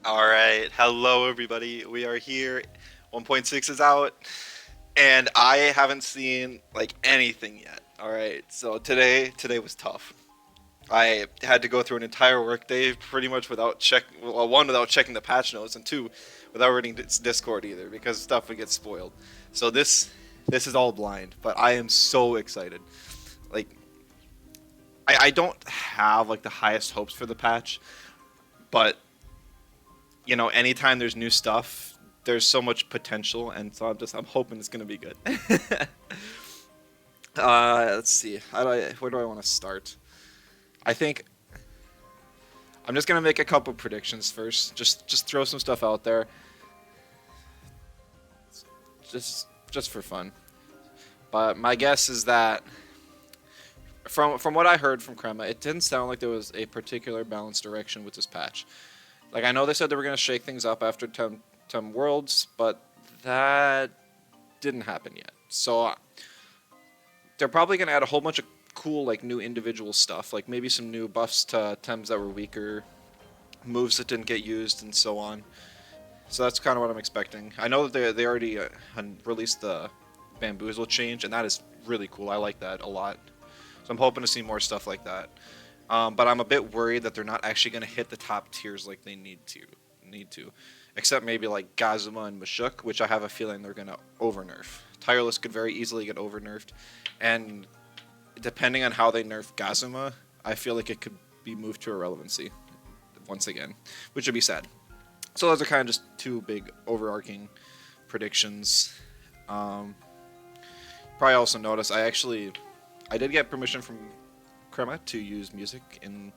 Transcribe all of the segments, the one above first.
All right, hello everybody. We are here. 1.6 is out, and I haven't seen like anything yet. All right, so today was tough. I had to go through an entire workday pretty much without one without checking the patch notes, and two without reading Discord either because stuff would get spoiled. So this is all blind, but I am so excited. Like I don't have like the highest hopes for the patch, but anytime there's new stuff, there's so much potential, and so I'm hoping it's gonna be good. Let's see. Where do I want to start? I think I'm just gonna make a couple predictions first. Just throw some stuff out there, just for fun. But my guess is that from what I heard from Crema, it didn't sound like there was a particular balanced direction with this patch. Like I know they said they were gonna shake things up after Tem Worlds, but that didn't happen yet. So they're probably gonna add a whole bunch of cool like new individual stuff, like maybe some new buffs to Tems that were weaker, moves that didn't get used, and so on. So that's kind of what I'm expecting. I know that they already released the Bamboozle change, and that is really cool. I like that a lot. So I'm hoping to see more stuff like that. But I'm a bit worried that they're not actually going to hit the top tiers like they need to, except maybe like Gazuma and Mashuk, which I have a feeling they're going to over nerf. Tireless could very easily get over nerfed, and depending on how they nerf Gazuma, I feel like it could be moved to irrelevancy once again, which would be sad. So those are kind of just two big overarching predictions. Probably also notice I did get permission from Crema to use music in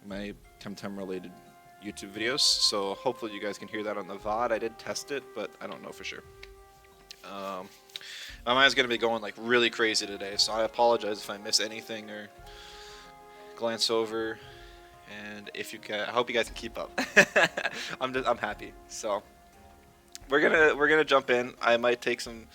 my Temtem related YouTube videos, so hopefully you guys can hear that on the VOD. I did test it, but I don't know for sure. My mind's gonna be going like really crazy today, so I apologize if I miss anything or glance over. And if you can, I hope you guys can keep up. I'm happy. So we're gonna jump in. I might take some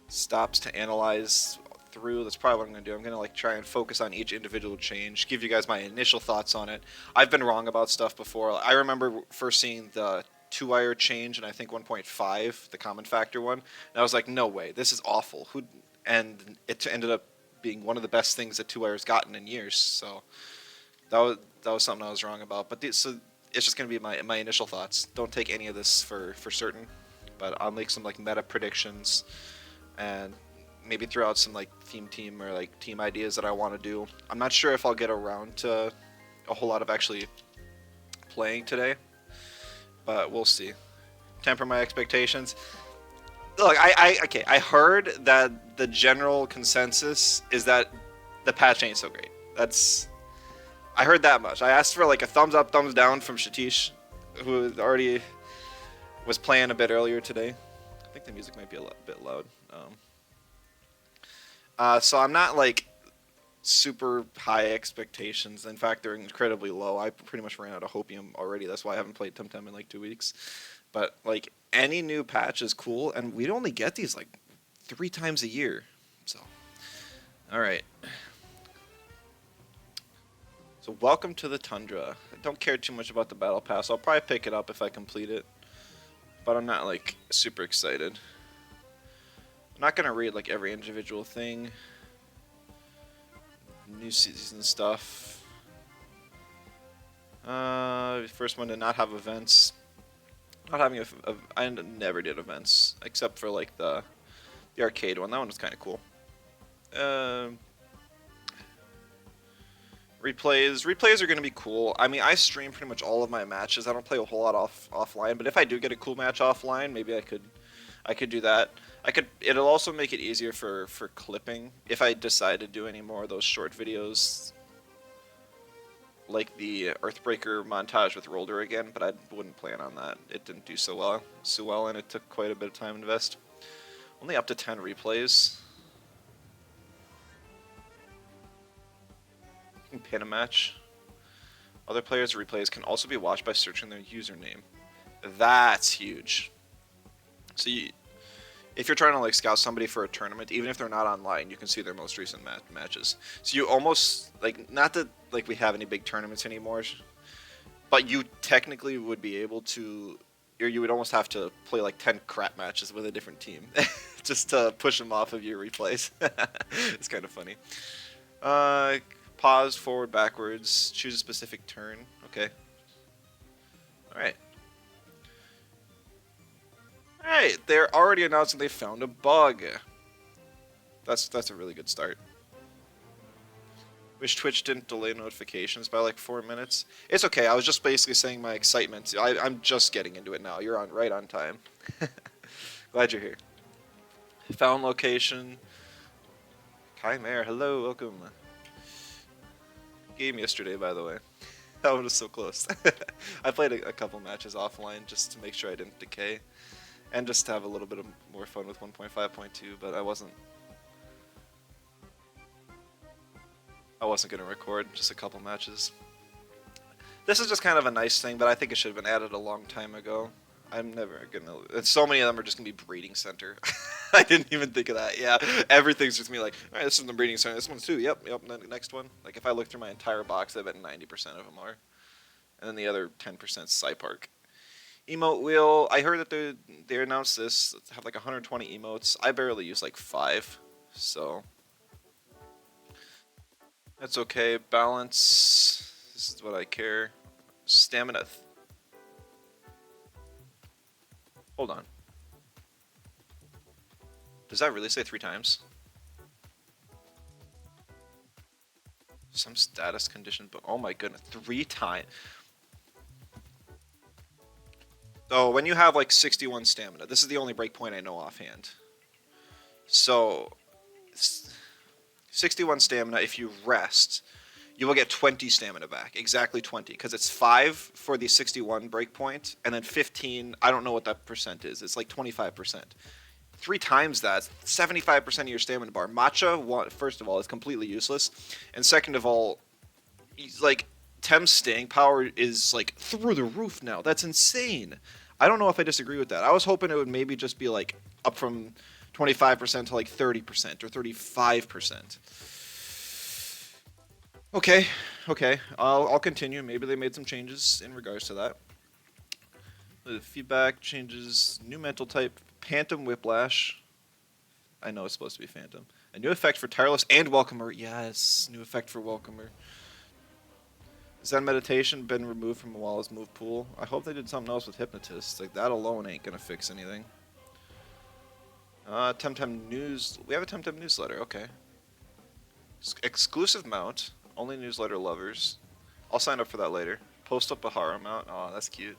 stops to analyze through. That's probably what I'm gonna do. I'm gonna like try and focus on each individual change, give you guys my initial thoughts on it. I've been wrong about stuff before. I remember first seeing the two-wire change, and I think 1.5, the common factor one, and I was like, no way, this is awful. And it ended up being one of the best things that two-wire's gotten in years. So that was something I was wrong about. But so it's just gonna be my initial thoughts. Don't take any of this for certain, but I'll make some like meta predictions and maybe throw out some like team or like team ideas that I want to do. I'm not sure if I'll get around to a whole lot of actually playing today, but we'll see. Temper my expectations. Look, I heard that the general consensus is that the patch ain't so great. I heard that much. I asked for like a thumbs up, thumbs down from Shatish, who already was playing a bit earlier today. I think the music might be a bit loud. So I'm not like super high expectations. In fact, they're incredibly low. I pretty much ran out of hopium already. That's why I haven't played Temtem in like 2 weeks. But like any new patch is cool, and we'd only get these like 3 times a year. So, all right. So welcome to the Tundra. I don't care too much about the battle pass. I'll probably pick it up if I complete it, but I'm not like super excited. I'm not gonna read like every individual thing. New season stuff. First one to not have events. Not having I never did events except for like the arcade one. That one was kind of cool. Replays are gonna be cool. I mean, I stream pretty much all of my matches. I don't play a whole lot offline, but if I do get a cool match offline, maybe I could do that. It'll also make it easier for clipping if I decide to do any more of those short videos, like the Earthbreaker montage with Rolder again. But I wouldn't plan on that. It didn't do so well, and it took quite a bit of time to invest. Only up to 10 replays. You can pin a match. Other players' replays can also be watched by searching their username. That's huge. So if you're trying to like scout somebody for a tournament, even if they're not online, you can see their most recent matches. So you almost like, not that like we have any big tournaments anymore, But you technically would be able to, or you would almost have to play like 10 crap matches with a different team just to push them off of your replays. It's kind of funny. Uh, Pause, forward, backwards, choose a specific turn. Okay. Alright. Alright, they're already announcing they found a bug. That's a really good start. Wish Twitch didn't delay notifications by like 4 minutes. It's okay. I was just basically saying my excitement. I'm just getting into it now. You're on right on time. Glad you're here. Found location. Tamer, hello, welcome. Game yesterday, by the way. That one was so close. I played a couple matches offline just to make sure I didn't decay, and just to have a little bit of more fun with 1.5.2. But I wasn't gonna record just a couple matches. This is just kind of a nice thing, but I think it should have been added a long time ago. I'm never gonna. And so many of them are just gonna be breeding center. I didn't even think of that. Yeah, everything's just gonna be like, all right, this is the breeding center. This one's too. Yep. The next one. Like if I look through my entire box, I bet 90% of them are, and then the other 10% Sci Park. Emote wheel. I heard that they announced this. Have like 120 emotes. I barely use like 5, so that's okay. Balance. This is what I care. Stamina. Hold on. Does that really say 3 times? Some status condition, but oh my goodness, 3 times. So when you have like 61 stamina, this is the only breakpoint I know offhand. So 61 stamina, if you rest, you will get 20 stamina back. Exactly 20, because it's 5 for the 61 breakpoint, and then 15, I don't know what that percent is. It's like 25%. 3 times that, 75% of your stamina bar. Matcha, first of all, is completely useless, and second of all, like Tem's staying power is like through the roof now. That's insane. I don't know if I disagree with that. I was hoping it would maybe just be like up from 25% to like 30% or 35%. Okay, I'll continue. Maybe they made some changes in regards to that. The feedback changes. New mental type. Phantom Whiplash. I know it's supposed to be Phantom. A new effect for Tireless and Welcomer. Yes, new effect for Welcomer. Zen Meditation been removed from Walla's move pool. I hope they did something else with Hypnotist. Like, that alone ain't gonna fix anything. Temtem News. We have a Temtem newsletter. Okay. Exclusive mount. Only newsletter lovers. I'll sign up for that later. Post up a horror mount. Oh, that's cute.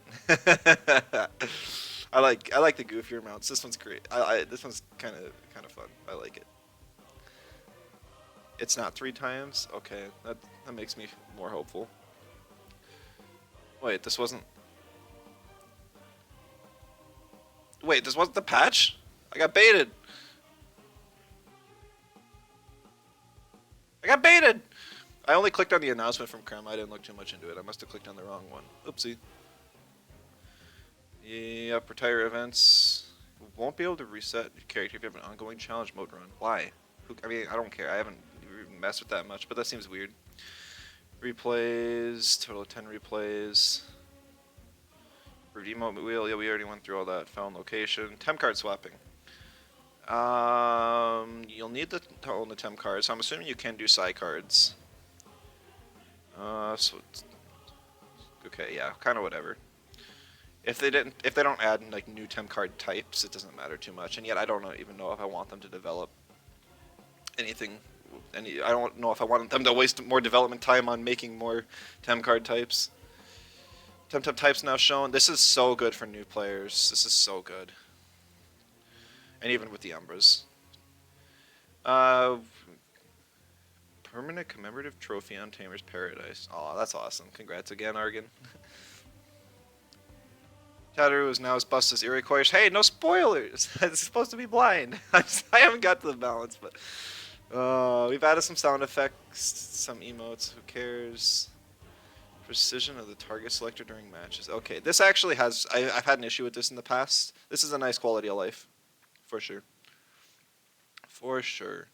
I like the goofier mounts. This one's great. This one's kind of fun. I like it. It's not 3 times. Okay, that makes me more hopeful. Wait, this wasn't. Wait, this wasn't the patch? I got baited. I got baited. I only clicked on the announcement from Krem. I didn't look too much into it. I must have clicked on the wrong one. Oopsie. Yep, retire events. Won't be able to reset your character if you have an ongoing challenge mode run. Why? I mean, I don't care. I haven't messed with that much, but that seems weird. Replays. Total of 10 replays. Emote wheel. Yeah, we already went through all that. Found location. Temp card swapping. You'll need to own the temp cards. So I'm assuming you can do psi cards. Okay, yeah, kind of whatever. If they don't add like new temp card types, it doesn't matter too much. And yet, I don't even know if I want them to develop anything. I don't know if I want them to waste more development time on making more temp card types. Temtem types now shown. This is so good for new players. This is so good. And even with the Umbras. Permanent commemorative trophy on Tamer's Paradise. Oh, that's awesome. Congrats again, Argon. Tataru is now as bust as Iroquois. Hey, no spoilers! It's supposed to be blind. I haven't got to the balance, but... we've added some sound effects, some emotes. Who cares? Precision of the target selector during matches. Okay, this actually has... I've had an issue with this in the past. This is a nice quality of life. For sure. For sure.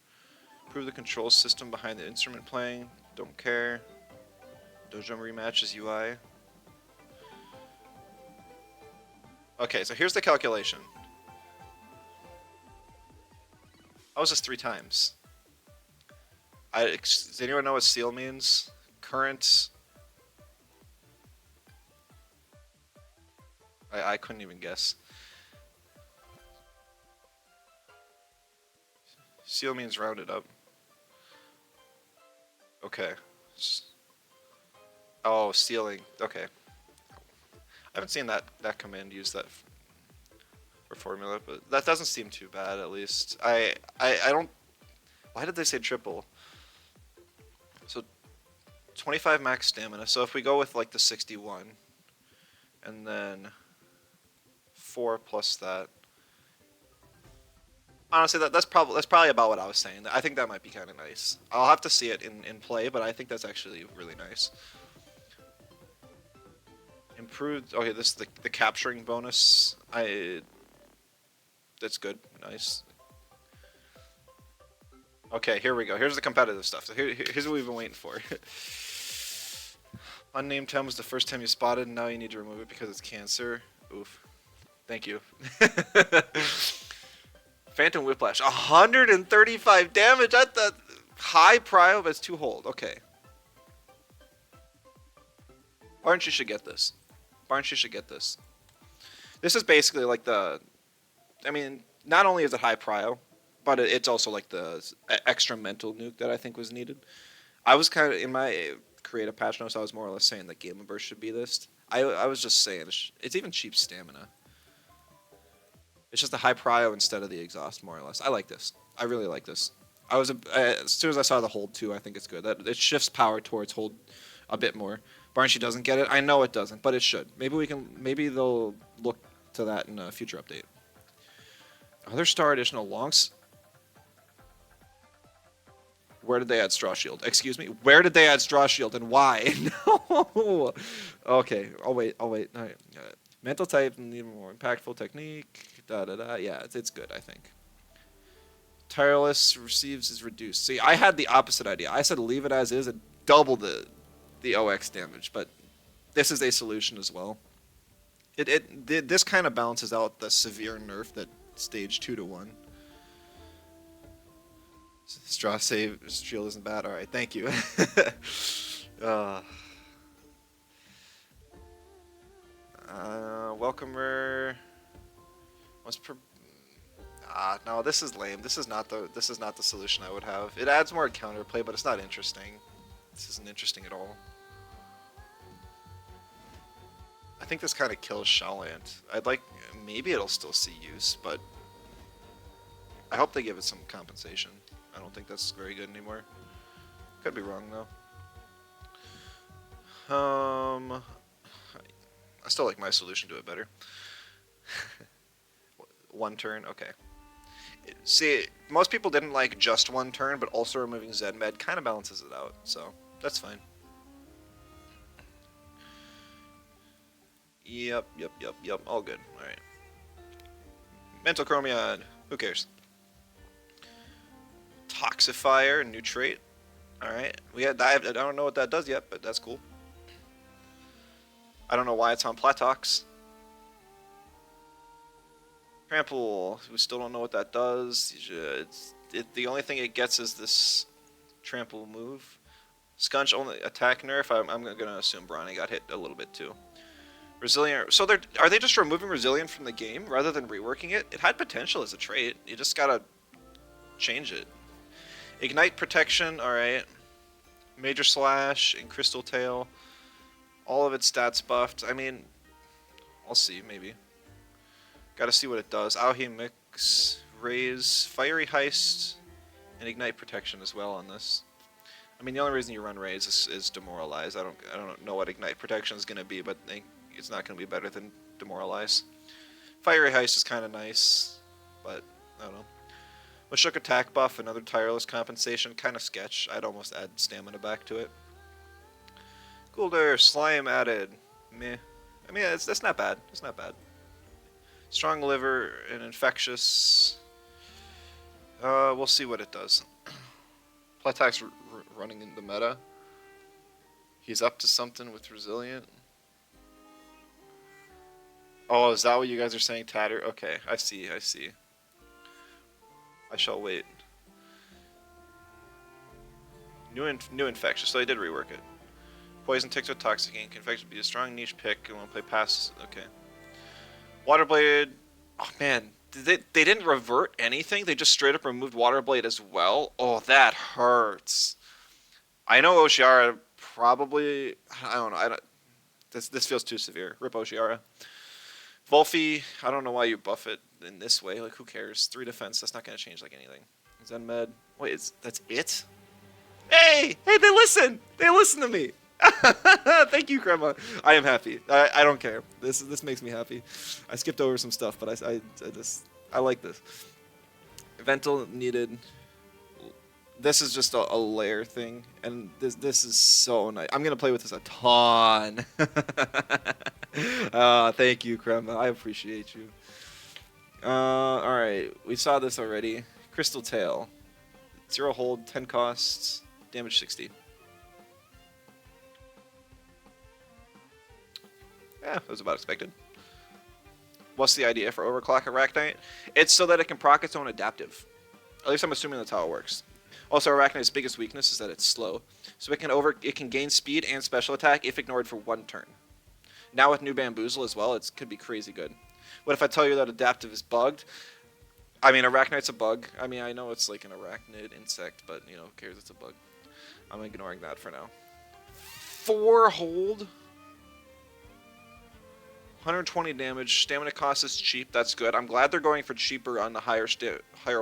Improve the control system behind the instrument playing. Don't care. Dojo rematches UI. Okay, so here's the calculation. How is this 3 times? Does anyone know what seal means? Current. I couldn't even guess. Seal means rounded up. Okay. Oh, sealing. Okay. I haven't seen that command use that for formula, but that doesn't seem too bad at least. I don't. Why did they say triple? So 25 max stamina. So if we go with like the 61, and then 4 plus that. Honestly, that's probably about what I was saying. I think that might be kind of nice. I'll have to see it in play, but I think that's actually really nice. Improved. Okay, this is the capturing bonus. That's good. Nice. Okay, here we go. Here's the competitive stuff. So here's what we've been waiting for. Unnamed Tem was the first time you spotted, and now you need to remove it because it's cancer. Oof. Thank you. Phantom Whiplash. 135 damage at the high prio, but it's 2 hold. Okay. Barnes, you should get this. Barnes, you should get this. This is basically like the... I mean, not only is it high prio, but it's also like the extra mental nuke that I think was needed. I was kind of, in my creative patch notes, I was more or less saying that Game of Burst should be this. I was just saying, it's even cheap stamina. It's just a high prio instead of the exhaust, more or less. I like this. I really like this. As soon as I saw the hold 2, I think it's good. That it shifts power towards hold a bit more. Barnshee doesn't get it. I know it doesn't, but it should. Maybe they'll look to that in a future update. Other Star Additional longs. Where did they add Straw Shield? Excuse me? Where did they add Straw Shield and why? No! Okay, I'll wait. All right. Mental type and even more impactful technique. Yeah, it's good, I think. Tireless receives is reduced. See, I had the opposite idea. I said leave it as is and double the OX damage, but this is a solution as well. This kind of balances out the severe nerf that stage 2 to 1. Straw save shield isn't bad. All right, thank you. Welcomer. No, this is lame. This is not the solution I would have. It adds more counterplay, but it's not interesting. This isn't interesting at all. I think this kind of kills Shawland. Maybe it'll still see use, but I hope they give it some compensation. I don't think that's very good anymore. Could be wrong though. I still like my solution to it better. 1 turn, okay. See, most people didn't like just 1 turn, but also removing Zed-Med kind of balances it out, so that's fine. Yep, all good. Alright. Mental Chromion, who cares? Toxifier, new trait. Alright, I don't know what that does yet, but that's cool. I don't know why it's on Platox. Trample, we still don't know what that does. The only thing it gets is this trample move. Scunch only attack nerf. I'm gonna assume Bronny got hit a little bit too. Resilient. So are they just removing Resilient from the game rather than reworking it? It had potential as a trait. You just gotta change it. Ignite protection. All right. Major slash and Crystal Tail. All of its stats buffed. I mean, I'll see maybe. Gotta see what it does. Auhi Mix, Raise, Fiery Heist, and Ignite Protection as well on this. I mean, the only reason you run Raise is Demoralize. I don't know what Ignite Protection is gonna be, but it's not gonna be better than Demoralize. Fiery Heist is kind of nice, but I don't know. Mashook attack buff, another tireless compensation, kind of sketch. I'd almost add stamina back to it. Coolder, slime added. Meh. I mean, that's not bad. It's not bad. Strong liver and infectious. We'll see what it does. Platax running in the meta. He's up to something with resilient. Oh, is that what you guys are saying, Tatter? Okay, I see, I see. I shall wait. New infectious, so they did rework it. Poison ticks with toxic ink. Infection be a strong niche pick and won't play pass. Okay. Waterblade. Oh man, they didn't revert anything. They just straight up removed Waterblade as well. Oh, that hurts. I know Oshiara probably. I don't know. I don't. This feels too severe. Rip Oshiara. Volfi. I don't know why you buff it in this way. Like who cares? 3 defense. That's not gonna change like anything. Zen Med. Wait, that's it? Hey, hey, they listen. They listen to me. Thank you, Grandma. I am happy. I don't care. This makes me happy. I skipped over some stuff, but I like this. Ventil needed. This is just a layer thing, and this is so nice. I'm gonna play with this a ton. Thank you, Grandma. I appreciate you. All right, we saw this already. Crystal Tail, 0 hold, 10 costs, damage 60. Yeah, that was about expected. What's the idea for Overclock Arachnite? It's so that it can proc its own adaptive. At least I'm assuming that's how it works. Also, Arachnite's biggest weakness is that it's slow, so it can gain speed and special attack if ignored for 1 turn. Now with new Bamboozle as well, it could be crazy good. What if I tell you that adaptive is bugged? I mean, Arachnite's a bug. I mean, I know it's like an arachnid insect, but you know, who cares? It's a bug. I'm ignoring that for now. 4 hold. 120 damage. Stamina cost is cheap. That's good. I'm glad they're going for cheaper on the higher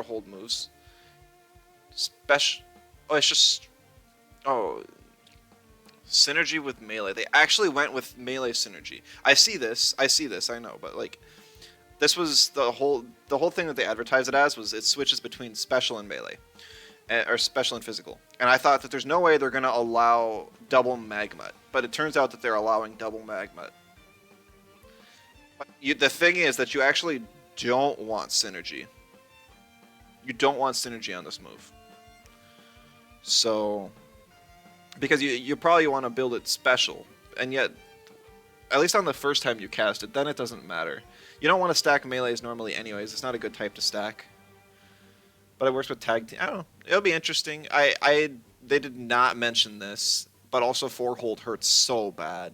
hold moves. Special. Oh, it's just. Oh. Synergy with melee. They actually went with melee synergy. I see this. I know. But like, this was the whole thing that they advertised it as was it switches between special and melee, or special and physical. And I thought that there's no way they're gonna allow double magma, but it turns out that they're allowing double magma. The thing is that you actually don't want synergy. You don't want synergy on this move. So, because you probably want to build it special, and yet, at least on the first time you cast it, then it doesn't matter. You don't want to stack melees normally anyways. It's not a good type to stack. But it works with tag team. I don't know. It'll be interesting. They did not mention this, but also 4 hold hurts so bad.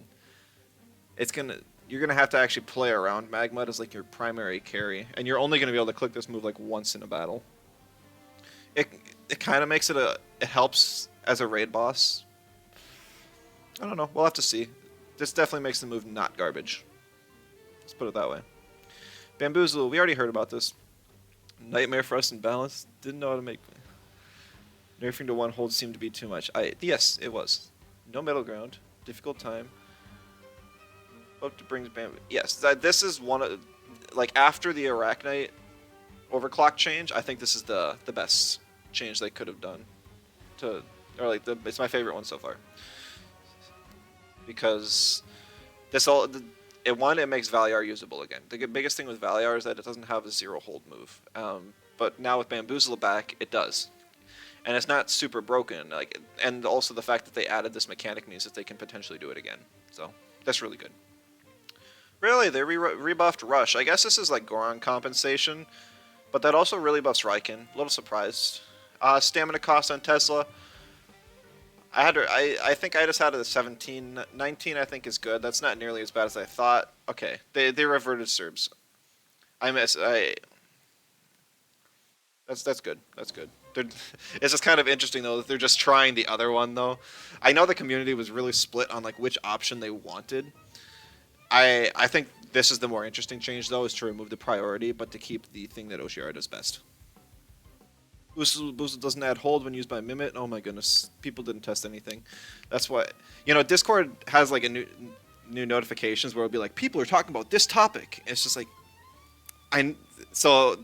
You're gonna have to actually play around Magmud as like your primary carry, and you're only gonna be able to click this move like once in a battle. It kind of makes it it helps as a raid boss. I don't know. We'll have to see. This definitely makes the move not garbage. Let's put it that way. Bamboozle. We already heard about this. Nightmare for us in balance. Didn't know how to make. Nerfing to 1 hold seemed to be too much. Yes, it was. No middle ground. Difficult time. Up to brings Bam. Yes, this is one of, like, after the Arachnite overclock change. I think this is the best change they could have done. It's my favorite one so far. Because it makes Valyar usable again. The biggest thing with Valyar is that it doesn't have a 0 hold move. But now with Bamboozle back, it does. And it's not super broken. And also the fact that they added this mechanic means that they can potentially do it again. So that's really good. Really, they rebuffed Rush. I guess this is like Goron compensation, but that also really buffs Raiken. A little surprised. Stamina cost on Tesla. I think I just had a 17. 19 I think is good. That's not nearly as bad as I thought. Okay, they reverted Serbs. That's good. That's good. It's just kind of interesting though that they're just trying the other one though. I know the community was really split on like which option they wanted. I think this is the more interesting change though, is to remove the priority, but to keep the thing that Oshiara does best. Boost doesn't add hold when used by Mimit. Oh my goodness, people didn't test anything. That's why, Discord has like a new notifications where it'll be like, people are talking about this topic. And it's just like, so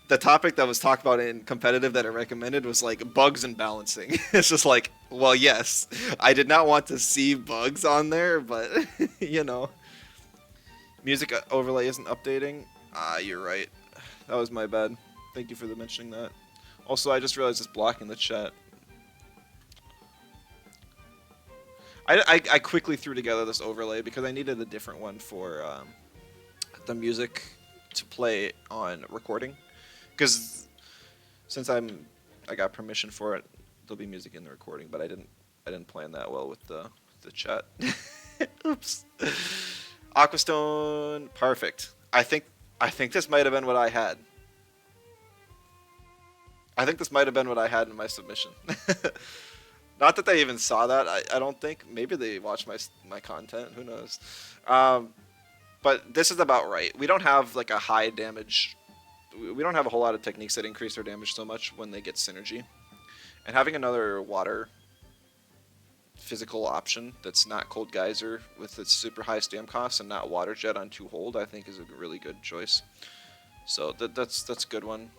the topic that was talked about in competitive that I recommended was like bugs and balancing. It's just like, well, yes, I did not want to see bugs on there, but Music overlay isn't updating. You're right. That was my bad. Thank you for mentioning that. Also, I just realized it's blocking the chat. I quickly threw together this overlay because I needed a different one for the music to play on recording, because since I got permission for it, there'll be music in the recording. But I didn't plan that well with the chat. Oops. Aquastone, perfect. I think this might have been what I had. I think this might have been what I had in my submission. Not that they even saw that. I don't think. Maybe they watched my content. Who knows? But this is about right. We don't have like a high damage. We don't have a whole lot of techniques that increase their damage so much when they get synergy. And having another water physical option that's not Cold Geyser with its super high stam cost and not Water Jet on 2 hold, I think is a really good choice. So that's a good one.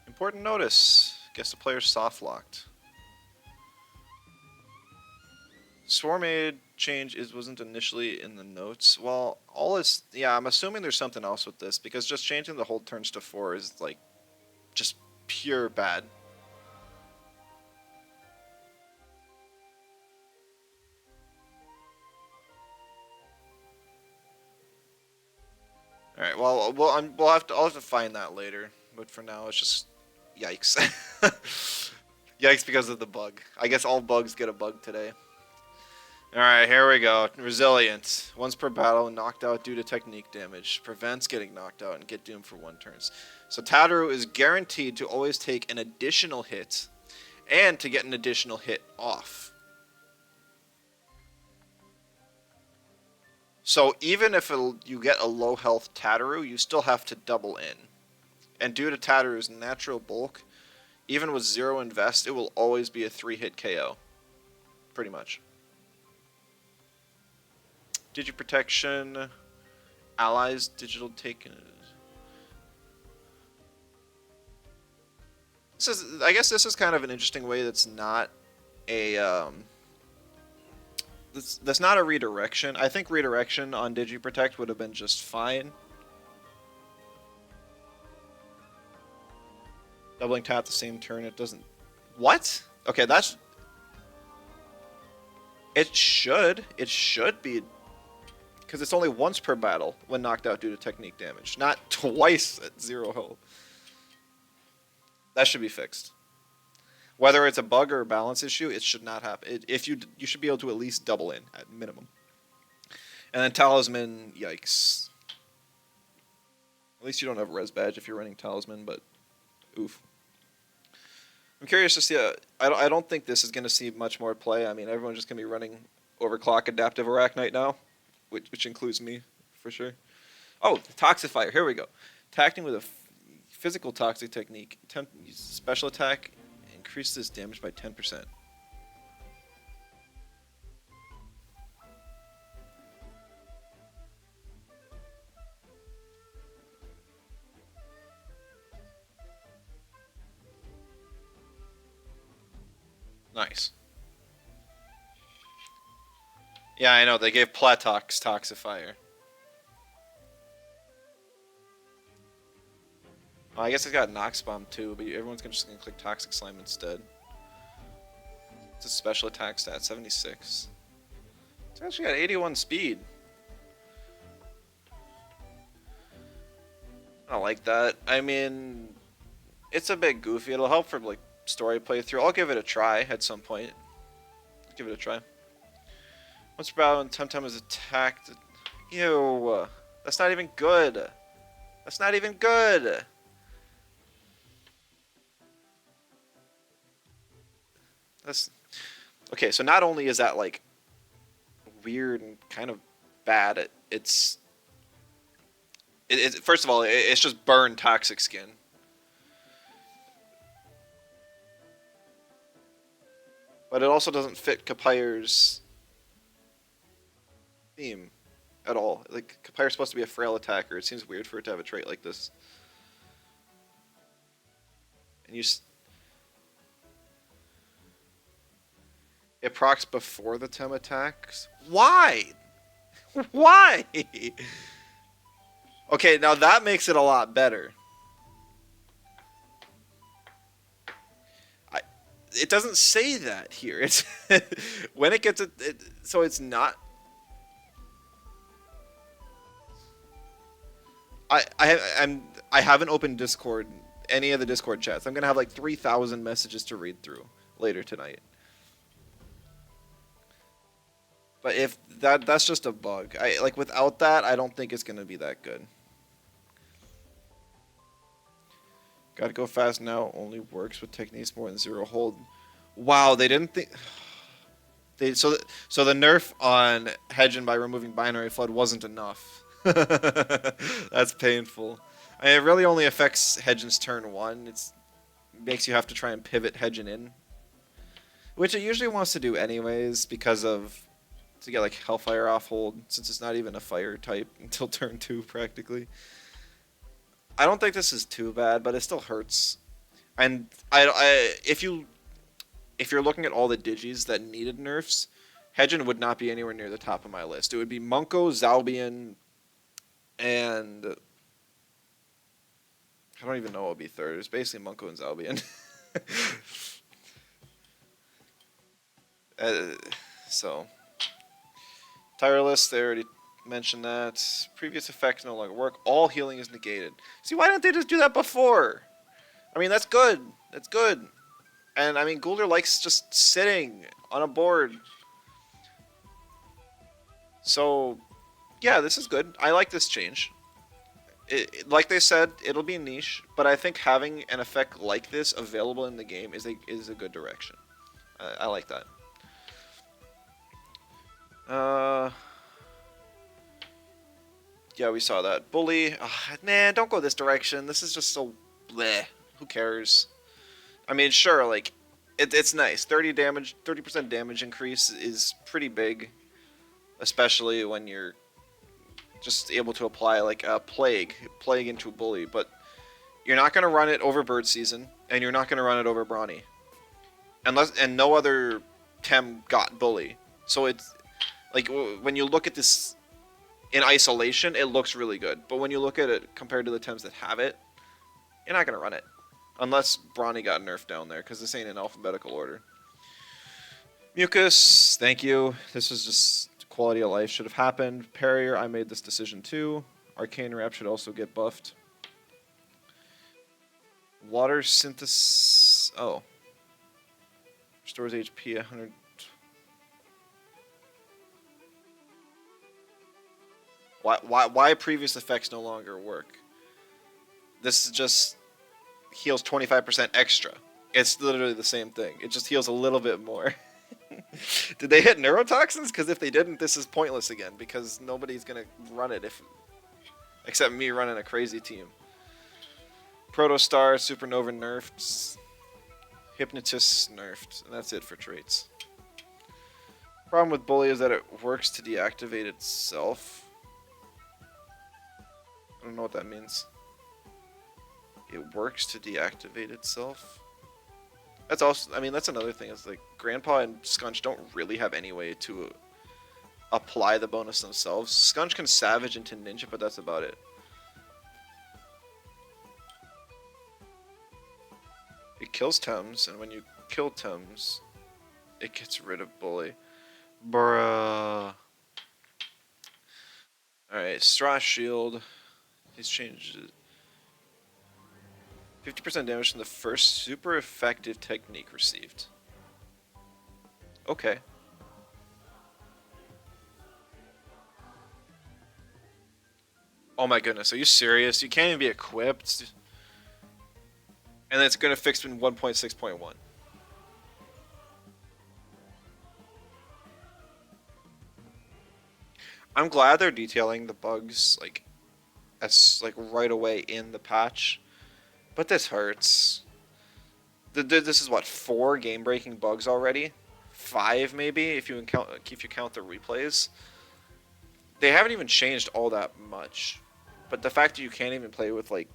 Important notice. Guess the player's soft locked. Swarm Aid change wasn't initially in the notes. Well, yeah, I'm assuming there's something else with this, because just changing the hold turns to 4 is like just pure bad. All right. Well, I'll have to find that later. But for now, it's just yikes. Yikes because of the bug. I guess all bugs get a bug today. Alright, here we go. Resilient. Once per battle, knocked out due to technique damage. Prevents getting knocked out and get doomed for 1 turns. So Tataru is guaranteed to always take an additional hit and to get an additional hit off. So even if you get a low health Tataru, you still have to double in. And due to Tataru's natural bulk, even with 0 invest, it will always be a 3-hit KO. Pretty much. Digiprotection, allies, digital taken. I guess this is kind of an interesting way that's not a that's not a redirection. I think redirection on Digiprotect would have been just fine. Doubling tap the same turn, it doesn't. What? Okay, that's. It should be. Because it's only once per battle when knocked out due to technique damage, not twice at 0 health. That should be fixed. Whether it's a bug or a balance issue, it should not happen. You should be able to at least double in at minimum. And then Talisman, yikes. At least you don't have a res badge if you're running Talisman, but oof. I'm curious to see. I don't think this is going to see much more play. I mean, everyone's just going to be running Overclock Adaptive Arachnite now, which includes me, for sure. Oh, Toxifier. Here we go. Attacking with a physical toxic technique. Use special attack. Increases damage by 10%. Nice. Yeah, I know. They gave Platox Toxifier. Oh, I guess it's got Nox Bomb too, but everyone's just gonna click Toxic Slime instead. It's a special attack stat, 76. It's actually got 81 speed. I don't like that. I mean, it's a bit goofy. It'll help for like story playthrough. I'll give it a try at some point. Give it a try. Once per battle, when Temtem is attacked. Ew. That's not even good. That's not even good. That's okay. So not only is that like weird and kind of bad, first of all, it's just burn toxic skin. But it also doesn't fit Kapyre's theme at all. Like, Kapyre's supposed to be a frail attacker. It seems weird for it to have a trait like this. And it procs before the Tem attacks? Why? Why? Okay, now that makes it a lot better. It doesn't say that here. It's when it gets so it's not. I haven't opened Discord, any of the Discord chats. I'm gonna have like 3,000 messages to read through later tonight. But if that's just a bug. I like without that, I don't think it's gonna be that good. Gotta go fast now only works with techniques more than zero hold. Wow, they didn't think they so the nerf on hedging by removing binary flood wasn't enough. That's painful. I mean, it really only affects Hedgen's turn one. It makes you have to try and pivot Hedgen in, which it usually wants to do anyways because of to get like Hellfire off hold since it's not even a fire type until turn two practically. I don't think this is too bad, but it still hurts. And if you're looking at all the digis that needed nerfs, Hedgen would not be anywhere near the top of my list. It would be Munko, Zalbian, and I don't even know what would be third. It's basically Munko and Zalbian. So, Tireless, they already mentioned that. Previous effects no longer work. All healing is negated. See, why didn't they just do that before? I mean, that's good. That's good. And, I mean, Gulder likes just sitting on a board. So, yeah, this is good. I like this change. Like they said, it'll be niche, but I think having an effect like this available in the game is a good direction. I like that. Yeah, we saw that. Bully. Man, don't go this direction. This is just so bleh. Who cares? I mean, sure, like, it's nice. 30% damage increase is pretty big, especially when you're just able to apply like a plague into a bully. But you're not going to run it over Bird Season, and you're not going to run it over Brawny, and no other Tem got bully. So it's like when you look at this in isolation, it looks really good. But when you look at it compared to the Tems that have it, you're not going to run it. Unless Brawny got nerfed down there, because this ain't in alphabetical order. Mucus, thank you. This is just quality of life should have happened. Parrier, I made this decision too. Arcane Wrap should also get buffed. Water Synthesis... Oh. Restores HP 100... Why previous effects no longer work? This is just heals 25% extra. It's literally the same thing. It just heals a little bit more. Did they hit neurotoxins? Because if they didn't, this is pointless again. Because nobody's gonna run it except me running a crazy team. Protostar, Supernova nerfed, Hypnotist nerfed, and that's it for traits. Problem with Bully is that it works to deactivate itself. I don't know what that means. It works to deactivate itself. That's also, I mean, that's another thing. Is like Grandpa and Scunch don't really have any way to apply the bonus themselves. Scunch can Savage into Ninja, but that's about it. It kills Tems, and when you kill Tems, it gets rid of Bully. Bruh. Alright, Straw Shield. He's changed it. 50% damage from the first super effective technique received. Okay. Oh my goodness, are you serious? You can't even be equipped? And it's going to fix in 1.6.1. I'm glad they're detailing the bugs like right away in the patch. But this hurts. This is what, 4 game-breaking bugs already? 5 maybe if you count the replays. They haven't even changed all that much. But the fact that you can't even play with like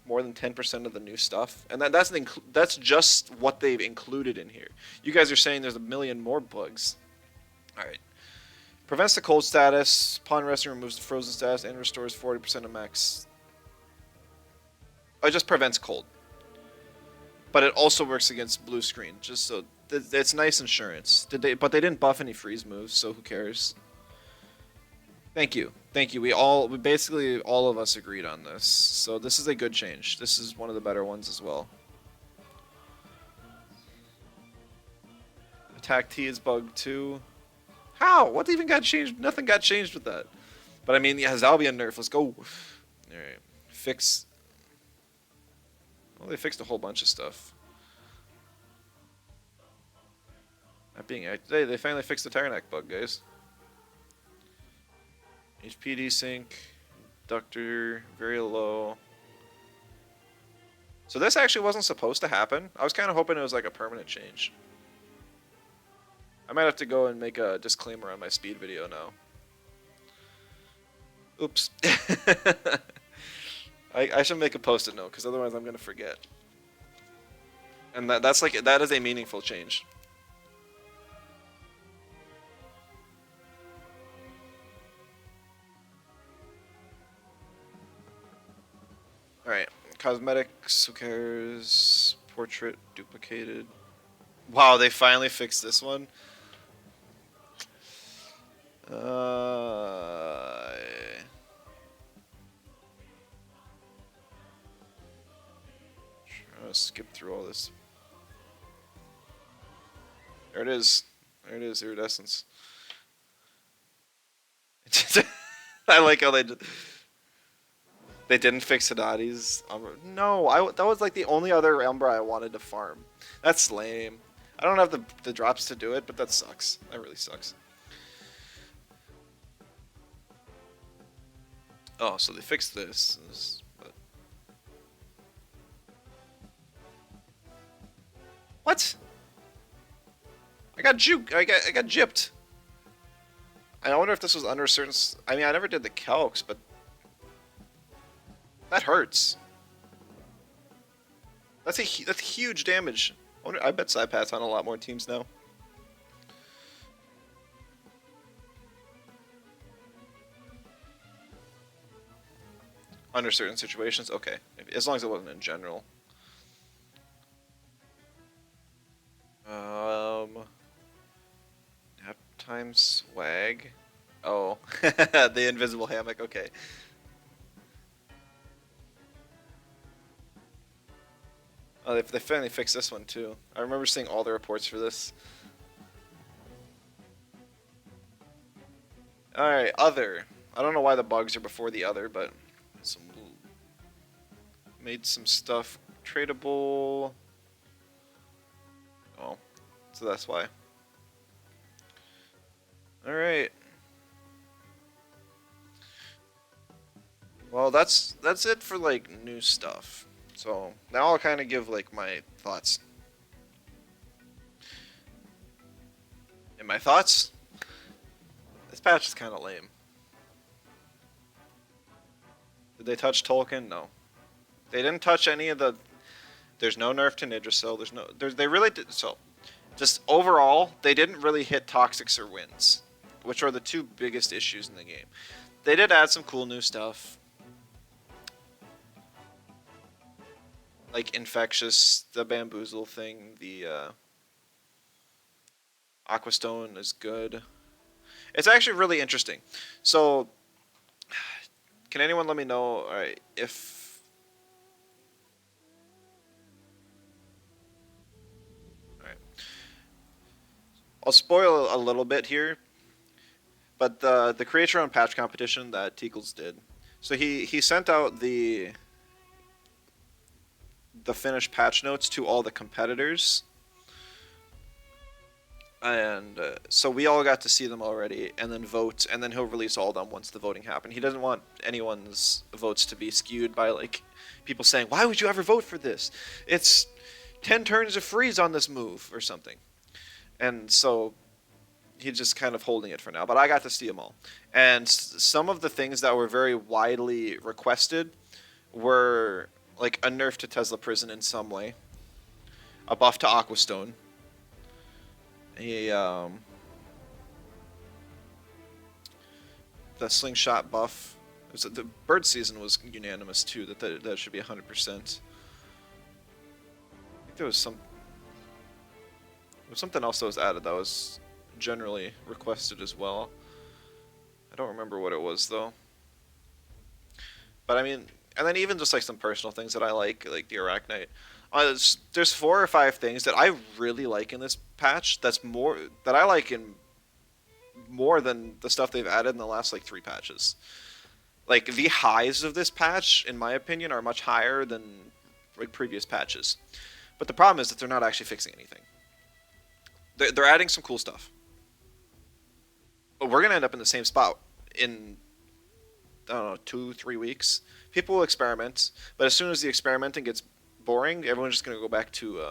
more than 10% of the new stuff, and that's just what they've included in here. You guys are saying there's a million more bugs. All right. Prevents the cold status. Upon resting, removes the frozen status and restores 40% of max. Oh, it just prevents cold. But it also works against blue screen. Just so it's nice insurance. But they didn't buff any freeze moves, so who cares? Thank you. Thank you. We basically all of us agreed on this. So this is a good change. This is one of the better ones as well. Attack T is bugged too. How? What even got changed? Nothing got changed with that. But I mean, yeah, Zalbian nerf. Let's go. All right. Fix. Well, they fixed a whole bunch of stuff. That being, they finally fixed the Tyrannac bug, guys. HP desync, Ductor, very low. So this actually wasn't supposed to happen. I was kind of hoping it was like a permanent change. I might have to go and make a disclaimer on my speed video now. Oops. I should make a post-it note because otherwise I'm gonna forget. And that is a meaningful change. Alright, cosmetics, who cares? Portrait, duplicated. Wow, they finally fixed this one. Trying to skip through all this. There it is. There it is, iridescence. I like how they didn't fix Hidati's Umbra. No, that was like the only other Umbra I wanted to farm. That's lame. I don't have the drops to do it, but that sucks. That really sucks. Oh, so they fixed this. But... What? I got juked. I got gypped. I wonder if this was under a certain. I mean, I never did the calcs, but that hurts. That's huge damage. I bet Psypat's on a lot more teams now. Under certain situations, okay. As long as it wasn't in general. Nap time swag. Oh, the invisible hammock. Okay. Oh, they finally fixed this one too. I remember seeing all the reports for this. Alright, other. I don't know why the bugs are before the other, but made some stuff tradable. Oh, so that's why. Alright. Well, that's it for like new stuff. So now I'll kind of give like my thoughts. And my thoughts? This patch is kind of lame. Did they touch Tolkien? No. They didn't touch any of the. There's no nerf to Nidrasil. They really did. So, just overall, they didn't really hit Toxics or Winds, which are the two biggest issues in the game. They did add some cool new stuff. Like Infectious, the Bamboozle thing, the Aquastone is good. It's actually really interesting. So, can anyone let me know if... Alright. I'll spoil a little bit here, but the Create Your Own Patch competition that Teakles did. So he sent out the finished patch notes to all the competitors, and so we all got to see them already and then vote, and then he'll release all of them once the voting happened. He doesn't want anyone's votes to be skewed by like people saying, why would you ever vote for this? It's 10 turns of freeze on this move or something. And so he's just kind of holding it for now, but I got to see them all. And some of the things that were very widely requested were like a nerf to Tesla Prison in some way, a buff to Aquastone, the slingshot buff. The bird season was unanimous too. That should be 100%. I think there was something else that was added that was generally requested as well. I don't remember what it was though. But I mean, and then even just like some personal things that I like the Arachnite. There's 4 or 5 things that I really like in this patch. That's more that I like in more than the stuff they've added in the last like 3 patches. Like the highs of this patch, in my opinion, are much higher than like previous patches. But the problem is that they're not actually fixing anything. They're adding some cool stuff, but we're gonna end up in the same spot in I don't know 2 3 weeks. People will experiment, but as soon as the experimenting gets boring, everyone's just gonna go back to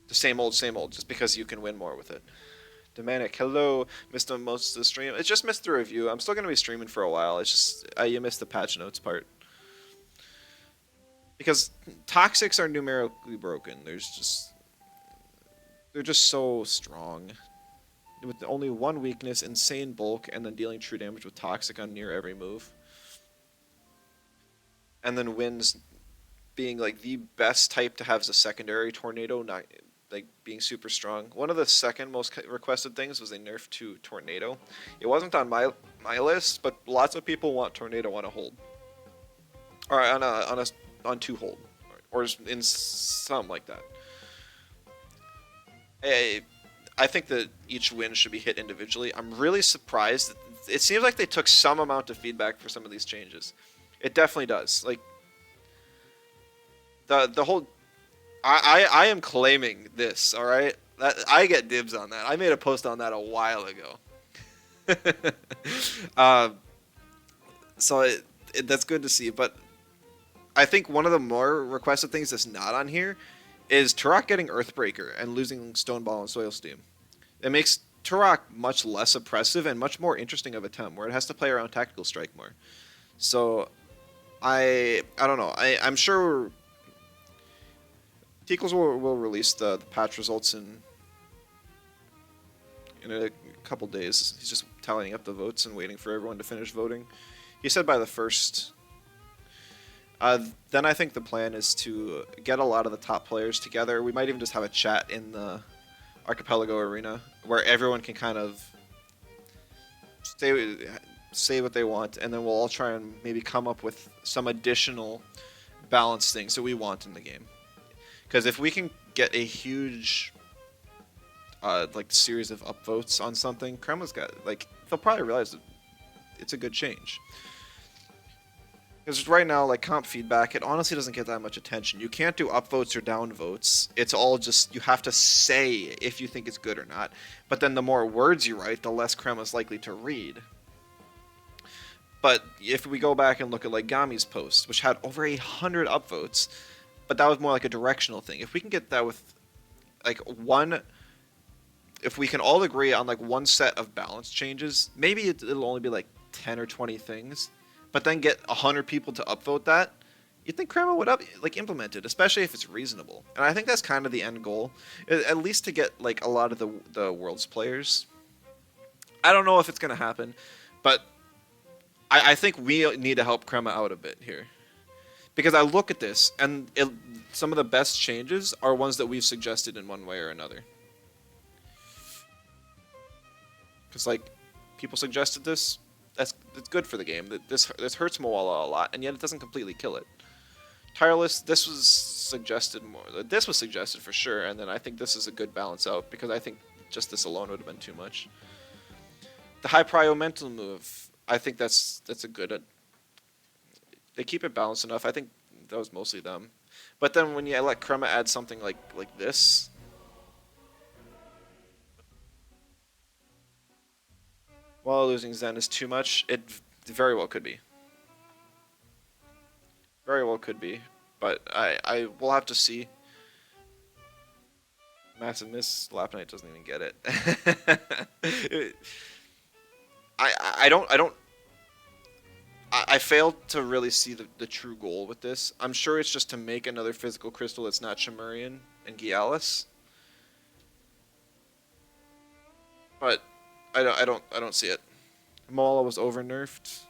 the same old, just because you can win more with it. Demanic, hello, missed most of the stream. It's just missed the review. I'm still gonna be streaming for a while. It's just you missed the patch notes part because toxics are numerically broken. They're just so strong. With only one weakness, insane bulk, and then dealing true damage with toxic on near every move. And then winds being like the best type to have as a secondary tornado, not like being super strong. One of the second most requested things was they nerfed to tornado. It wasn't on my list, but lots of people want tornado on a hold, or on 2 hold, or in some like that. I think that each win should be hit individually. I'm really surprised. It seems like they took some amount of feedback for some of these changes. It definitely does. Like the whole. I am claiming this. All right, I get dibs on that. I made a post on that a while ago. uh, so that's good to see. But I think one of the more requested things that's not on here is Turok getting Earthbreaker and losing Stoneball and Soil Steam. It makes Turok much less oppressive and much more interesting of a Tem, where it has to play around Tactical Strike more. So, I don't know. I'm sure Teakles will release the patch results in a couple days. He's just tallying up the votes and waiting for everyone to finish voting. He said by the first. Then I think the plan is to get a lot of the top players together. We might even just have a chat in the Archipelago Arena where everyone can kind of say what they want, and then we'll all try and maybe come up with some additional balanced things that we want in the game. Because if we can get a huge like series of upvotes on something, Kremlin's got they'll probably realize that it's a good change. Because right now, like comp feedback, it honestly doesn't get that much attention. You can't do upvotes or downvotes. It's all just, you have to say if you think it's good or not. But then the more words you write, the less Krema's likely to read. But if we go back and look at like Gami's post, which had over 100 upvotes, but that was more like a directional thing. If we can get that with like if we can all agree on like one set of balance changes, maybe it'll only be like 10 or 20 things. But then get 100 people to upvote that, you'd think Crema would implement it, especially if it's reasonable. And I think that's kind of the end goal, at least to get like a lot of the world's players. I don't know if it's gonna happen, but I think we need to help Crema out a bit here, because I look at this and some of the best changes are ones that we've suggested in one way or another. Because like people suggested this. It's good for the game. This hurts Moala a lot, and yet it doesn't completely kill it. Tireless, this was suggested more. This was suggested for sure, and then I think this is a good balance out, because I think just this alone would have been too much. The high prio mental move, I think that's a good. They keep it balanced enough. I think that was mostly them. But then when you let Crema add something like this. While losing Zen is too much, it very well could be. Very well could be, but I will have to see. Massive miss. Lapnite doesn't even get it. I failed to really see the true goal with this. I'm sure it's just to make another physical crystal that's not Chimerian and Gialis. But I don't see it. Moala was over nerfed.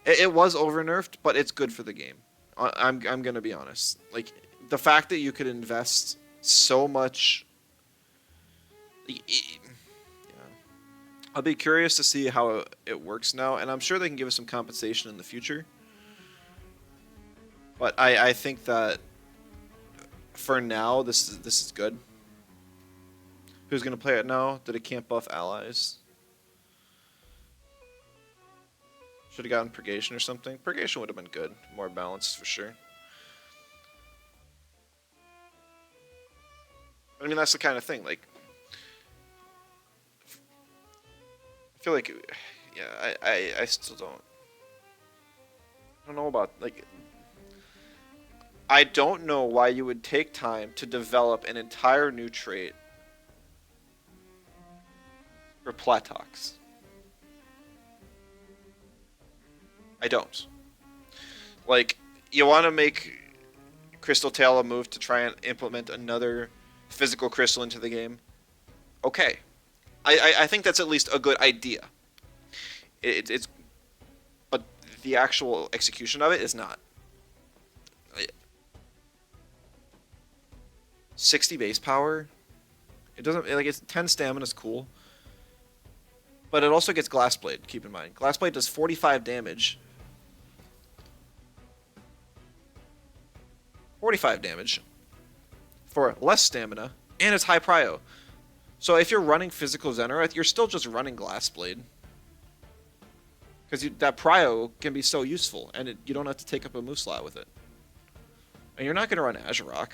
It was over nerfed, but it's good for the game. I'm gonna be honest. Like the fact that you could invest so much. Yeah. I'll be curious to see how it works now, and I'm sure they can give us some compensation in the future. But I think that for now, this is good. Who's gonna play it now? Did it can't buff allies? Should have gotten purgation or something. Purgation would have been good, more balanced for sure. I mean, that's the kind of thing. Like, I feel like, yeah, I still don't. I don't know about like. I don't know why you would take time to develop an entire new trait for Platox. I don't. Like, you want to make Crystal Tail a move to try and implement another physical crystal into the game? Okay. I think that's at least a good idea. It's, but the actual execution of it is not. 60 base power. It doesn't like it's 10 stamina is cool, but it also gets Glass Blade. Keep in mind, Glass Blade does 45 damage. 45 damage for less stamina, and it's high prio. So if you're running physical Zenareth, you're still just running Glass Blade. Because that prio can be so useful, and you don't have to take up a move slot with it. And you're not going to run Azurok.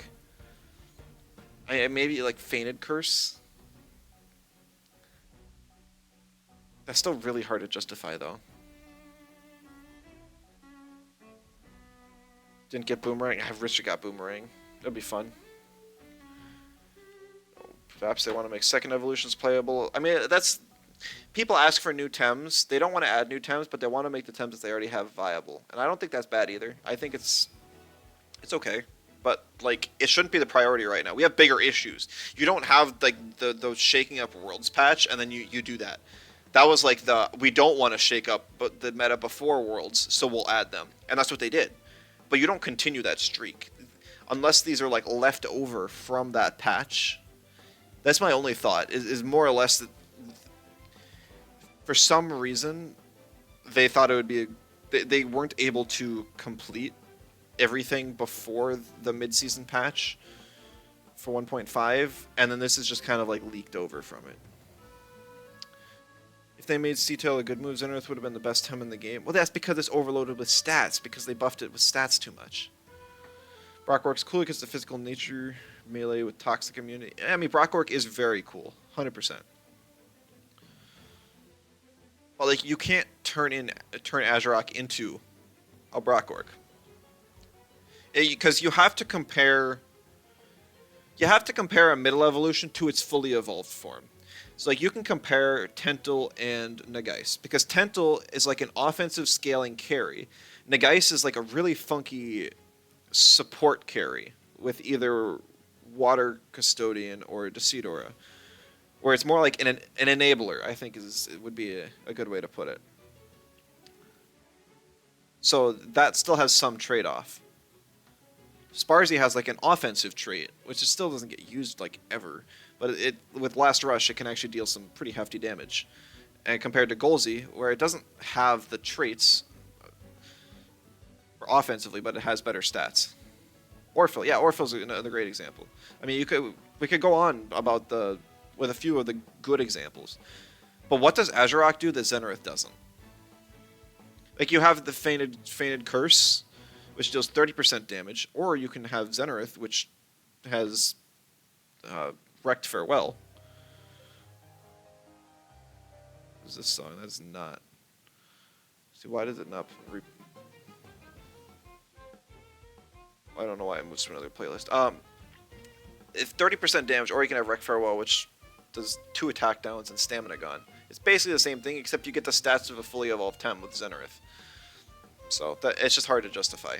Maybe like Fainted Curse. That's still really hard to justify, though. Didn't get Boomerang. I wish I got Boomerang. That'd be fun. Perhaps they want to make second evolutions playable. I mean, that's... People ask for new Tems. They don't want to add new Tems, but they want to make the Tems that they already have viable. And I don't think that's bad either. I think it's okay. But, like, it shouldn't be the priority right now. We have bigger issues. You don't have, like, those shaking up worlds patch, and then you do that. That was, like, we don't want to shake up the meta before worlds, so we'll add them. And that's what they did. But you don't continue that streak. Unless these are, like, left over from that patch. That's my only thought, is more or less that for some reason, they thought it would be... They weren't able to complete everything before the mid-season patch for 1.5, and then this is just kind of like leaked over from it. If they made C-Tail a good move, Zenith would have been the best Tem in the game. Well, that's because it's overloaded with stats, because they buffed it with stats too much. Brockwork's cool because the physical nature melee with toxic immunity. I mean, Brockwork is very cool, 100%. But like, you can't turn Azurok into a Brockwork. Because you have to compare a middle evolution to its fully evolved form. So like you can compare Tental and Nagais, because Tental is like an offensive scaling carry. Nagais is like a really funky support carry with either Water Custodian or Decidora, where it's more like an enabler, I think would be a good way to put it. So that still has some trade-off. Sparzy has like an offensive trait, which it still doesn't get used like ever, but with Last Rush it can actually deal some pretty hefty damage. And compared to Golzi, where it doesn't have the traits for offensively, but it has better stats. Orphle, yeah, Orphle's another great example. I mean, we could go on about with a few of the good examples, but what does Azurok do that Zenareth doesn't? Like you have the Fainted Curse, which deals 30% damage, or you can have Zenareth, which has Wrecked Farewell. What is this song? That is not. See, why does it not? I don't know why I moved to another playlist. It's 30% damage, or you can have Wrecked Farewell, which does 2 attack downs and stamina gone. It's basically the same thing, except you get the stats of a fully evolved Tem with Zenareth. So it's just hard to justify,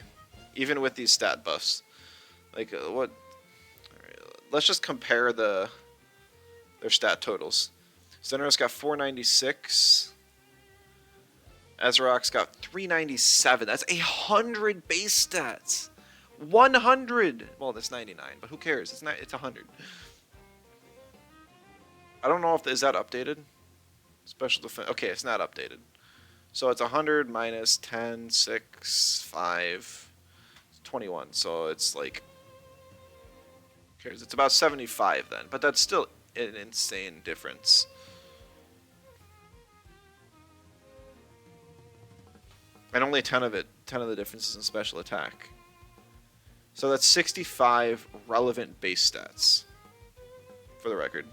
even with these stat buffs. Like what? Right, let's just compare their stat totals. Zenareth's got 496. Azurok's got 397. That's 100 base stats. 100. Well, that's 99, but who cares? It's 100. I don't know if is that updated. Special defense. Okay, it's not updated. So it's 100 minus 10, 6, 5, 21. So it's like, who cares? It's about 75 then, but that's still an insane difference. And only 10 of the difference is in special attack. So that's 65 relevant base stats, for the record.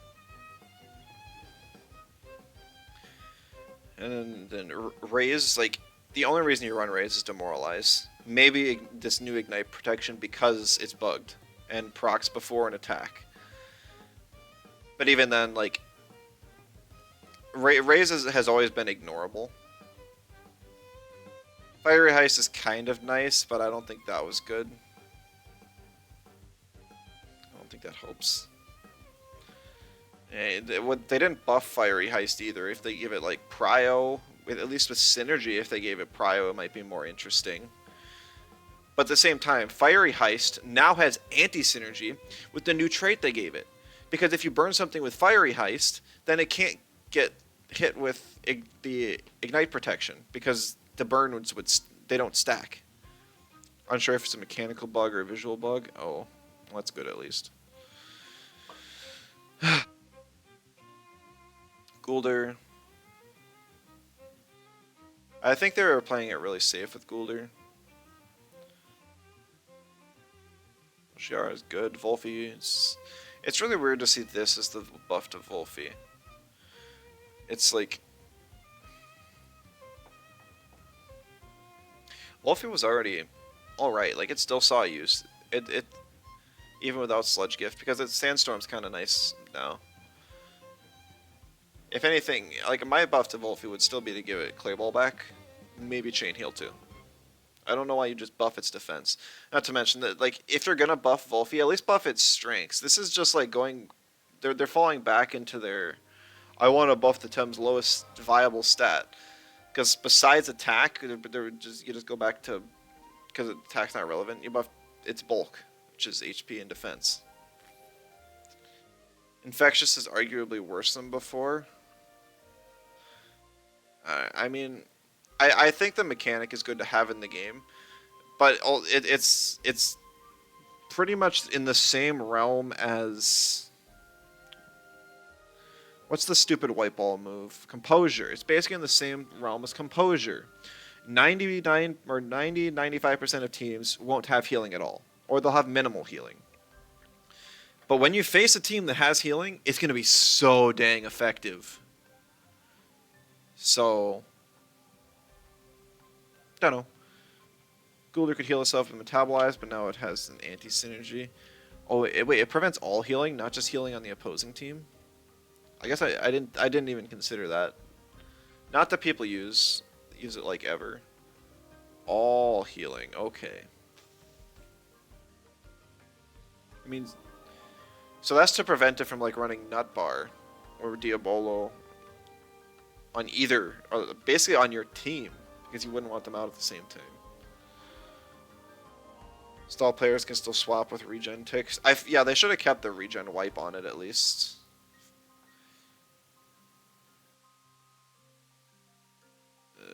And then raise, like, the only reason you run raise is demoralize. Maybe this new ignite protection because it's bugged and procs before an attack. But even then, like, raise has always been ignorable. Fiery Heist is kind of nice, but I don't think that was good. I don't think that helps. And they didn't buff Fiery Heist either. If they give it like Prio, at least with Synergy, if they gave it Prio, it might be more interesting. But at the same time, Fiery Heist now has anti-synergy with the new trait they gave it. Because if you burn something with Fiery Heist, then it can't get hit with the Ignite protection, because the burns they don't stack. Unsure if it's a mechanical bug or a visual bug. Oh, well, that's good at least. Gulder. I think they were playing it really safe with Gulder. Shiara is good. Volfi is... It's really weird to see this as the buff to Volfi. It's like... Wolfie was already alright, like it still saw use. It even without Sludge Gift, because its Sandstorm's kind of nice now. If anything, like my buff to Wolfie would still be to give it Clay Ball back, maybe Chain Heal too. I don't know why you just buff its defense. Not to mention that, like, if you're gonna buff Wolfie, at least buff its strengths. This is just like going, they're falling back into their, I want to buff the Tem's lowest viable stat. Because besides attack, you just go back to, because attack's not relevant, you buff its bulk, which is HP and defense. Infectious is arguably worse than before. I mean, I think the mechanic is good to have in the game, but it's pretty much in the same realm as... What's the stupid white ball move? Composure. It's basically in the same realm as Composure. 95% of teams won't have healing at all, or they'll have minimal healing. But when you face a team that has healing, it's going to be so dang effective. So, don't know. Gulder could heal itself and metabolize, but now it has an anti-synergy. Oh, wait, it prevents all healing, not just healing on the opposing team? I guess I didn't even consider that. Not that people use it like ever. All healing, okay. I mean, so that's to prevent it from like running Nut Bar or Diabolo on either, or basically on your team, because you wouldn't want them out at the same time. Stall players can still swap with regen ticks. Yeah, they should have kept the regen wipe on it at least.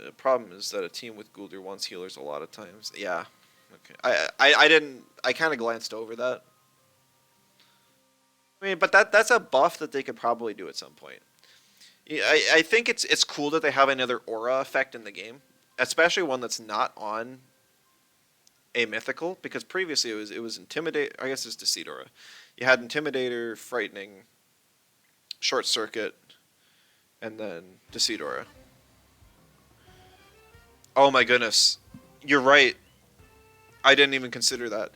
The problem is that a team with Gulder wants healers a lot of times. Yeah. Okay. I kind of glanced over that. I mean, but that's a buff that they could probably do at some point. Yeah, I think it's cool that they have another aura effect in the game, especially one that's not on a mythical, because previously it was Intimidate. I guess it's Deceit aura. You had Intimidator, Frightening, Short Circuit, and then Deceit aura. Oh my goodness. You're right. I didn't even consider that.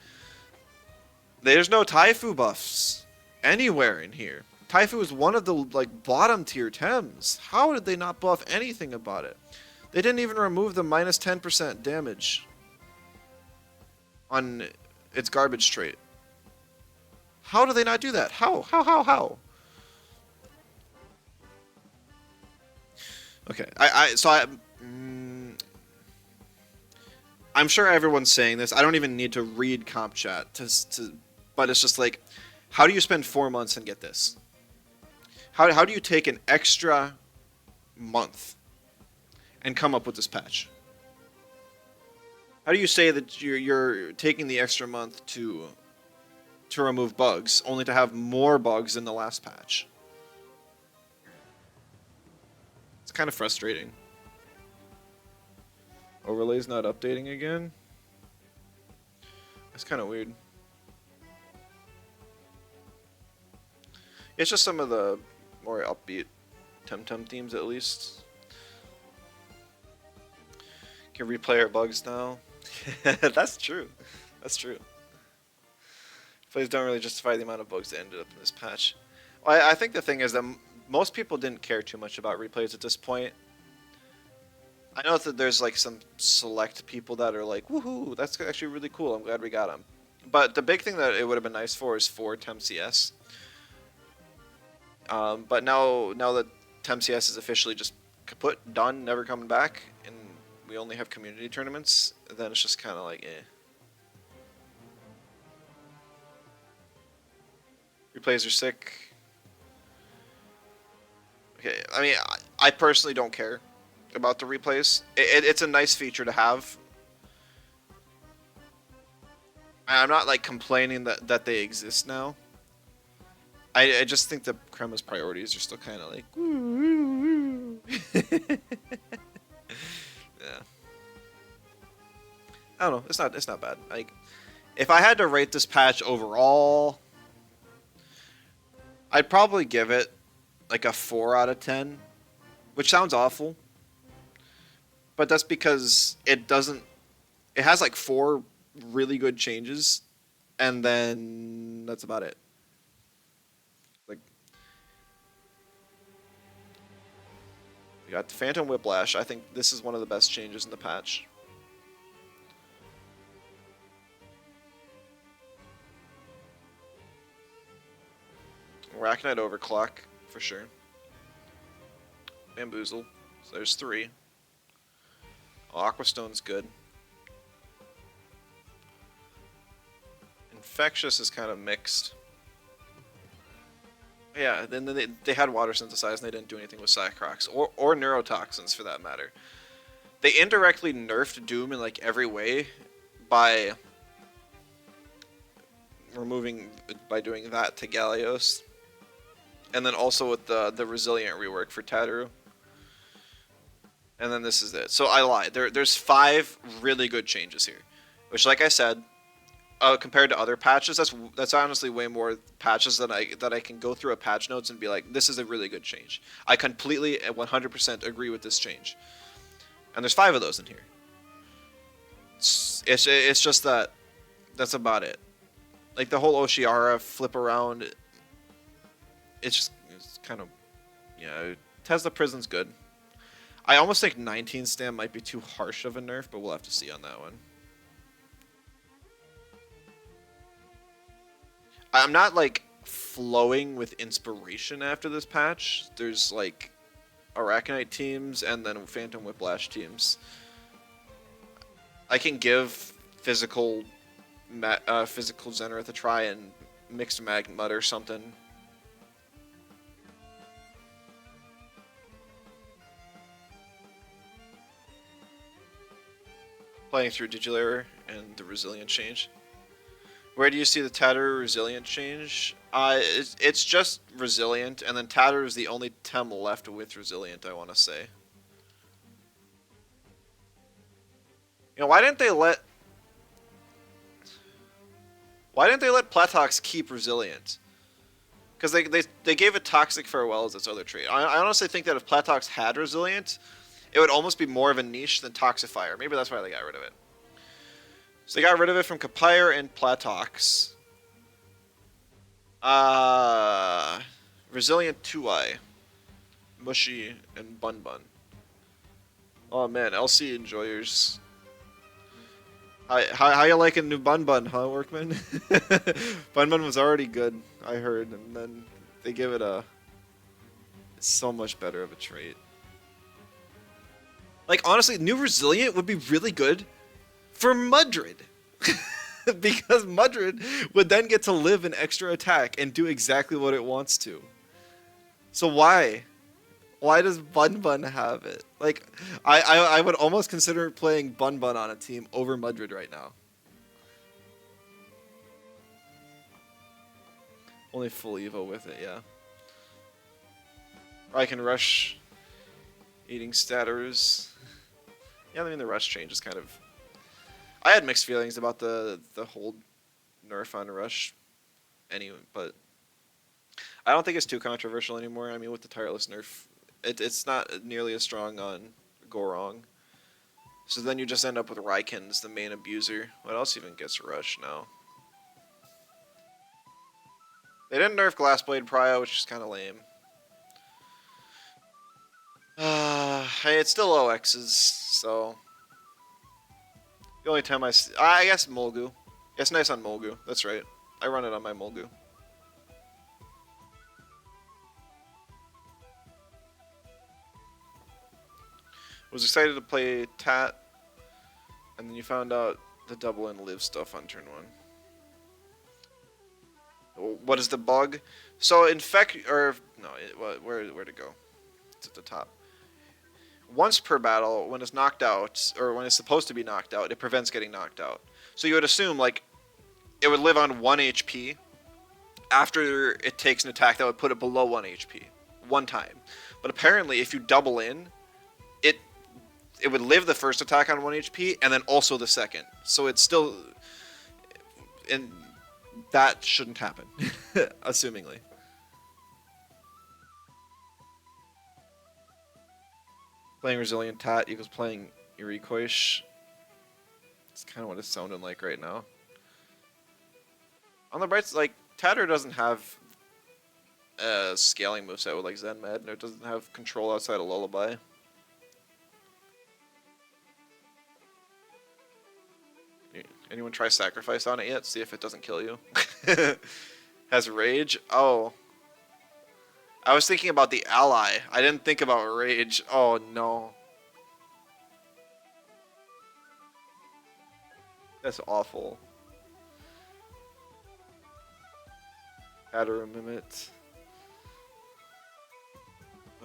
There's no Taifu buffs anywhere in here. Taifu is one of the like bottom tier Tems. How did they not buff anything about it? They didn't even remove the minus 10% damage on its garbage trait. How do they not do that? How? Okay. I'm sure everyone's saying this. I don't even need to read comp chat but it's just like, how do you spend 4 months and get this? How do you take an extra month and come up with this patch? How do you say that you're taking the extra month to remove bugs, only to have more bugs in the last patch? It's kind of frustrating. Overlay's not updating again? That's kind of weird. It's just some of the more upbeat Temtem themes, at least. Can replay our bugs now. That's true. That's true. Plays don't really justify the amount of bugs that ended up in this patch. Well, I think the thing is that most people didn't care too much about replays at this point. I know that there's like some select people that are like, woohoo, that's actually really cool, I'm glad we got them. But the big thing that it would have been nice for is for TemCS. But now that TemCS is officially just kaput, done, never coming back, and we only have community tournaments, then it's just kind of like, eh. Replays are sick. Okay, I mean, I personally don't care about the replays. It's a nice feature to have. I'm not like complaining that they exist now. I just think that Crema's priorities are still kind of like, yeah. I don't know. It's not bad. Like, if I had to rate this patch overall, I'd probably give it like a 4 out of 10, which sounds awful. But that's because it has like 4 really good changes, and then that's about it. Like, we got the Phantom Whiplash. I think this is one of the best changes in the patch. Arachnite Overclock, for sure. Bamboozle. So there's 3. Aquastone's good. Infectious is kind of mixed. Yeah, then they had water synthesized and they didn't do anything with Cycrocs. Or neurotoxins, for that matter. They indirectly nerfed Doom in like every way by doing that to Gallios. And then also with the Resilient rework for Tataru. And then this is it. So I lied. There's 5 really good changes here. Which, like I said, compared to other patches, that's honestly way more patches that I can go through a patch notes and be like, this is a really good change. I completely 100% agree with this change. And there's 5 of those in here. It's just that's about it. Like the whole Oshiara flip around, it's kind of, yeah, Tesla Prison's good. I almost think 19 stam might be too harsh of a nerf, but we'll have to see on that one. I'm not like flowing with inspiration after this patch. There's like Arachnite teams and then Phantom Whiplash teams. I can give physical Zenith a try and mixed Magmut or something. Playing through Digilary and the Resilient change. Where do you see the Tataru Resilient change? It's just Resilient, and then Tataru is the only Tem left with Resilient, I want to say. You know, why didn't they let Platox keep Resilient? Because they gave it Toxic Farewell as its other trait. I honestly think that if Platox had Resilient, it would almost be more of a niche than Toxifier. Maybe that's why they got rid of it. So they got rid of it from Capire and Platox. Resilient 2i. Mushy and Bun Bun. Oh man, LC enjoyers. How you liking new Bun Bun, huh, Workman? Bun Bun was already good, I heard, and then they give it so much better of a trait. Like, honestly, new Resilient would be really good for Mudrid. Because Mudrid would then get to live an extra attack and do exactly what it wants to. So why? Why does Bun Bun have it? Like, I would almost consider playing Bun Bun on a team over Mudrid right now. Only full Evo with it, yeah. Or I can rush eating statters. Yeah, I mean the rush change is kind of. I had mixed feelings about the whole nerf on rush, anyway, but I don't think it's too controversial anymore. I mean, with the tireless nerf, it's not nearly as strong on go wrong. So then you just end up with Raiken's the main abuser. What else even gets rush now? They didn't nerf Glassblade Prio, which is kind of lame. Hey, it's still OX's, so the only time I guess Molgu. It's nice on Molgu. That's right. I run it on my Molgu. Was excited to play Tat, and then you found out the double and live stuff on turn 1. What is the bug? So infect or no? Where to go? It's at the top. Once per battle, when it's knocked out or when it's supposed to be knocked out, it prevents getting knocked out. So you would assume like it would live on 1 HP. After it takes an attack that would put it below 1 HP one time. But apparently, if you double in, it would live the first attack on 1 HP and then also the second. So it's still, and that shouldn't happen, assumingly. Playing Resilient Tat equals playing Eurikoish. It's kind of what it's sounding like right now. On the bright side, like, Tatter doesn't have a scaling moveset with like Zen Med, and it doesn't have control outside of Lullaby. Anyone try Sacrifice on it yet? See if it doesn't kill you. Has Rage? Oh. I was thinking about the ally. I didn't think about Rage. Oh no. That's awful. Adder Mimit.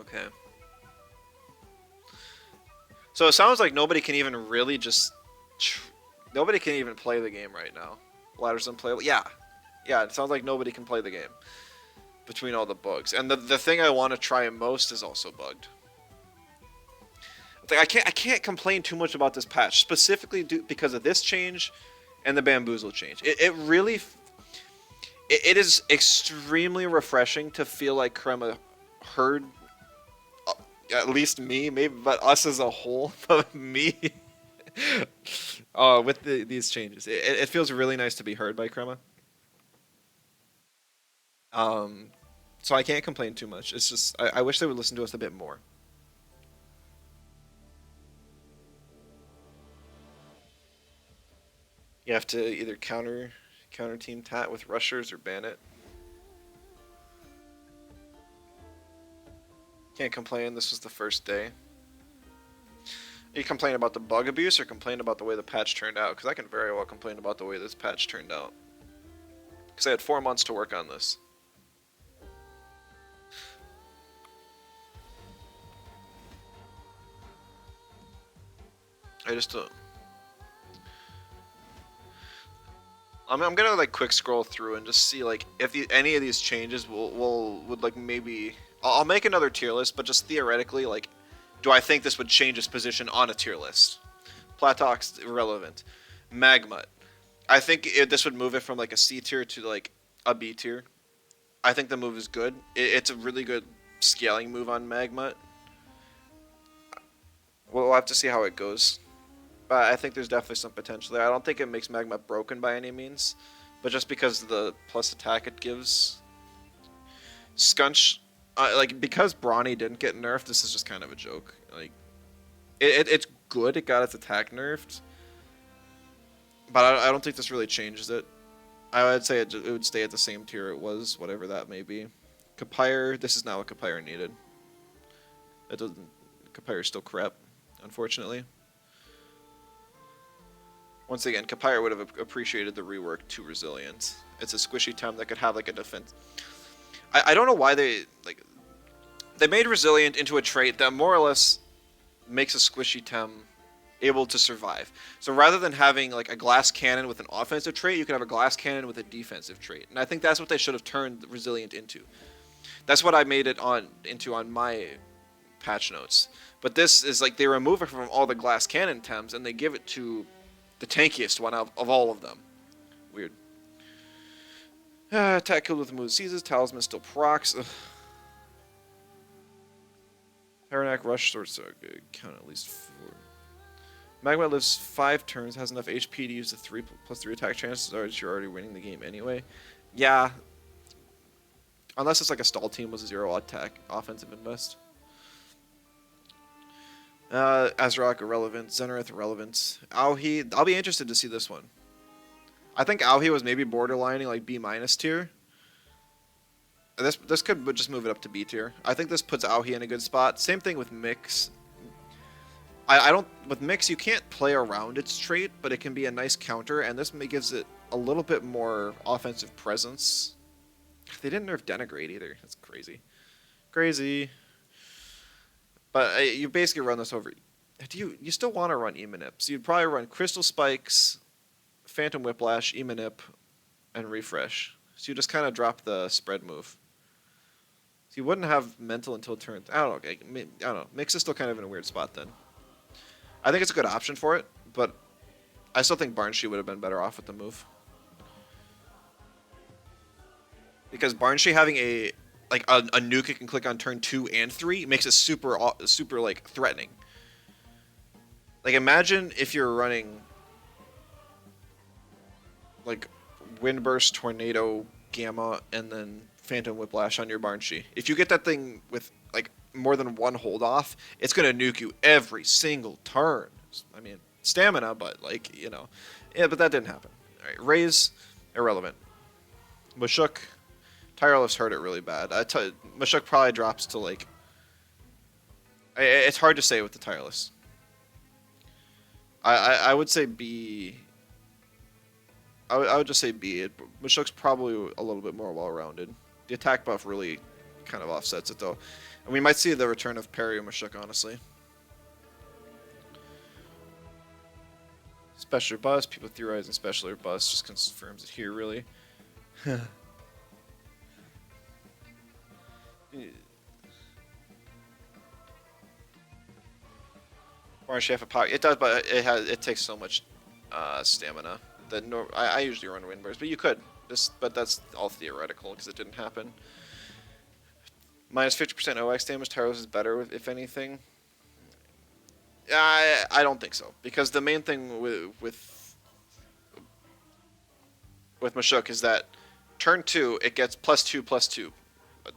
Okay. So it sounds like nobody can even really just... Nobody can even play the game right now. Ladder's unplayable. Yeah. Yeah, it sounds like nobody can play the game. Between all the bugs. And the thing I want to try most is also bugged. I can't complain too much about this patch. Specifically because of this change and the Bamboozle change. It really... It is extremely refreshing to feel like Crema heard... at least me, maybe, but us as a whole, but me... with these changes. It feels really nice to be heard by Crema. So I can't complain too much. It's just, I wish they would listen to us a bit more. You have to either counter team Tat with rushers or ban it. Can't complain, this was the first day. You complain about the bug abuse or complain about the way the patch turned out? Because I can very well complain about the way this patch turned out. Because I had 4 months to work on this. I just I'm gonna like quick scroll through and just see like if any of these changes would like maybe I'll make another tier list, but just theoretically like do I think this would change its position on a tier list? Platox irrelevant. Magmut. I think this would move it from like a C tier to like a B tier. I think the move is good. It's a really good scaling move on Magmut. We'll have to see how it goes. But I think there's definitely some potential there. I don't think it makes Magmut broken by any means. But just because of the plus attack it gives. Scunch, like, because Brawny didn't get nerfed, this is just kind of a joke. Like, it's good it got its attack nerfed. But I don't think this really changes it. I would say it would stay at the same tier it was, whatever that may be. Kapire, this is not what Kapire needed. It doesn't. Kapire's still crap, unfortunately. Once again, Kapire would have appreciated the rework to Resilient. It's a squishy Tem that could have like a defense. I don't know why they like. They made resilient into a trait that more or less makes a squishy Tem able to survive. So rather than having like a glass cannon with an offensive trait, you can have a glass cannon with a defensive trait. And I think that's what they should have turned resilient into. That's what I made it on my patch notes. But this is like they remove it from all the glass cannon Tems and they give it to the tankiest one of all of them. Weird. Attack killed with the move seizes. Talisman still procs. Haranac Rush Sword so good. Count at least 4. Magma lives 5 turns, has enough HP to use the 3+3 attack chances, or you're already winning the game anyway. Yeah. Unless it's like a stall team with a 0 attack offensive invest. Azrak irrelevant. Zenareth irrelevant. Auhi, I'll be interested to see this one. I think Auhi was maybe borderlining like B- tier. This could just move it up to B tier. I think this puts Auhi in a good spot. Same thing with Mix. I don't with Mix you can't play around its trait, but it can be a nice counter, and this gives it a little bit more offensive presence. They didn't nerf Denigrate either. That's crazy, crazy. But you basically run this over. Do you still want to run Emanip? So you'd probably run Crystal Spikes, Phantom Whiplash, Emanip, and Refresh. So you just kind of drop the spread move. So you wouldn't have mental until turn. I don't know. Mix is still kind of in a weird spot then. I think it's a good option for it, but I still think Barnshee would have been better off with the move. Because Barnshee having a nuke it can click on turn 2 and 3 makes it super like threatening. Like imagine if you're running like Windburst, Tornado, Gamma, and then Phantom Whiplash on your Barnshee. If you get that thing with like more than one hold off, it's gonna nuke you every single turn. I mean, stamina, but like, you know. Yeah, but that didn't happen. Alright, Raise, irrelevant. Mushuk, Tireless hurt it really bad. Mushuk probably drops to like... It's hard to say with the Tireless. I would say B... I would just say B. Mushuk's probably a little bit more well-rounded. The attack buff really kind of offsets it, though. And we might see the return of Parry or Mushuk, honestly. Special Bust. People theorizing Special or Bust just confirms it here, really. Orange Chef of Power. It does, but it takes so much stamina that I usually run Windburst, but you could. But that's all theoretical because it didn't happen. Minus 50% OX damage. Tyros is better if anything. I don't think so, because the main thing with Mushuk is that turn 2 it gets +2/+2,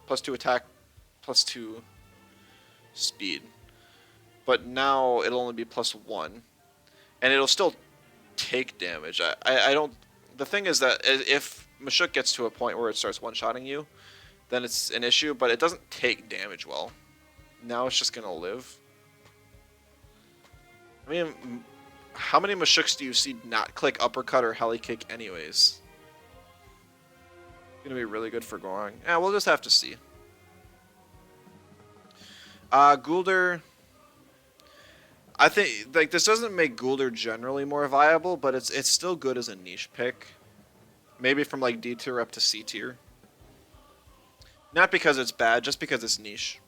+2 attack, +2 speed. But now it'll only be +1, and it'll still take damage. I don't. The thing is that if Mushuk gets to a point where it starts one-shotting you, then it's an issue. But it doesn't take damage well. Now it's just gonna live. I mean, how many Mushuks do you see not click uppercut or heli kick anyways? It's gonna be really good for Gorong. Yeah, we'll just have to see. Guldur. I think like this doesn't make Guldur generally more viable, but it's still good as a niche pick. Maybe from like D tier up to C tier. Not because it's bad, just because it's niche.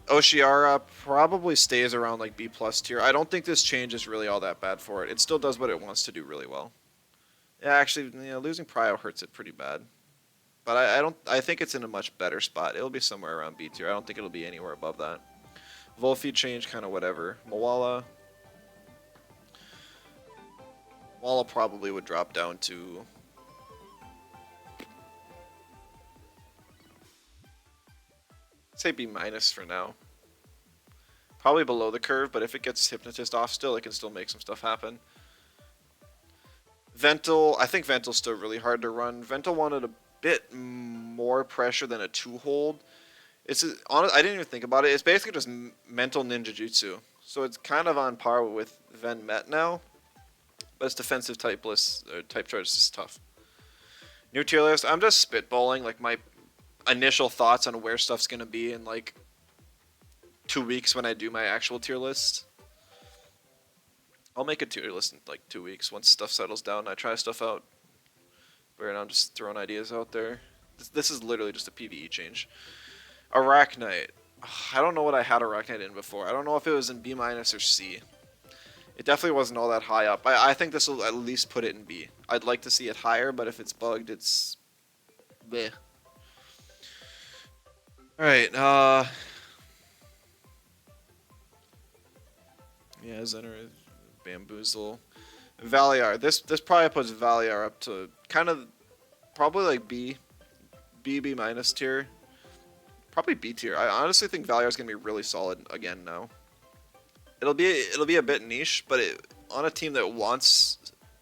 Oshiara probably stays around like B+ tier. I don't think this change is really all that bad for it. It still does what it wants to do really well. Yeah, actually, you know, losing Prio hurts it pretty bad. But I think it's in a much better spot. It'll be somewhere around B tier. I don't think it'll be anywhere above that. Volfi change, kind of whatever. Moala probably would drop down to... say B- for now. Probably below the curve, but if it gets Hypnotist off still, it can still make some stuff happen. Ventil, I think Ventil's still really hard to run. Ventil wanted a bit more pressure than a 2-hold. I didn't even think about it. It's basically just mental ninja jutsu. So it's kind of on par with Ven Met now. But it's defensive typeless, type charge is tough. New tier list, I'm just spitballing. Like initial thoughts on where stuff's gonna be in like 2 weeks when I do my actual tier list. I'll make a tier list in like 2 weeks once stuff settles down and I try stuff out. But right now I'm just throwing ideas out there. This is literally just a PvE change. Arachnite. I don't know what I had Arachnite in before. I don't know if it was in B- or C. It definitely wasn't all that high up. I think this will at least put it in B. I'd like to see it higher, but if it's bugged, it's bleh. Alright, yeah, Zener, Bamboozle. Valiar. This probably puts Valiar up to kind of probably like B minus tier. Probably B tier. I honestly think Valiar is gonna be really solid again now. It'll be a bit niche, but on a team that wants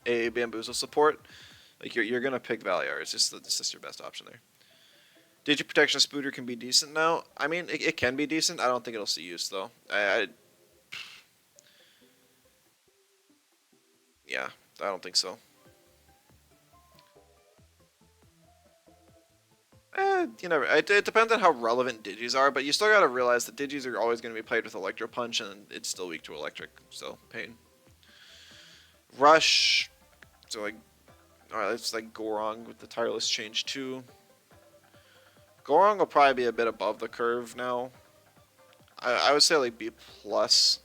a Bamboozle support, like you're gonna pick Valiar. It's just your best option there. Digiprotection Spooter can be decent now. I mean, it can be decent. I don't think it'll see use though. Yeah, I don't think so. You know, it depends on how relevant Digis are, but you still gotta realize that Digis are always gonna be played with Electro Punch, and it's still weak to Electric, so pain. Rush, so like, alright, let's like Gorong with the tireless change too. Gorong will probably be a bit above the curve now. I would say like B plus,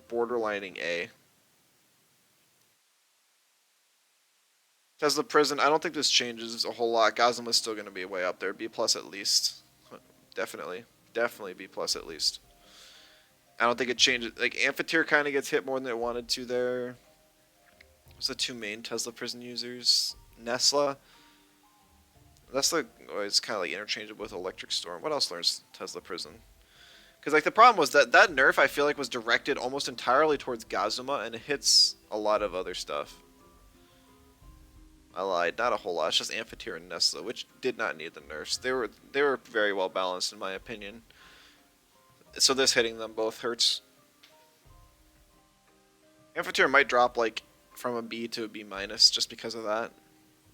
borderlining A. Tesla Prison, I don't think this changes a whole lot. Gazuma's still going to be way up there. B plus at least. Definitely. Definitely B plus at least. I don't think it changes. Like, Amphitheater kind of gets hit more than it wanted to there. What's the two main Tesla Prison users? Nesla. That's like, oh, it's kind of like interchangeable with Electric Storm. What else learns Tesla Prison? Because like the problem was that nerf I feel like was directed almost entirely towards Gazuma, and it hits a lot of other stuff. I lied, not a whole lot. It's just Amphitheater and Nesla, which did not need the nerfs. They were very well balanced in my opinion. So this hitting them both hurts. Amphitheater might drop like from a B to a B minus just because of that.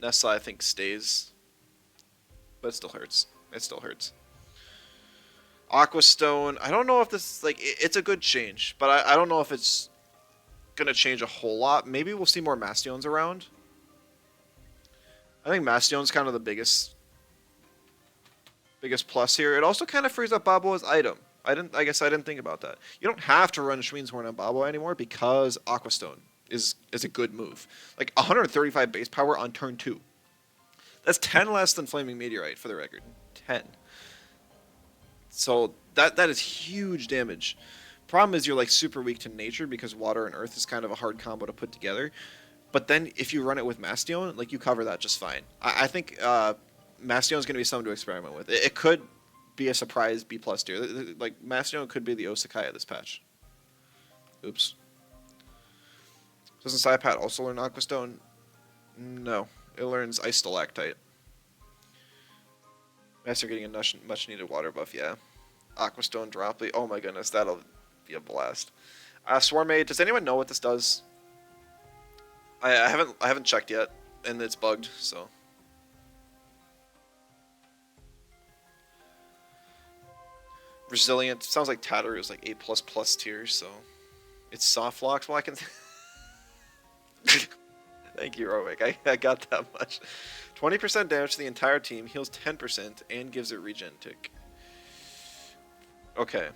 Nesla I think stays, but it still hurts. It still hurts. Aquastone. I don't know if this like it's a good change, but I don't know if it's gonna change a whole lot. Maybe we'll see more Mastions around. I think Mastion's kind of the biggest plus here. It also kind of frees up Babo as item. I guess I didn't think about that. You don't have to run Schween's Horn on Babo anymore because Aquastone is a good move. Like 135 base power on turn 2. That's 10 less than Flaming Meteorite for the record. 10. So that is huge damage. Problem is you're like super weak to nature because water and earth is kind of a hard combo to put together. But then if you run it with Mastion, like you cover that just fine. I think Mastion is going to be something to experiment with. It could be a surprise B plus tier. Like Mastion could be the Osakai of this patch. Oops. Doesn't Psypat also learn Aquastone? No. It learns Ice Stalactite. Master getting a much needed water buff, yeah. Aquastone Droply. Oh my goodness, that'll be a blast. Swarmade, does anyone know what this does? I haven't checked yet, and it's bugged, so. Resilient. Sounds like Tatter is like A++ tier, so it's soft locks. Well, I can. Thank you, Rowick. I got that much. 20% damage to the entire team, heals 10%, and gives it regen tick. Okay.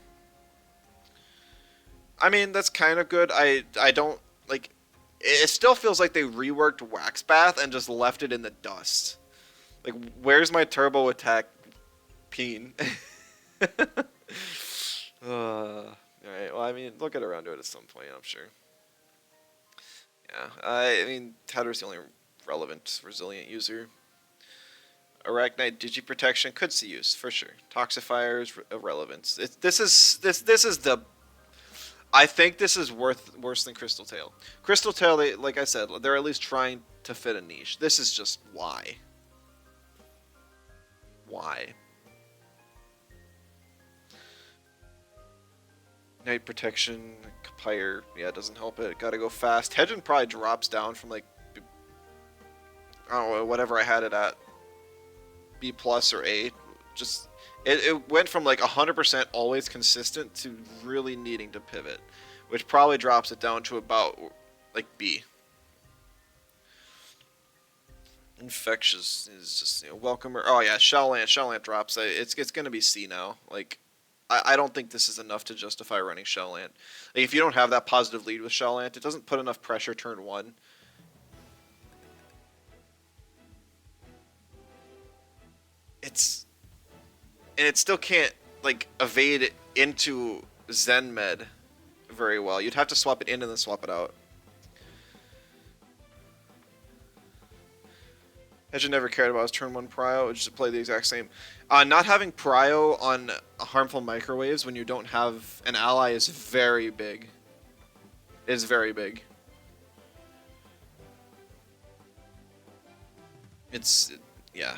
I mean, that's kind of good. I don't like. It still feels like they reworked Wax Bath and just left it in the dust. Like, where's my turbo attack peen? Alright, well, I mean, they'll get around to it at some point, I'm sure. Yeah, I mean, Tatter's the only relevant resilient user. Arachnite Digiprotection could see use, for sure. Toxifier's irrelevant. This is the... I think this is worse than Crystal Tail. Crystal Tail, like I said, they're at least trying to fit a niche. This is just why. Why? Night Protection, Capire, yeah, it doesn't help it. Gotta go fast. Hedgen probably drops down from like, I don't know, whatever I had it at. B plus or A. Just it went from like 100% always consistent to really needing to pivot, which probably drops it down to about like B. Infectious is just welcomer. Oh yeah, Shelllant drops. It's gonna be C now. Like I don't think this is enough to justify running Shelllant. Like, if you don't have that positive lead with Shelllant, it doesn't put enough pressure turn one. It's and it still can't like evade into Zen Med very well. You'd have to swap it in and then swap it out. Hedge never cared about his turn one prio, just to play the exact same. Not having prio on harmful microwaves when you don't have an ally is very big. Is very big. It's yeah.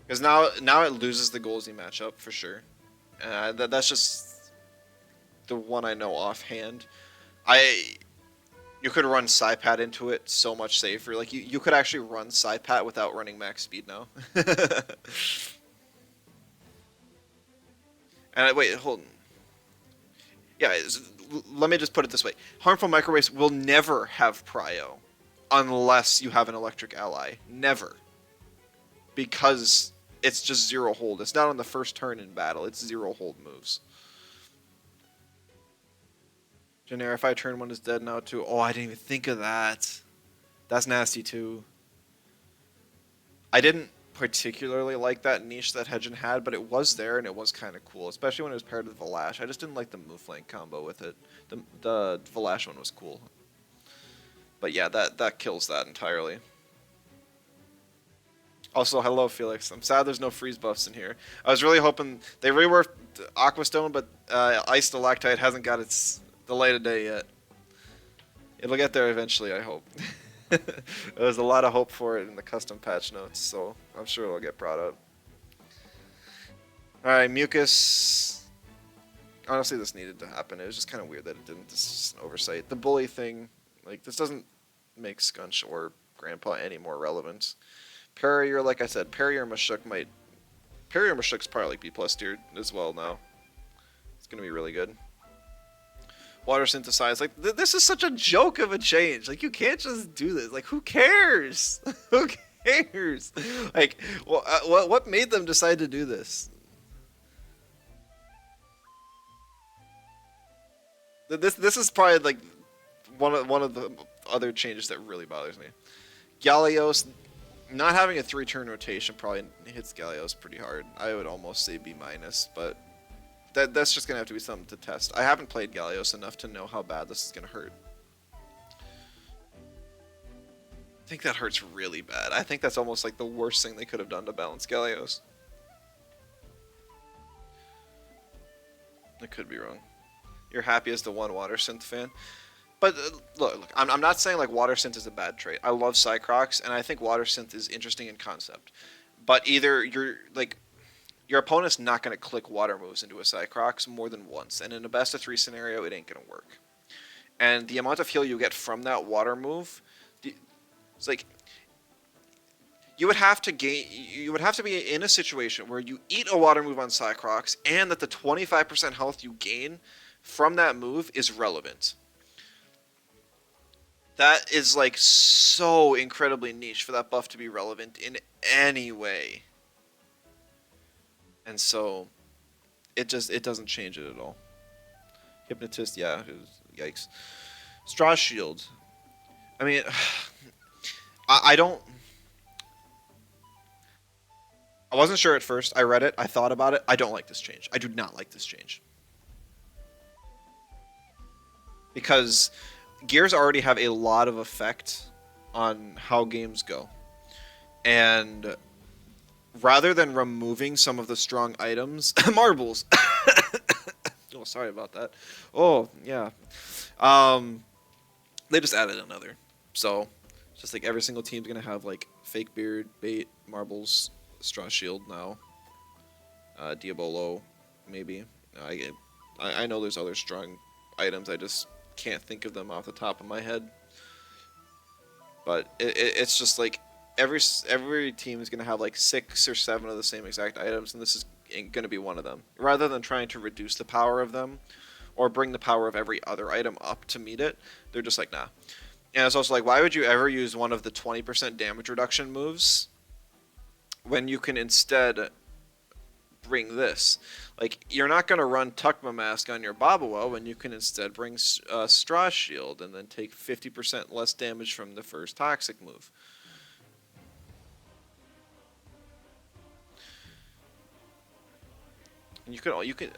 Because now it loses the Golsey matchup for sure. That's just the one I know offhand. You could run Psypat into it so much safer. Like you could actually run Psypat without running max speed now. And wait, hold on. Yeah, let me just put it this way: harmful microwaves will never have prio unless you have an electric ally. Never, because it's just zero hold. It's not on the first turn in battle. It's zero hold moves. Generify turn one is dead now too. Oh, I didn't even think of that. That's nasty too. I didn't particularly like that niche that Hedgen had, but it was there and it was kind of cool, especially when it was paired with Valash. I just didn't like the move flank combo with it. The Valash one was cool. But yeah, that kills that entirely. Also, hello Felix. I'm sad there's no freeze buffs in here. I was really hoping they reworked Aquastone, but Ice Stalactite hasn't got its delay today yet. It'll get there eventually, I hope. There's a lot of hope for it in the custom patch notes, so I'm sure it'll get brought up. Alright, Mucus. Honestly, this needed to happen. It was just kind of weird that it didn't. This is just an oversight. The bully thing, like, this doesn't make Scunch or Grandpa any more relevant. Parry, or like I said, Parry or Mashuk might... Parry or Mashuk's probably like B plus tier as well now. It's going to be really good. Water synthesize, like this is such a joke of a change. Like you can't just do this. Like who cares? Who cares? Like what made them decide to do this? This is probably like one of the other changes that really bothers me. Gallios not having a 3-turn rotation probably hits Gallios pretty hard. I would almost say B minus, but that's just gonna have to be something to test. I haven't played Gallios enough to know how bad this is gonna hurt. I think that hurts really bad. I think that's almost like the worst thing they could have done to balance Gallios. I could be wrong. You're happy as the one Water Synth fan. But look, I'm not saying like Water Synth is a bad trait. I love Cycrocs, and I think Water Synth is interesting in concept. But either you're like... Your opponent's not going to click water moves into a Cycrocs more than once, and in a best of 3 scenario, it ain't going to work. And the amount of heal you get from that water move, it's like you would have to be in a situation where you eat a water move on Cycrocs, and that the 25% health you gain from that move is relevant. That is like so incredibly niche for that buff to be relevant in any way. And so, it doesn't change it at all. Hypnotist, yeah, yikes. Straw Shield. I mean, I don't... I wasn't sure at first. I read it. I thought about it. I don't like this change. I do not like this change. Because gears already have a lot of effect on how games go. And... rather than removing some of the strong items, marbles. Oh, sorry about that. Oh, yeah. They just added another. So, just like every single team's gonna have like fake beard, bait, marbles, straw shield now. Diabolo, maybe. I know there's other strong items. I just can't think of them off the top of my head. But it's just like every team is gonna have like 6 or 7 of the same exact items, and this is gonna be one of them. Rather than trying to reduce the power of them or bring the power of every other item up to meet it, they're just like nah. And it's also like, why would you ever use one of the 20% damage reduction moves when you can instead bring this? Like, you're not going to run Tukma Mask on your Babawa when you can instead bring Straw Shield and then take 50% less damage from the first Toxic move. And you could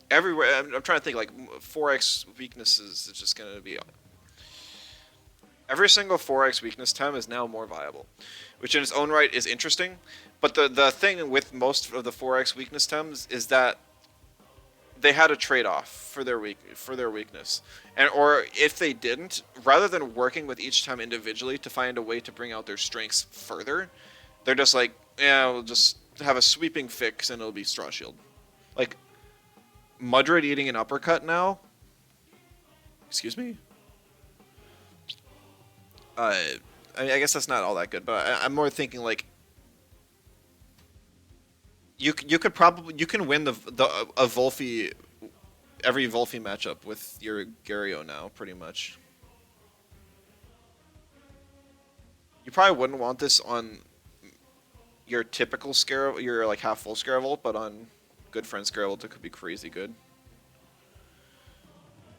everywhere. I'm trying to think like 4x weaknesses is just going to be every single 4x weakness Tem is now more viable, which in its own right is interesting. But the thing with most of the 4x weakness Tems is that they had a trade-off for their weakness, and or if they didn't, rather than working with each Tem individually to find a way to bring out their strengths further, they're just like, yeah, we'll just have a sweeping fix and it'll be Straw Shield. Like Mudred eating an uppercut now. Excuse me. I guess that's not all that good, but I'm more thinking like you could probably you can win a Volphy every Volphy matchup with your Gario now pretty much. You probably wouldn't want this on your typical Scare, your like half full Scaravolt, but on good friend Scaravolt it could be crazy good.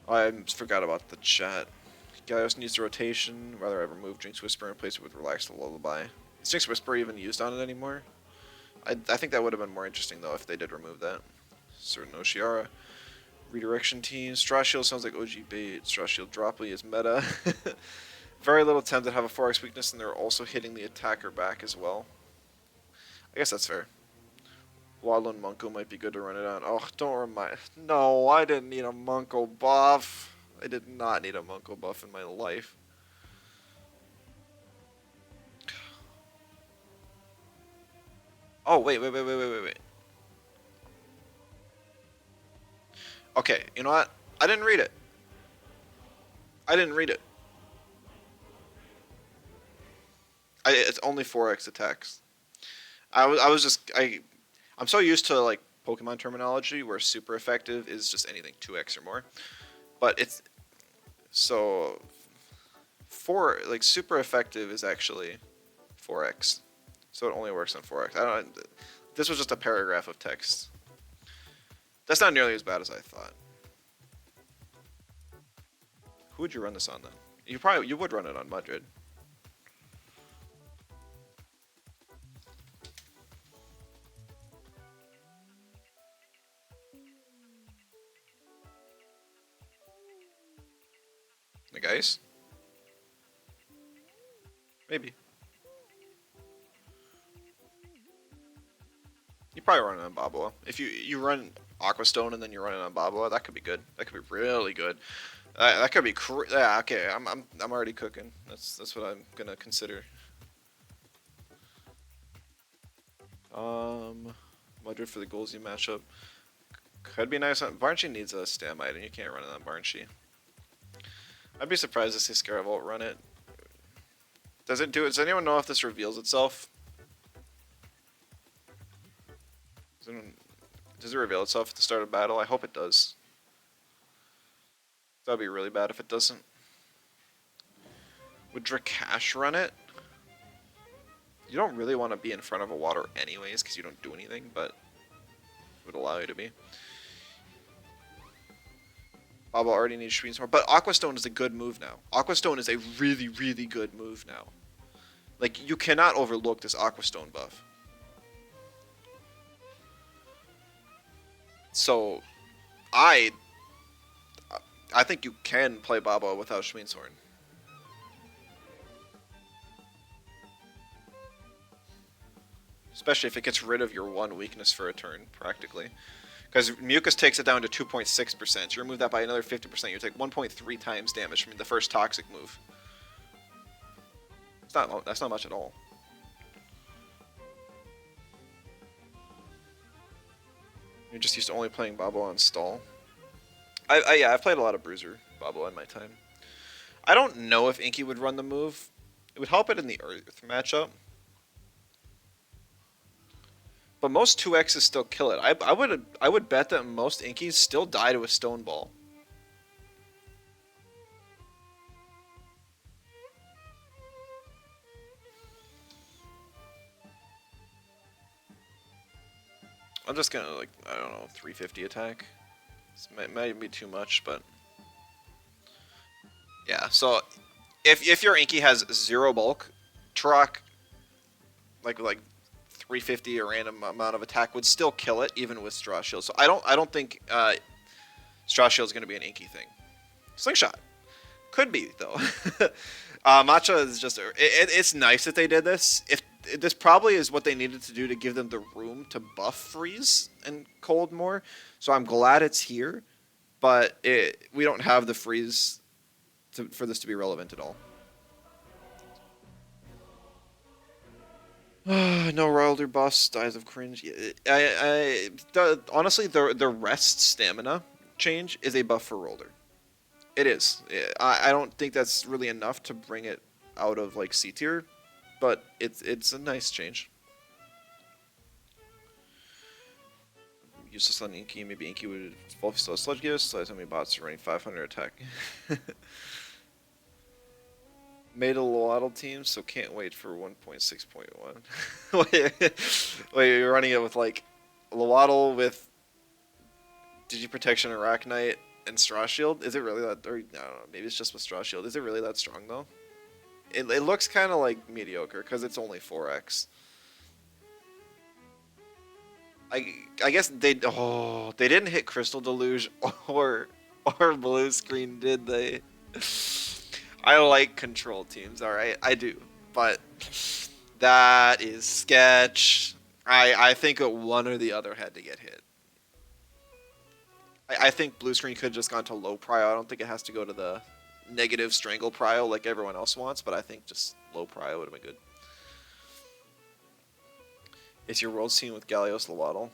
I forgot about the chat. Gyos needs a rotation. Rather I remove Jinx Whisper and replace it with Relax the Lullaby. Is Jinx Whisper even used on it anymore? I think that would have been more interesting though if they did remove that. Certain Oshiara. Redirection team. Straw Shield sounds like OG bait. Straw Shield Droply is meta. Very little Tem that have a 4x weakness and they're also hitting the attacker back as well. I guess that's fair. Waddle and Munko might be good to run it on. Oh, don't remind. No, I didn't need a Munko buff. I did not need a Munko buff in my life. Oh, wait. Okay, you know what? I didn't read it. It's only 4x attacks. I'm so used to like Pokemon terminology where super effective is just anything 2x or more. But it's so super effective is actually 4x. So it only works on 4x. I don't this was just a paragraph of text. That's not nearly as bad as I thought. Who would you run this on then? You would run it on Mudred. The guys? Maybe. You probably run it on Baboa. If you run Aqua Stone and then you run it on Baboa, that could be good. That could be really good. That could be yeah. Okay, I'm already cooking. That's what I'm gonna consider. Mudred for the Golzy matchup could be nice. Barnchy needs a stam item. You can't run it on Barnchy. I'd be surprised to see Scaravolt run it. Does it do it? Does anyone know if this reveals itself? Does it reveal itself at the start of battle? I hope it does. That'd be really bad if it doesn't. Would Drakash run it? You don't really want to be in front of a water anyways because you don't do anything, but it would allow you to be. Baba already needs Shreens more, but Aqua Stone is a good move now. Aqua Stone is a really, really good move now. Like, you cannot overlook this Aqua Stone buff. So, I think you can play Baba without Schweenshorn. Especially if it gets rid of your one weakness for a turn, practically. Because Mucus takes it down to 2.6%. You remove that by another 50%, you take 1.3 times damage from the first Toxic move. That's not much at all. You're just used to only playing Babo on stall. Yeah, I've played a lot of Bruiser Bobble in my time. I don't know if Inky would run the move. It would help it in the Earth matchup. But most 2X's still kill it. I would bet that most Inkies still die to a Stone Ball. I'm just gonna like I don't know 350 attack. This might be too much, but yeah. So if your Inky has 0 bulk, Turok like 350 a random amount of attack would still kill it even with Straw Shield. So I don't think Straw Shield is gonna be an Inky thing. Slingshot could be though. Matcha is just it's nice that they did this. If this probably is what they needed to do to give them the room to buff freeze and cold more. So I'm glad it's here, but we don't have the freeze for this to be relevant at all. No Wilder buffs, dies of cringe. Honestly, the rest stamina change is a buff for Rolder. It is. I don't think that's really enough to bring it out of like C tier, but it's a nice change. Useless on Inky, maybe Inky would Wolf still Sludge Gifts, so how many bots are running 500 attack. Made a Lowaddle team, so can't wait for 1.6.1. Wait, you're running it with like Lowaddle with Digiprotection, Arachnite, and Straw Shield? Is it really that? Or I don't know, maybe it's just with Straw Shield. Is it really that strong though? It looks kind of like mediocre because it's only 4x. I guess they didn't hit Crystal Deluge or Blue Screen, did they? I like control teams, all right, I do, but that is sketch. I think one or the other had to get hit. I think Blue Screen could have just gone to low prio. I don't think it has to go to the negative strangle prio like everyone else wants, but I think just low prio would have been good. Is your world's team with Gallios Lowaddle?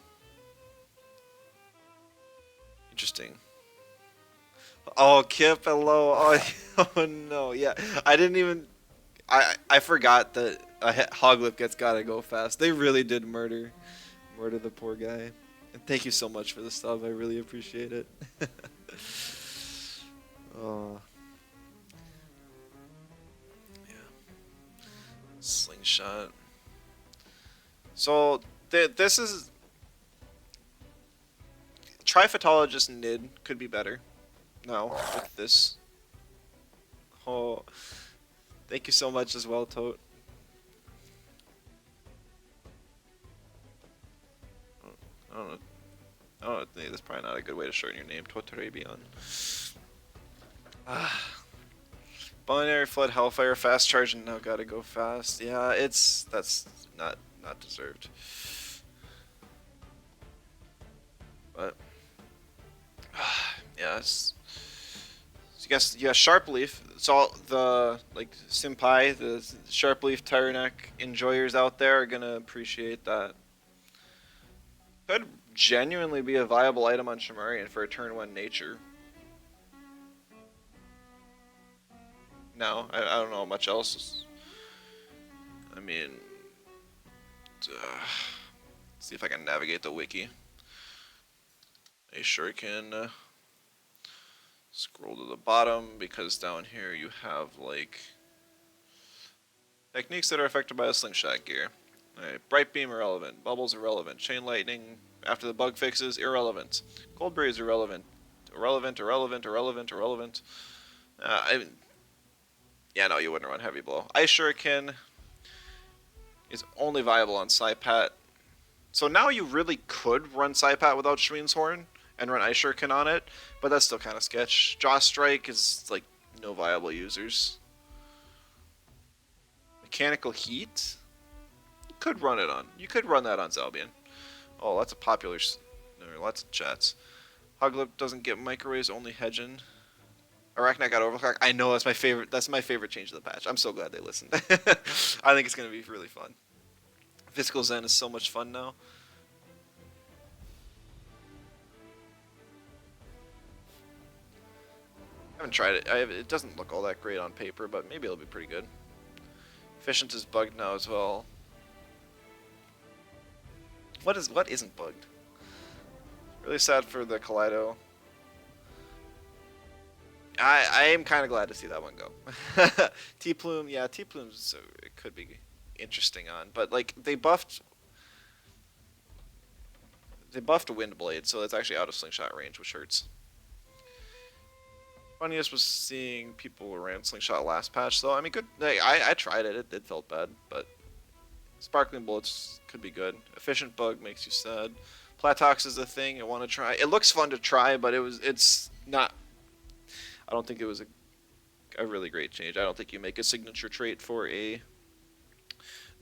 Interesting. Oh, Kip, hello. Oh, oh no, yeah. I didn't even. I forgot that Hoglip gotta go fast. They really did murder the poor guy. And thank you so much for the sub. I really appreciate it. Oh, yeah. Slingshot. So this is Triphytologist Nid could be better. No, with this. Oh, thank you so much as well, Tote. I don't know. I don't know. That's probably not a good way to shorten your name. Totarabion. Binary Flood, Hellfire, Fast Charge, and now gotta go fast. Yeah, that's not deserved. But yeah, so you guess yeah, Sharp Leaf. It's all the like Senpai, the Sharp Leaf Tire Neck enjoyers out there are gonna appreciate that. Could genuinely be a viable item on Shamarian for a turn 1 nature. No, I don't know much else. I mean, see if I can navigate the wiki. I sure can scroll to the bottom because down here you have like techniques that are affected by the slingshot gear. Alright, Bright Beam irrelevant, Bubbles irrelevant, Chain Lightning after the bug fixes irrelevant, Cold Breeze irrelevant, irrelevant. Yeah, no, you wouldn't run Heavy Blow. Ice Shuriken is only viable on Saipat. So now you really could run Saipat without Shween's Horn and run Ice Shuriken on it, but that's still kind of sketch. Jaw Strike is like no viable users. Mechanical Heat? You could run it on. You could run that on Zalbian. Oh, that's a popular. There are lots of chats. Hoglip doesn't get microwaves, only Hedgen. Arachnite got overclock. I know that's my favorite. That's my favorite change of the patch. I'm so glad they listened. I think it's gonna be really fun. Physical Zen is so much fun now. I haven't tried it. It doesn't look all that great on paper, but maybe it'll be pretty good. Efficient is bugged now as well. What isn't bugged? Really sad for the Kaleido. I am kind of glad to see that one go. T-Plume, yeah, T-Plume's it could be interesting on, but like they buffed Windblade, so it's actually out of slingshot range, which hurts. Funniest was seeing people around slingshot last patch, though. I mean, good. Like, I tried it. It felt bad, but sparkling bullets could be good. Efficient bug makes you sad. Platox is a thing I want to try. It looks fun to try, but it's not. I don't think it was a really great change. I don't think you make a signature trait for a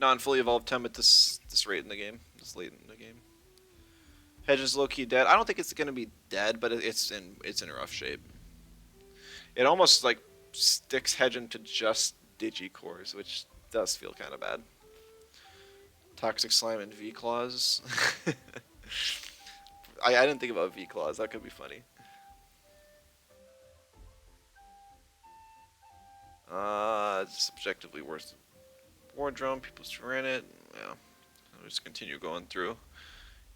non-fully evolved Tem at this rate in the game, this late in the game. Hedge is low-key dead. I don't think it's gonna be dead, but it's in rough shape. It almost like sticks Hedge into just Digicores, which does feel kind of bad. Toxic Slime and V-Claws. I didn't think about V-Claws. That could be funny. It's objectively worse. War Drum, People's ran it. Yeah, I'll just continue going through.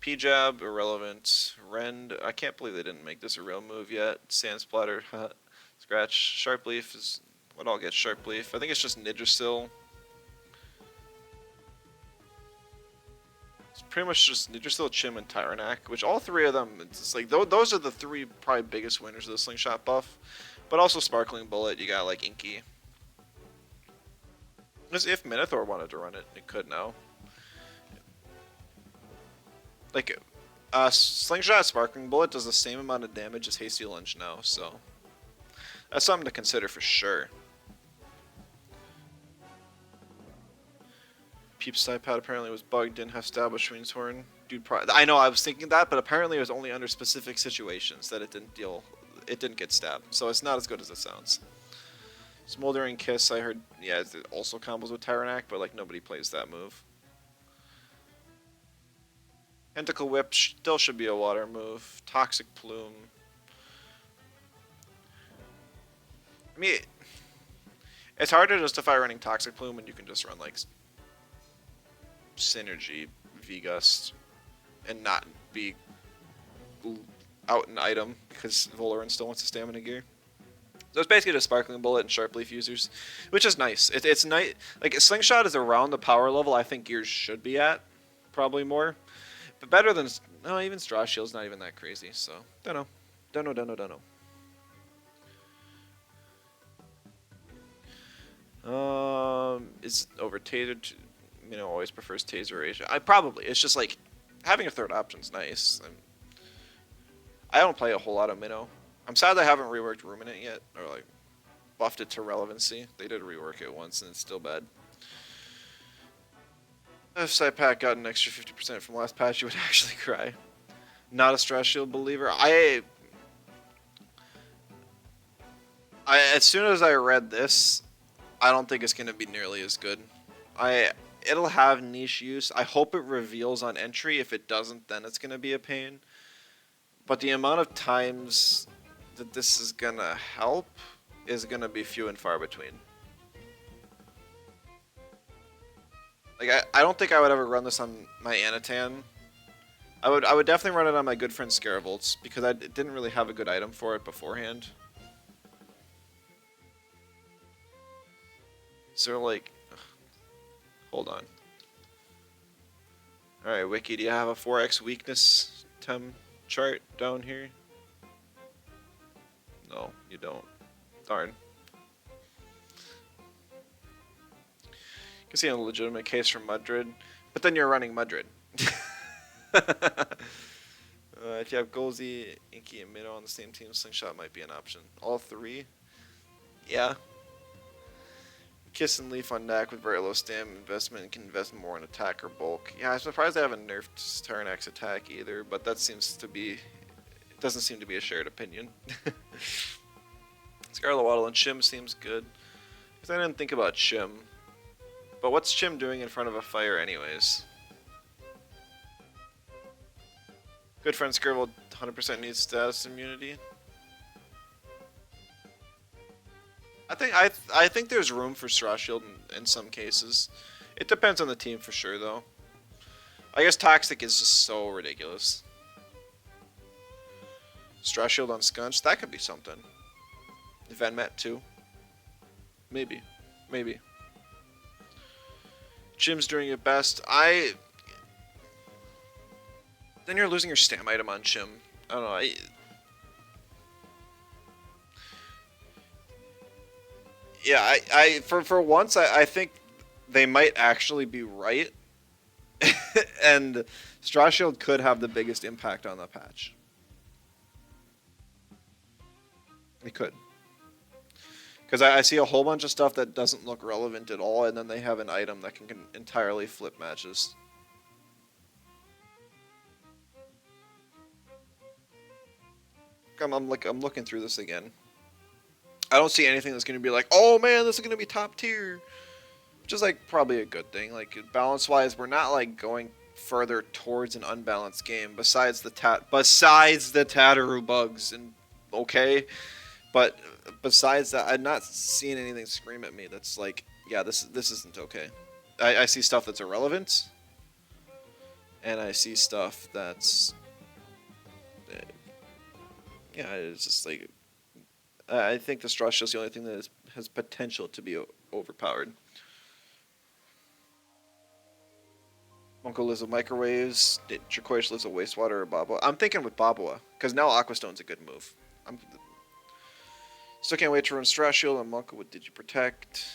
P-Jab, irrelevant. Rend, I can't believe they didn't make this a real move yet. Sand Splatter, Scratch. Sharp Leaf is what I'll get. Sharp Leaf. I think it's just Nidrasil. It's pretty much just Nidrasil, Chim, and Tyrannac, which all three of them, it's like those are the three probably biggest winners of the Slingshot buff. But also Sparkling Bullet, you got like Inky. Because if Minotaur wanted to run it, it could now. Like, Slingshot Sparkling Bullet does the same amount of damage as Hasty Lunge now, so that's something to consider for sure. Peep's Pad apparently was bugged, didn't have Stablish Wings Horn. Dude, I know I was thinking that, but apparently it was only under specific situations that it didn't get stabbed, so it's not as good as it sounds. Smoldering Kiss, I heard, yeah, it also combos with Tyrannac, but like nobody plays that move. Tentacle Whip still should be a water move. Toxic Plume. I mean, it's hard to justify running Toxic Plume when you can just run like Synergy, V-Gust, and not be out an item because Voloran still wants a stamina gear. So it's basically just Sparkling Bullet and Sharp Leaf users, which is nice. It's nice. Like Slingshot is around the power level I think gears should be at, probably more, but better than no. Even Straw Shield's not even that crazy. So don't know. Is over Taser. Always prefers Taser Asia. It's just like having a third option's nice. I don't play a whole lot of Minnow. I'm sad they haven't reworked Ruminant yet, or like buffed it to relevancy. They did rework it once, and it's still bad. If Side Pack got an extra 50% from last patch, you would actually cry. Not a Stress Shield believer. As soon as I read this, I don't think it's going to be nearly as good. It'll have niche use. I hope it reveals on entry. If it doesn't, then it's going to be a pain. But the amount of times that this is going to help is going to be few and far between. Like, I don't think I would ever run this on my Anatan. I would definitely run it on my good friend Scaravolts, because I didn't really have a good item for it beforehand. So, like... Hold on. Alright, Wiki, do you have a 4x weakness Tem chart down here? No, you don't. Darn. You can see a legitimate case for Mudrid, but then you're running Mudrid. If you have Golzy, Inky, and Minnow on the same team, Slingshot might be an option. All three? Yeah. Kiss and Leaf on Knack with very low stam investment and can invest more in attack or bulk. Yeah, I'm surprised they haven't nerfed Tyrannac's attack either, but that seems to be... It doesn't seem to be a shared opinion. Scarlet and Chim seems good. Because I didn't think about Chim. But what's Chim doing in front of a fire anyways? Good friend Skirvel 100% needs status immunity. I think there's room for Straw Shield in some cases. It depends on the team for sure, though. I guess Toxic is just so ridiculous. Straw Shield on Scunch, that could be something. Venmet too. Maybe. Maybe. Jim's doing it best. Then you're losing your stam item on Chim. I don't know. For once, I think they might actually be right. And Straw Shield could have the biggest impact on the patch. It could. Because I see a whole bunch of stuff that doesn't look relevant at all, and then they have an item that can entirely flip matches. I'm looking through this again. I don't see anything that's going to be like, oh man, this is going to be top tier. Which is like probably a good thing. Like balance wise, we're not like going further towards an unbalanced game. Besides the Tataru bugs, and okay, but besides that, I'm not seeing anything scream at me that's like, yeah, this isn't okay. I see stuff that's irrelevant, and I see stuff that's, yeah, it's just like, I think the Strush is the only thing that has potential to be overpowered. Monko lives with microwaves. Turquoise lives with wastewater or Babua. I'm thinking with Babua, because now Aquastone's a good move. Still can't wait to run Strash Shield on Monko with Digiprotect.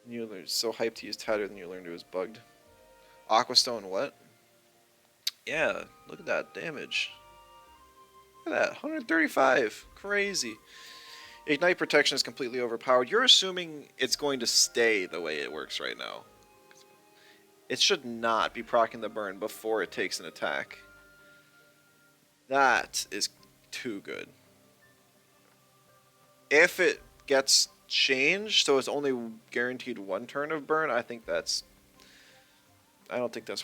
You're so hyped to use Tatter, then you learned it was bugged. Aquastone what? Yeah, look at that damage. Look at that, 135. Crazy. Ignite Protection is completely overpowered. You're assuming it's going to stay the way it works right now. It should not be proccing the burn before it takes an attack. That is too good. If it gets changed, so it's only guaranteed one turn of burn, I don't think that's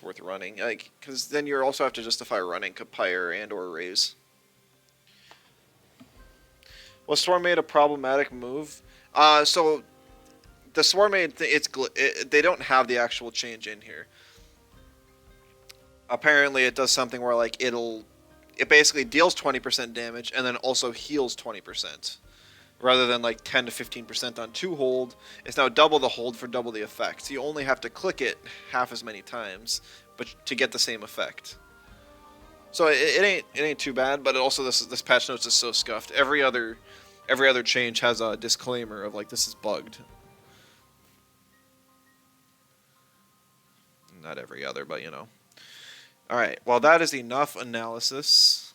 worth running. Like, because then you also have to justify running Kapire and or Raise. Was Swarmade a problematic move? So the Swarmade, they don't have the actual change in here. Apparently, it does something where like it basically deals 20% damage and then also heals 20%. Rather than like 10 to 15% on 2 hold, it's now double the hold for double the effect. So you only have to click it half as many times, but to get the same effect. So it ain't too bad, but also this patch notes is so scuffed. Every other change has a disclaimer of like this is bugged. Not every other, but you know. All right. Well, that is enough analysis.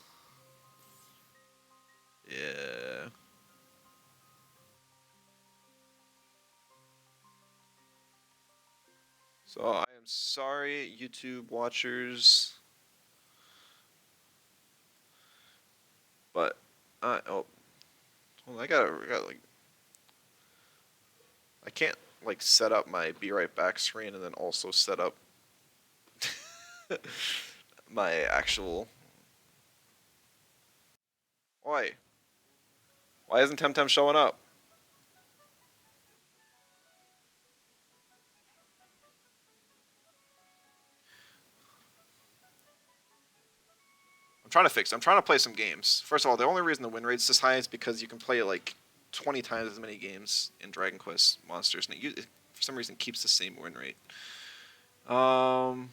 Yeah. So I am sorry, YouTube watchers, but oh, well, I gotta like, I can't like set up my be right back screen and then also set up my actual. Why? Why isn't Temtem showing up? I'm trying to fix it. I'm trying to play some games. First of all, the only reason the win rate's this high is because you can play like 20 times as many games in Dragon Quest Monsters, and it for some reason keeps the same win rate. Um,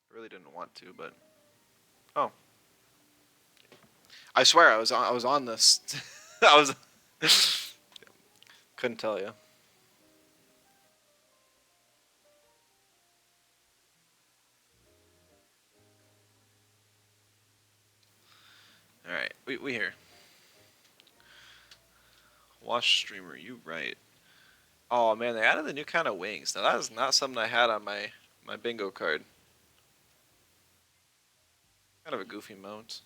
I really didn't want to, but oh, I swear I was on this. I was couldn't tell you. All right, we here. Watch streamer, you right. Oh man, they added the new kind of wings. Now that is not something I had on my bingo card. Kind of a goofy mount.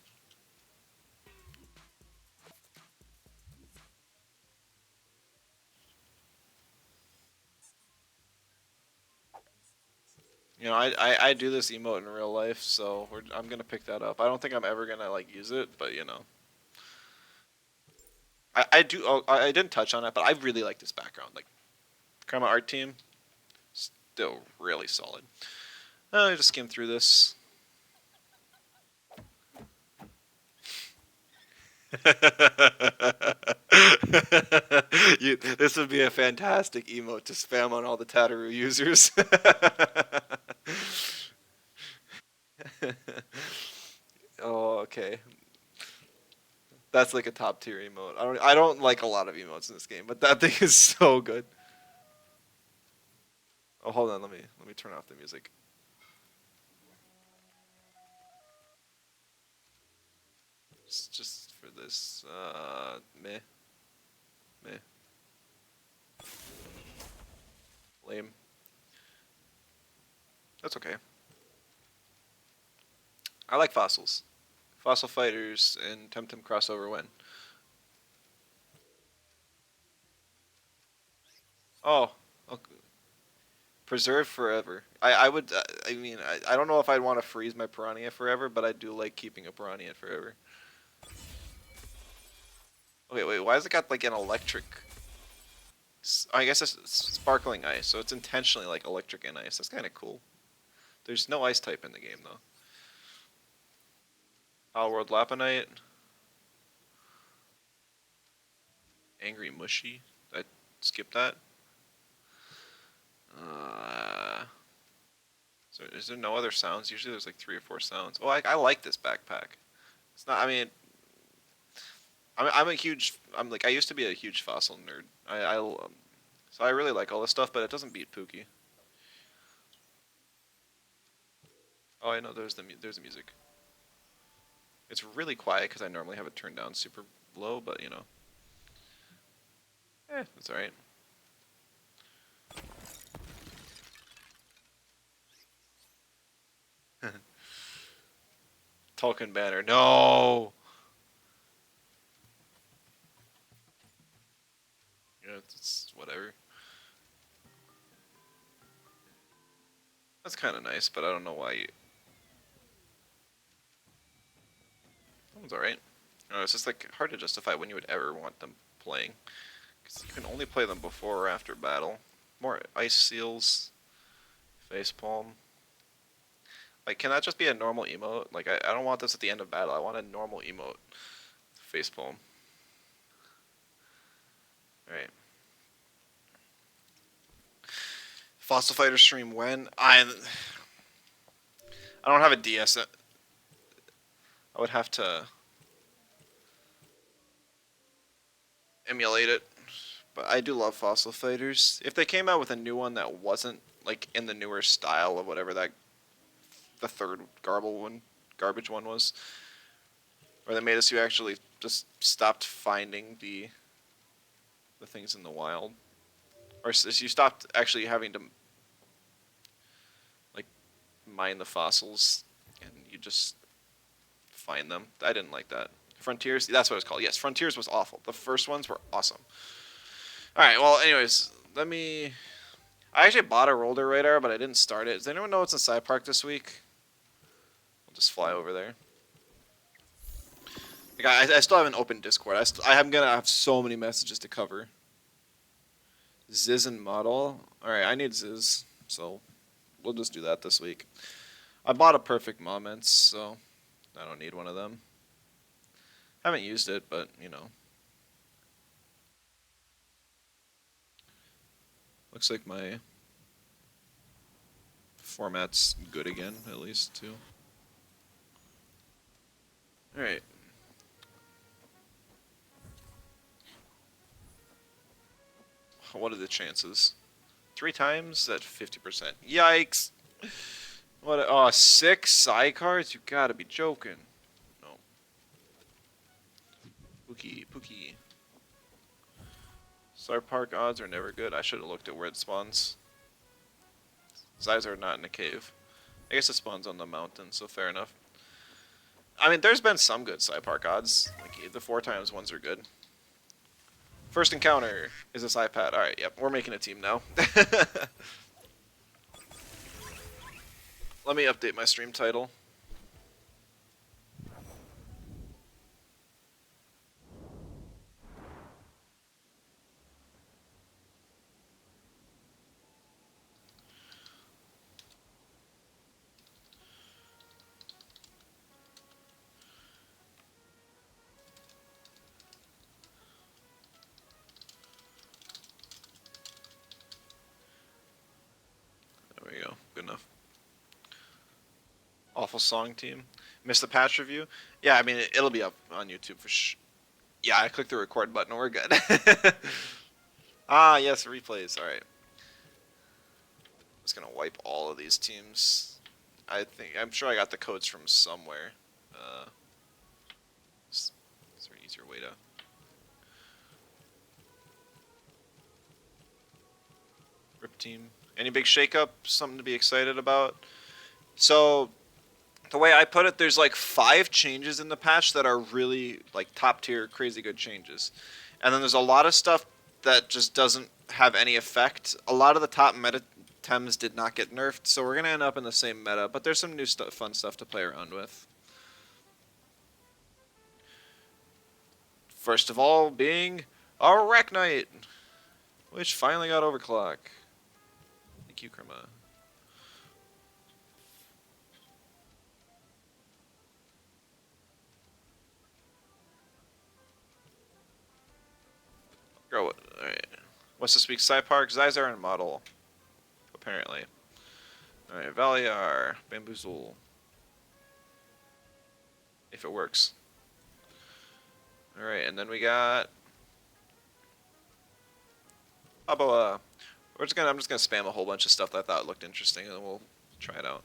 You know, I do this emote in real life, so I'm gonna pick that up. I don't think I'm ever gonna like use it, but you know, I do. Oh, I didn't touch on it, but I really like this background. Like, Karma art team, still really solid. I just skimmed through this. This would be a fantastic emote to spam on all the Tataroo users. Oh, okay. That's like a top tier emote. I don't like a lot of emotes in this game, but that thing is so good. Oh, hold on, let me turn off the music. Just for this, meh, meh, lame. That's okay. I like fossils. Fossil fighters and Temtem crossover win. Oh, okay. Preserve forever. I would. I mean, I don't know if I'd want to freeze my piranha forever, but I do like keeping a piranha forever. Okay, wait. Why has it got like an electric? I guess it's sparkling ice, so it's intentionally like electric and ice. That's kind of cool. There's no ice type in the game though. Power World Laponite, Angry Mushy. I skipped that. Uh, is there no other sounds? Usually there's like 3 or 4 sounds. Oh, I like this backpack. It's not. I mean, I'm a huge. I'm like I used to be a huge fossil nerd. So I really like all this stuff, but it doesn't beat Pookie. Oh, I know. There's the music. It's really quiet because I normally have it turned down super low, but you know, it's all right. Tolkien banner. No. Yeah, it's whatever. That's kind of nice, but I don't know why. That one's all right. No, it's just like hard to justify when you would ever want them playing, because you can only play them before or after battle. More ice seals, facepalm. Like, can that just be a normal emote? Like, I don't want this at the end of battle. I want a normal emote. Facepalm. Alright. Fossil Fighter stream when? I don't have a DS. I would have to emulate it. But I do love Fossil Fighters. If they came out with a new one that wasn't like in the newer style of whatever that the third garbage one was, or they made us you actually just stopped finding the things in the wild, or you stopped actually having to like mine the fossils and you just find them. I didn't like that. Frontiers, that's what it was called. Yes, Frontiers was awful. The first ones were awesome. All right, well, anyways, let me. I actually bought a roller radar, but I didn't start it. Does anyone know what's in Side Park this week? We'll just fly over there. Like, I still haven't opened Discord. I'm gonna have so many messages to cover. Ziz and model. All right, I need Ziz, so we'll just do that this week. I bought a perfect moments, so I don't need one of them. Haven't used it, but you know. Looks like my format's good again, at least too. All right. What are the chances? 3 times at 50%. Yikes! What? Oh, 6 side cards? You gotta be joking. No. Pookie. Star Park odds are never good. I should have looked at where it spawns. Eyes are not in a cave. I guess it spawns on the mountain, so fair enough. I mean, there's been some good Side Park odds. Like, the 4 times ones are good. First encounter is this iPad. Alright, yep, we're making a team now. Let me update my stream title. There we go. Good enough. Awful song team. Missed the patch review? Yeah, I mean, it'll be up on YouTube for Yeah, I clicked the record button. We're good. Ah, yes, replays. Alright. I'm just gonna wipe all of these teams. I'm sure I got the codes from somewhere. Is there an easier way to... Rip team. Any big shakeup? Something to be excited about? So, the way I put it, there's like 5 changes in the patch that are really like top tier, crazy good changes. And then there's a lot of stuff that just doesn't have any effect. A lot of the top meta Tems did not get nerfed, so we're going to end up in the same meta, but there's some new fun stuff to play around with. First of all being Arachnite, which finally got overclock. Thank you, Krima. Alright. What's this week's Side Park? Zizar and Model. Apparently. Alright, Valiar. Bamboozle. If it works. Alright, and then we got... Baboa. I'm just gonna spam a whole bunch of stuff that I thought looked interesting, and then we'll try it out.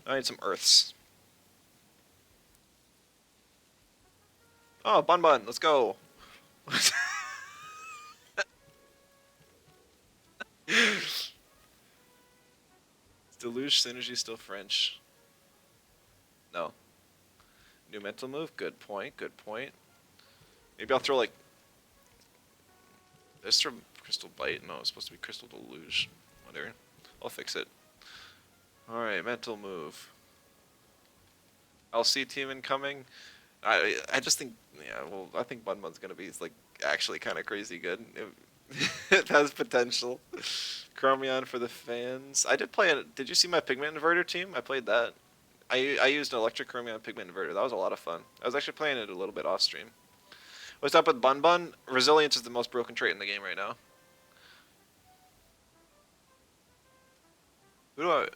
I need some Earths. Oh, Bun, let's go. Is Deluge Synergy still French? No. New mental move? Good point, good point. Maybe I'll throw like... Let's throw Crystal Bite. No, it's supposed to be Crystal Deluge. Whatever. I'll fix it. Alright, mental move. LC team incoming. I just think, yeah, well, I think Bun's gonna be like actually kind of crazy good. It has potential. Chromion for the fans. I did play it. Did you see my pigment inverter team? I played that. I used an electric chromion pigment inverter. That was a lot of fun. I was actually playing it a little bit off stream. What's up with Bun? Resilience is the most broken trait in the game right now. Who do I...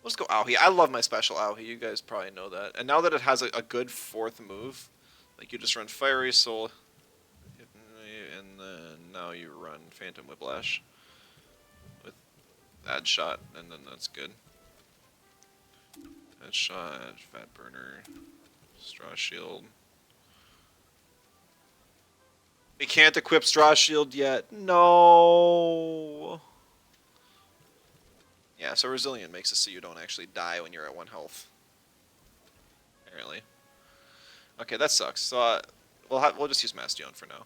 Let's go Aohi. I love my special Aohi. You guys probably know that. And now that it has a good 4th move, like you just run Fiery Soul, and then now you run Phantom Whiplash with Add Shot, and then that's good. Add Shot, Fat Burner, Straw Shield. We can't equip Straw Shield yet. No. Yeah, so Resilient makes it so you don't actually die when you're at 1 health. Apparently. Okay, that sucks. So we'll just use Mastion for now.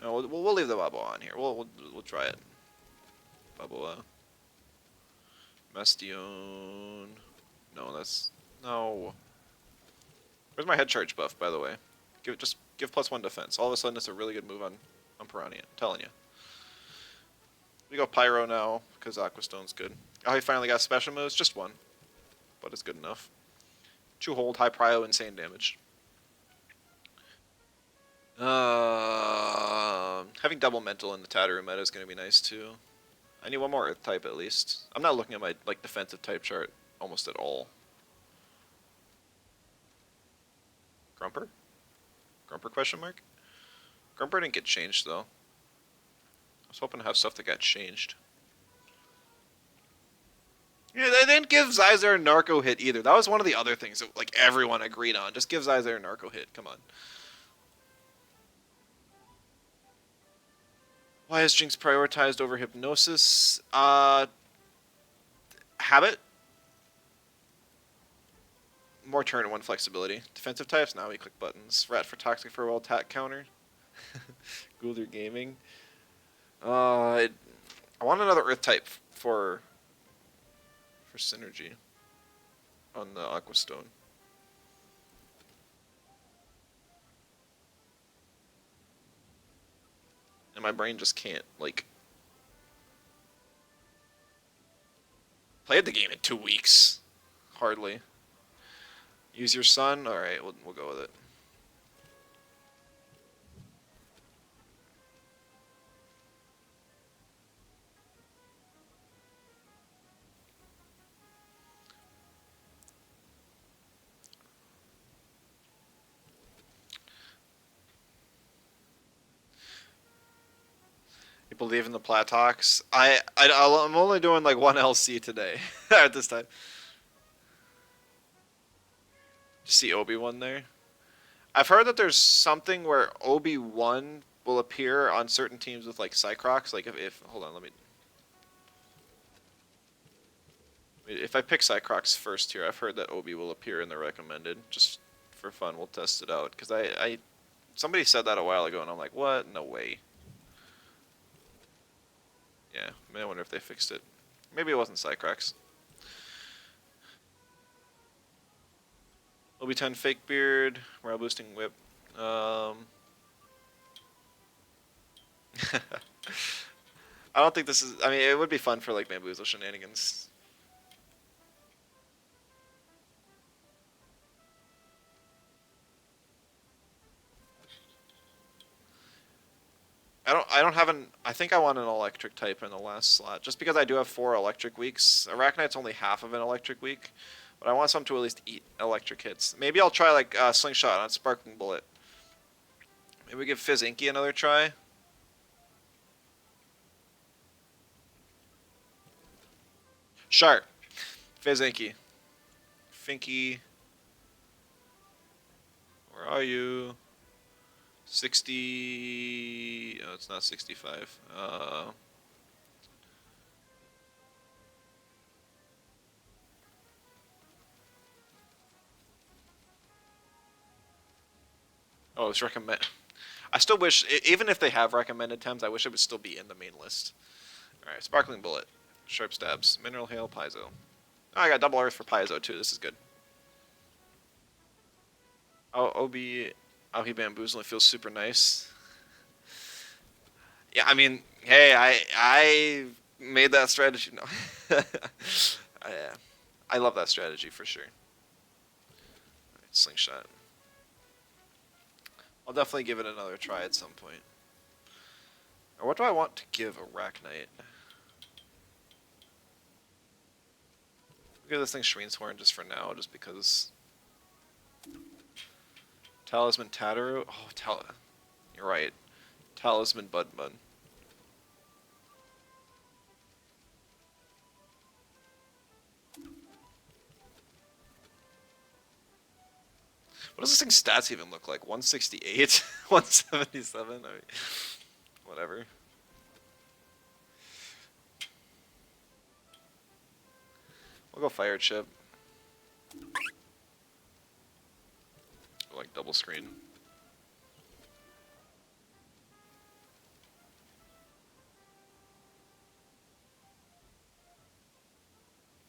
No, we'll leave the Bubble on here. We'll try it. Bubble. Mastion. No, that's no. Where's my head charge buff, by the way? Give +1 defense. All of a sudden, it's a really good move on Piranha. I'm telling you. We go Pyro now, because Aquastone's good. Oh, he finally got special moves? Just 1. But it's good enough. 2 hold, high prio, insane damage. Having double mental in the Tatteru meta is going to be nice, too. I need 1 more Earth type, at least. I'm not looking at my like defensive type chart almost at all. Grumper? Grumper question mark? Grumper didn't get changed though. I was hoping to have stuff that got changed. Yeah, they didn't give Zyzer a narco hit either. That was one of the other things that like everyone agreed on. Just give Zyzer a narco hit. Come on. Why is Jinx prioritized over Hypnosis? Habit. More turn one flexibility. Defensive types, now we click buttons. Rat for toxic for a well attack counter. Goulder Gaming. I want another Earth type for synergy on the Aqua Stone. And my brain just can't, like... Played the game in 2 weeks. Hardly. Use your sun? Alright, we'll go with it. You believe in the Platox? I'm only doing like one LC today at this time. See Obi-Wan there? I've heard that there's something where Obi-Wan will appear on certain teams with like Cycrocs. Like if hold on, let me. If I pick Cycrocs first here, I've heard that Obi will appear in the recommended. Just for fun, we'll test it out. Because somebody said that a while ago, and I'm like, what? No way. Yeah, I wonder if they fixed it. Maybe it wasn't Cycrocs. Obi-10 Fake Beard, Morale Boosting Whip. I don't think this is... I mean, it would be fun for, like, Bamboozle shenanigans. I don't have an... I think I want an electric type in the last slot. Just because I do have 4 electric weeks. Arachnite's only half of an electric week. But I want some to at least eat electric hits. Maybe I'll try, like, Slingshot on Sparkling Bullet. Maybe we give Fizz Inky another try. Sharp. Fizz Inky. Finky. Where are you? 60... Oh, it's not 65. Oh, it's recommend. I still wish, even if they have recommended Tems, I wish it would still be in the main list. Alright, Sparkling Bullet. Sharp Stabs. Mineral Hail, Paizo. Oh, I got Double Earth for Paizo, too. This is good. Oh, Obi... Oh, he Bamboozle feels super nice. Yeah, I mean, hey, I made that strategy. No. I love that strategy for sure. Right, Slingshot. I'll definitely give it another try at some point. Or what do I want to give Arachnite? I'll give this thing Shreen's Horn just for now, just because... Talisman Tataru? Oh, you're right. Talisman Bud Bud. What does this thing's stats even look like? 168? 177? I mean, whatever. We'll go Fire Chip. Like double screen.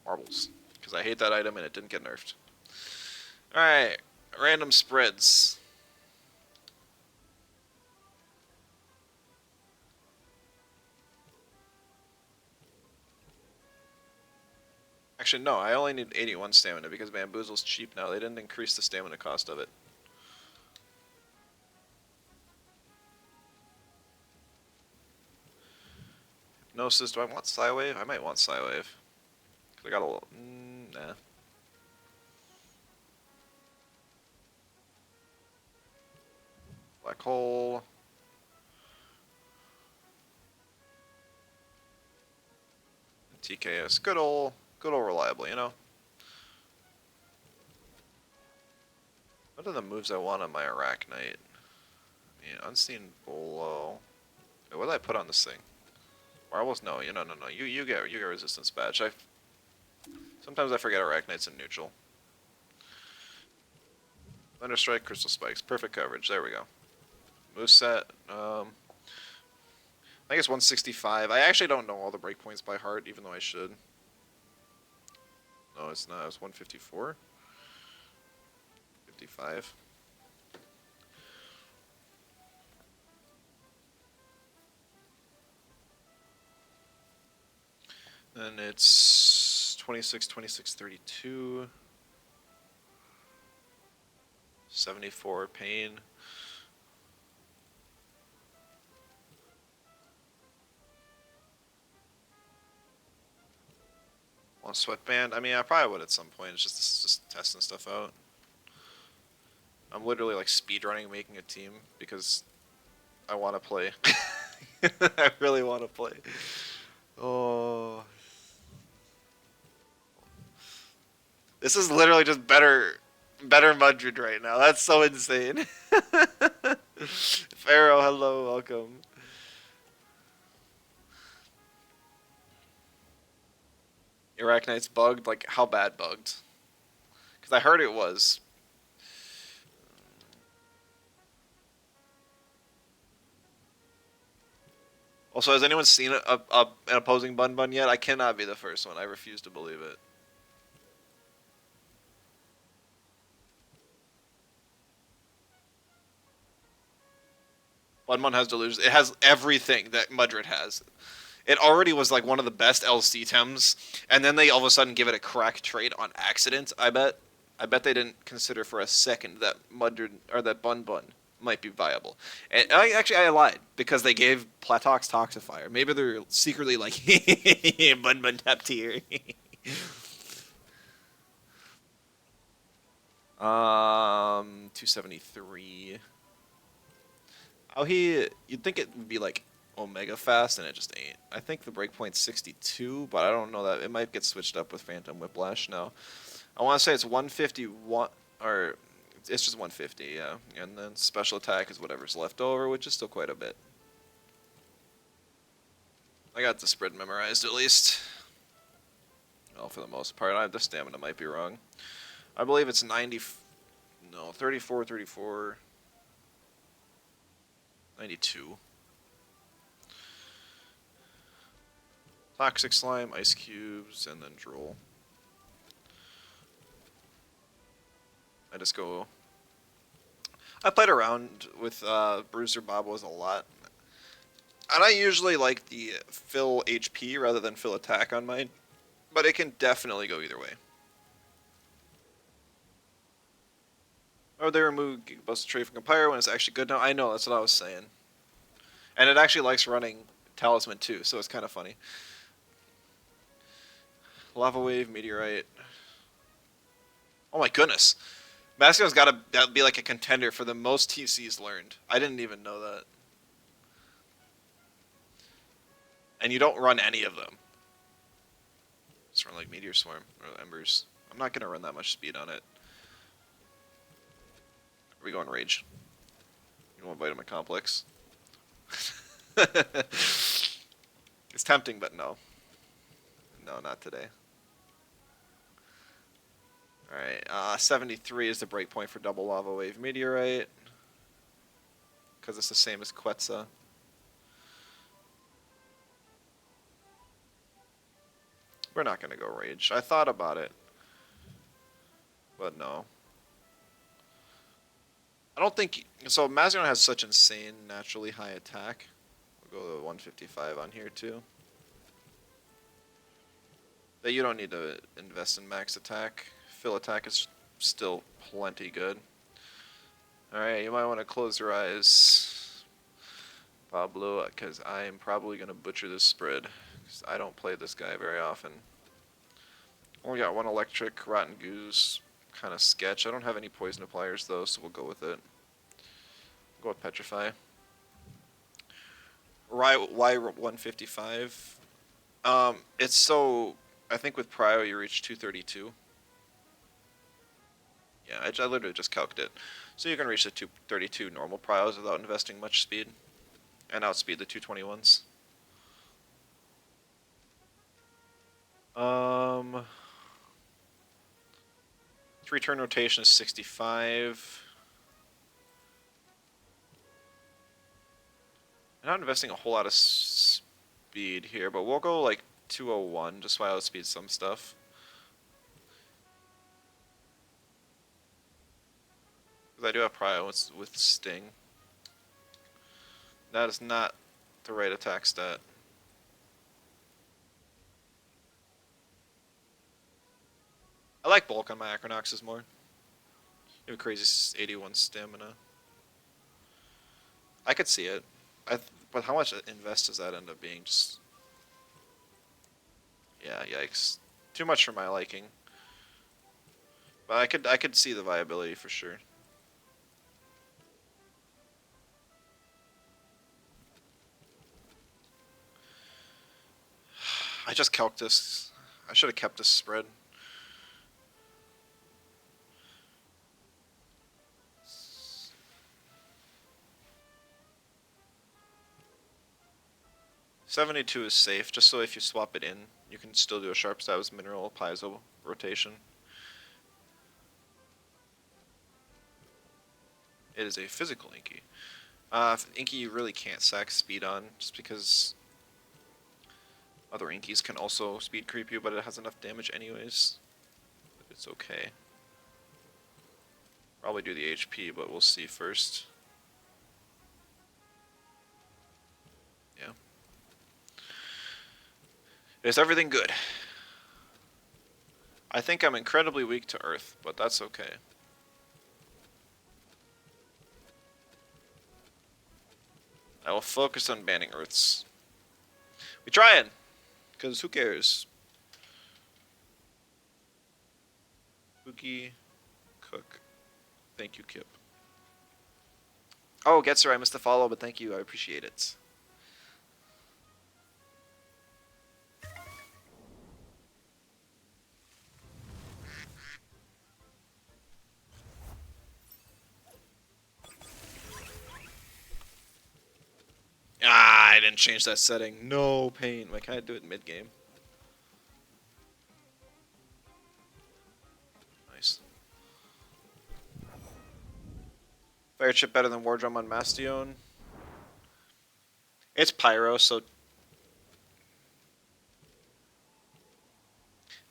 Marbles. Because I hate that item and it didn't get nerfed. Alright. Random spreads. Actually, no. I only need 81 stamina because Bamboozle's cheap now. They didn't increase the stamina cost of it. Hypnosis. Do I want Psywave? I might want Psywave. Cause I got a little... nah. Black hole. TKS. Good old reliable, you know? What are the moves I want on my Arachnite? Unseen Bolo. Wait, what did I put on this thing? Marbles? No, no. You get resistance badge. Sometimes I forget Arachnite's in neutral. Thunderstrike, Crystal Spikes, perfect coverage. There we go. Moveset. I think it's 165. I actually don't know all the breakpoints by heart, even though I should. No, it's not. It's 154. 55. Then it's 26, 26, 32. 74 pain. Want sweatband? I mean, I probably would at some point. It's just testing stuff out. I'm literally like speedrunning making a team because I want to play. I really want to play. Oh. This is literally just better Mudrid right now. That's so insane. Pharaoh, hello, welcome. Arachnite's bugged? Like, how bad bugged? Because I heard it was. Also, has anyone seen an opposing Bun Bun yet? I cannot be the first one. I refuse to believe it. Bun Bun has delusions. It has everything that Mudrid has. It already was like one of the best LC Tems, and then they all of a sudden give it a crack trait on accident. I bet they didn't consider for a second that Mudrid or that Bun Bun might be viable. And I lied because they gave Platox Toxifier. Maybe they're secretly like Bun Bun top tier. 273. Oh, you'd think it would be like Omega fast, and it just ain't. I think the breakpoint's 62, but I don't know that. It might get switched up with Phantom Whiplash now. I want to say it's 151, or it's just 150, yeah. And then special attack is whatever's left over, which is still quite a bit. I got the spread memorized at least. Well, for the most part. The stamina might be wrong. I believe it's 90, no, 34, 34, 92. Toxic Slime, Ice Cubes, and then Drool. I played around with Bruiser Bobos a lot. And I usually like the fill HP rather than fill attack on mine. But it can definitely go either way. Or they remove Busted Trade from Compire when it's actually good. No, I know, that's what I was saying. And it actually likes running Talisman too, so it's kind of funny. Lava Wave, Meteorite. Oh my goodness. Masculine's got to be like a contender for the most TCs learned. I didn't even know that. And you don't run any of them. Just run like Meteor Swarm or Embers. I'm not going to run that much speed on it. Are we going Rage? You want Vitamin Complex? It's tempting, but no. No, not today. Alright, 73 is the breakpoint for double Lava Wave Meteorite. Because it's the same as Quetzal. We're not going to go Rage. I thought about it. But no. I don't think... So, Mazion has such insane, naturally high attack. We'll go to 155 on here, too. That you don't need to invest in max attack. Fill attack is still plenty good. Alright, you might want to close your eyes, Pablo, because I am probably going to butcher this spread. Because I don't play this guy very often. Only got one electric, Rotten Goose, kind of sketch. I don't have any poison appliers though, so we'll go with it. Go with Petrify. Why 155? It's so. I think with Prio you reach 232. Yeah, I literally just calced it. So you can reach the 232 normal Prios without investing much speed, and outspeed the 221s. Um, 3-turn rotation is 65. I'm not investing a whole lot of speed here, but we'll go like 201 just so I outspeed some stuff. Because I do have Prio with Sting. That is not the right attack stat. I like bulk on my Acronoxes more. You have a crazy 81 stamina. I could see it. But how much invest does that end up being? Just yeah, yikes. Too much for my liking. But I could see the viability for sure. I just calced this. I should have kept this spread. $72 is safe, just so if you swap it in, you can still do a Sharp Status Mineral Piezo rotation. It is a physical Inky. Inky you really can't sack speed on, just because other Inkies can also speed creep you, but it has enough damage anyways. It's okay. Probably do the HP, but we'll see first. Yeah. Is everything good? I think I'm incredibly weak to Earth, but that's okay. I will focus on banning Earths. We trying! Because who cares? Spooky Cook. Thank you, Kip. Oh, Getzer, I missed a follow, but thank you. I appreciate it. Ah, I didn't change that setting. No pain. Why can't I do it mid-game? Nice. Fire chip better than War Drum on Mastion. It's Pyro, so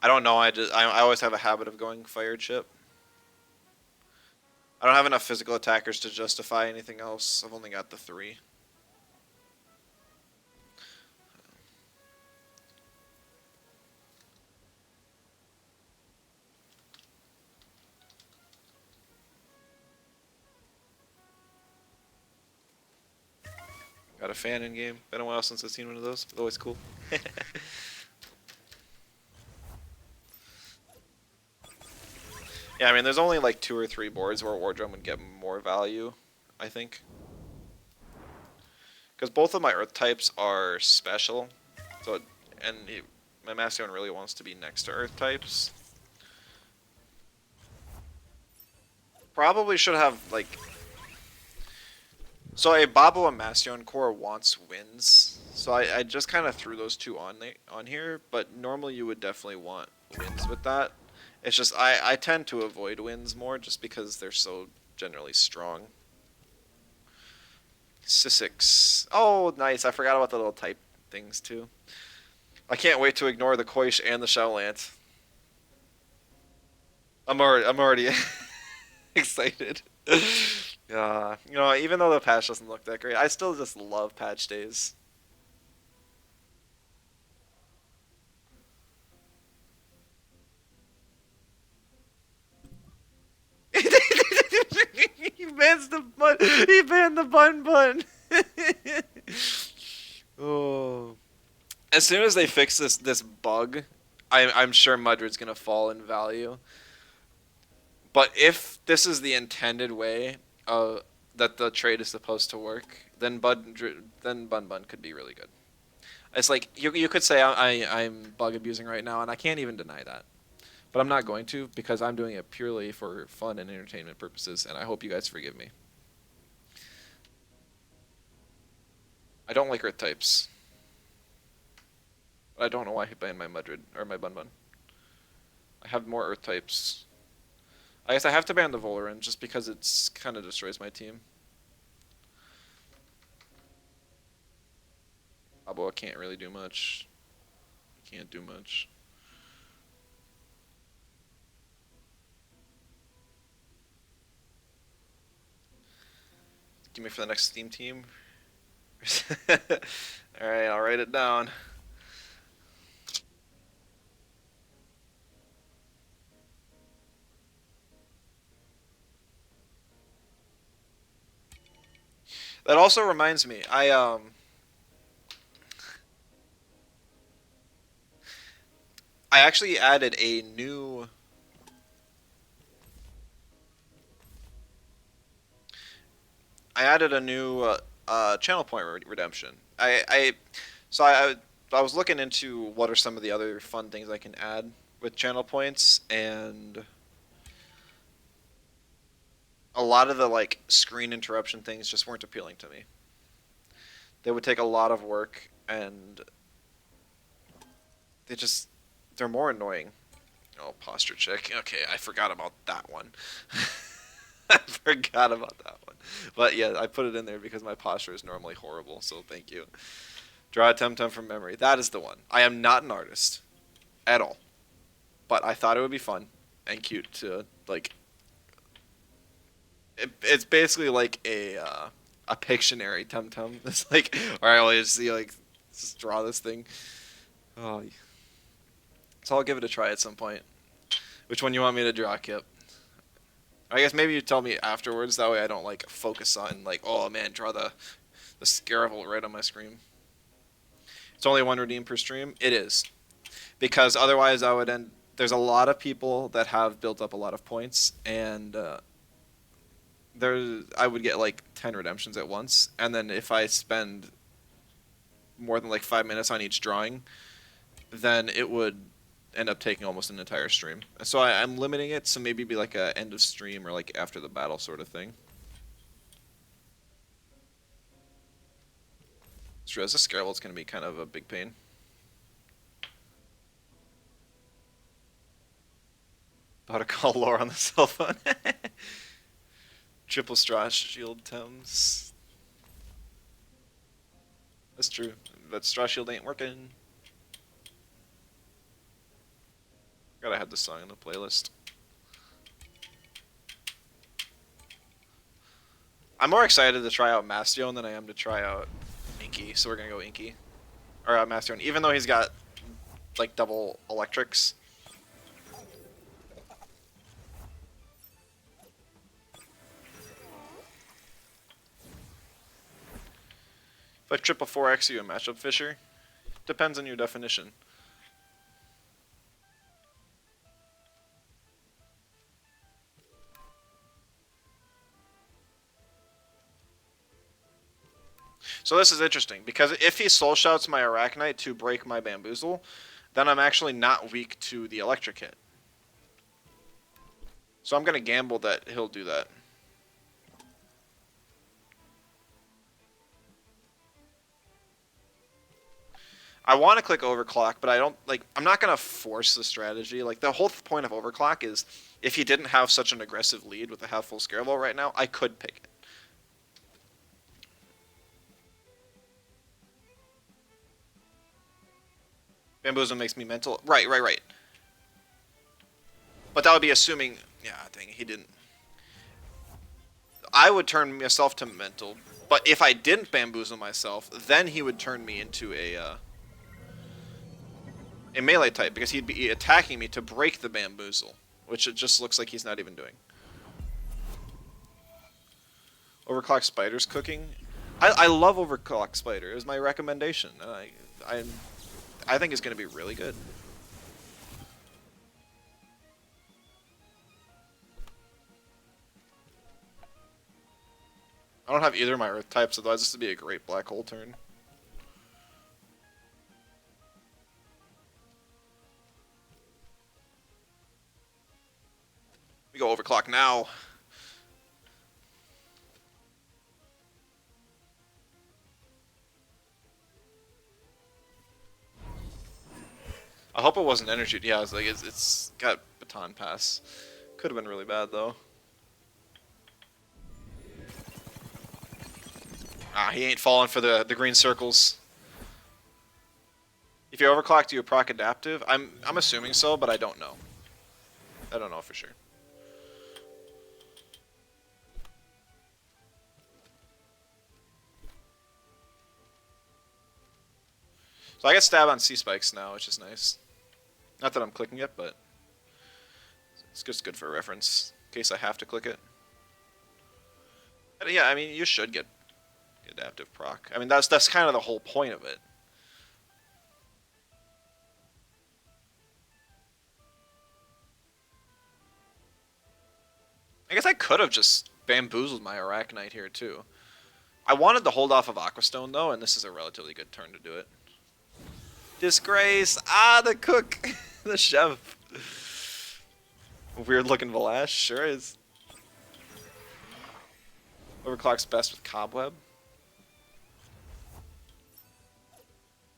I don't know. I always have a habit of going fire chip. I don't have enough physical attackers to justify anything else. I've only got the 3. Got a fan in game. Been a while since I've seen one of those. It's always cool. Yeah, I mean, there's only like 2 or 3 boards where War Drum would get more value, I think. Because both of my Earth types are special, so my Mastion really wants to be next to Earth types. Probably should have like. So a Babo and Mastion core wants wins, so I just kind of threw those two on here. But normally you would definitely want wins with that. It's just I tend to avoid wins more just because they're so generally strong. Sissix. Oh, nice. I forgot about the little type things too. I can't wait to ignore the Koish and the Shelllant. I'm already excited. You know, even though the patch doesn't look that great, I still just love patch days. He bans the bun. He banned the bun. Oh. As soon as they fix this bug, I'm sure Mudred's gonna fall in value. But if this is the intended way that the trade is supposed to work, then Bun Bun could be really good. It's like you could say I'm bug abusing right now, and I can't even deny that. But I'm not going to because I'm doing it purely for fun and entertainment purposes, and I hope you guys forgive me. I don't like Earth types. But I don't know why he banned my Mudrid or my Bun Bun. I have more Earth types. I guess I have to ban the Voloran just because it's kind of destroys my team. Abo can't really do much. Can't do much. Give me for the next Steam team. Alright, I'll write it down. That also reminds me, I actually added a new channel point redemption. So I was looking into what are some of the other fun things I can add with channel points, and a lot of the like screen interruption things just weren't appealing to me. They would take a lot of work, and they just they're more annoying. Oh, posture check. Okay, I forgot about that one. I forgot about that one. But yeah, I put it in there because my posture is normally horrible, so thank you. Draw a Temtem from memory. That is the one. I am not an artist at all, but I thought it would be fun and cute to like. It's basically like a Pictionary Temtem. It's like, all right, well, you just see like just draw this thing. Oh, so I'll give it a try at some point. Which one you want me to draw, Kip? I guess maybe you tell me afterwards. That way I don't like focus on like, oh man, draw the Scaravel right on my screen. It's only one redeem per stream. It is because otherwise I would end. There's a lot of people that have built up a lot of points, and I would get like 10 redemptions at once, and then if I spend more than like 5 minutes on each drawing, then it would end up taking almost an entire stream. So I'm limiting it to maybe be like a end of stream or like after the battle sort of thing. It's true, as a Scaravel, it's going to be kind of a big pain. How to call lore on the cell phone. Triple straw shield Thames. That's true. That straw shield ain't working. Gotta have this song in the playlist. I'm more excited to try out Mastion than I am to try out Inky, so we're gonna go Inky. Or Mastion, even though he's got like double electrics. If I triple 4x you a matchup Fisher, depends on your definition. So this is interesting, because if he soul shouts my Arachnite to break my Bamboozle, then I'm actually not weak to the electric hit. So I'm going to gamble that he'll do that. I want to click overclock, but I don't like. I'm not going to force the strategy. Like the whole point of overclock is, if he didn't have such an aggressive lead with a half full Scaravel right now, I could pick it. Bamboozle makes me mental. Right. But that would be assuming. Yeah, dang it, he didn't. I would turn myself to mental, but if I didn't bamboozle myself, then he would turn me into a melee type, because he'd be attacking me to break the bamboozle, which it just looks like he's not even doing. Overclock Spider's cooking. I love Overclock Spider. It was my recommendation. I think it's going to be really good. I don't have either of my earth types, otherwise this would be a great black hole turn. We go overclock now. I hope it wasn't energy. Yeah, it's like it's got baton pass. Could have been really bad though. Ah, he ain't falling for the green circles. If you overclock, do you proc adaptive? I'm assuming so, but I don't know. I don't know for sure. So I get stab on C spikes now, which is nice. Not that I'm clicking it, but it's just good for reference in case I have to click it. But yeah, I mean you should get adaptive proc. I mean that's kind of the whole point of it. I guess I could have just bamboozled my Arachnite here too. I wanted to hold off of Aquastone though, and this is a relatively good turn to do it. Disgrace! Ah, the cook! The chef. Weird looking Valash, sure is. Overclock's best with Cobweb.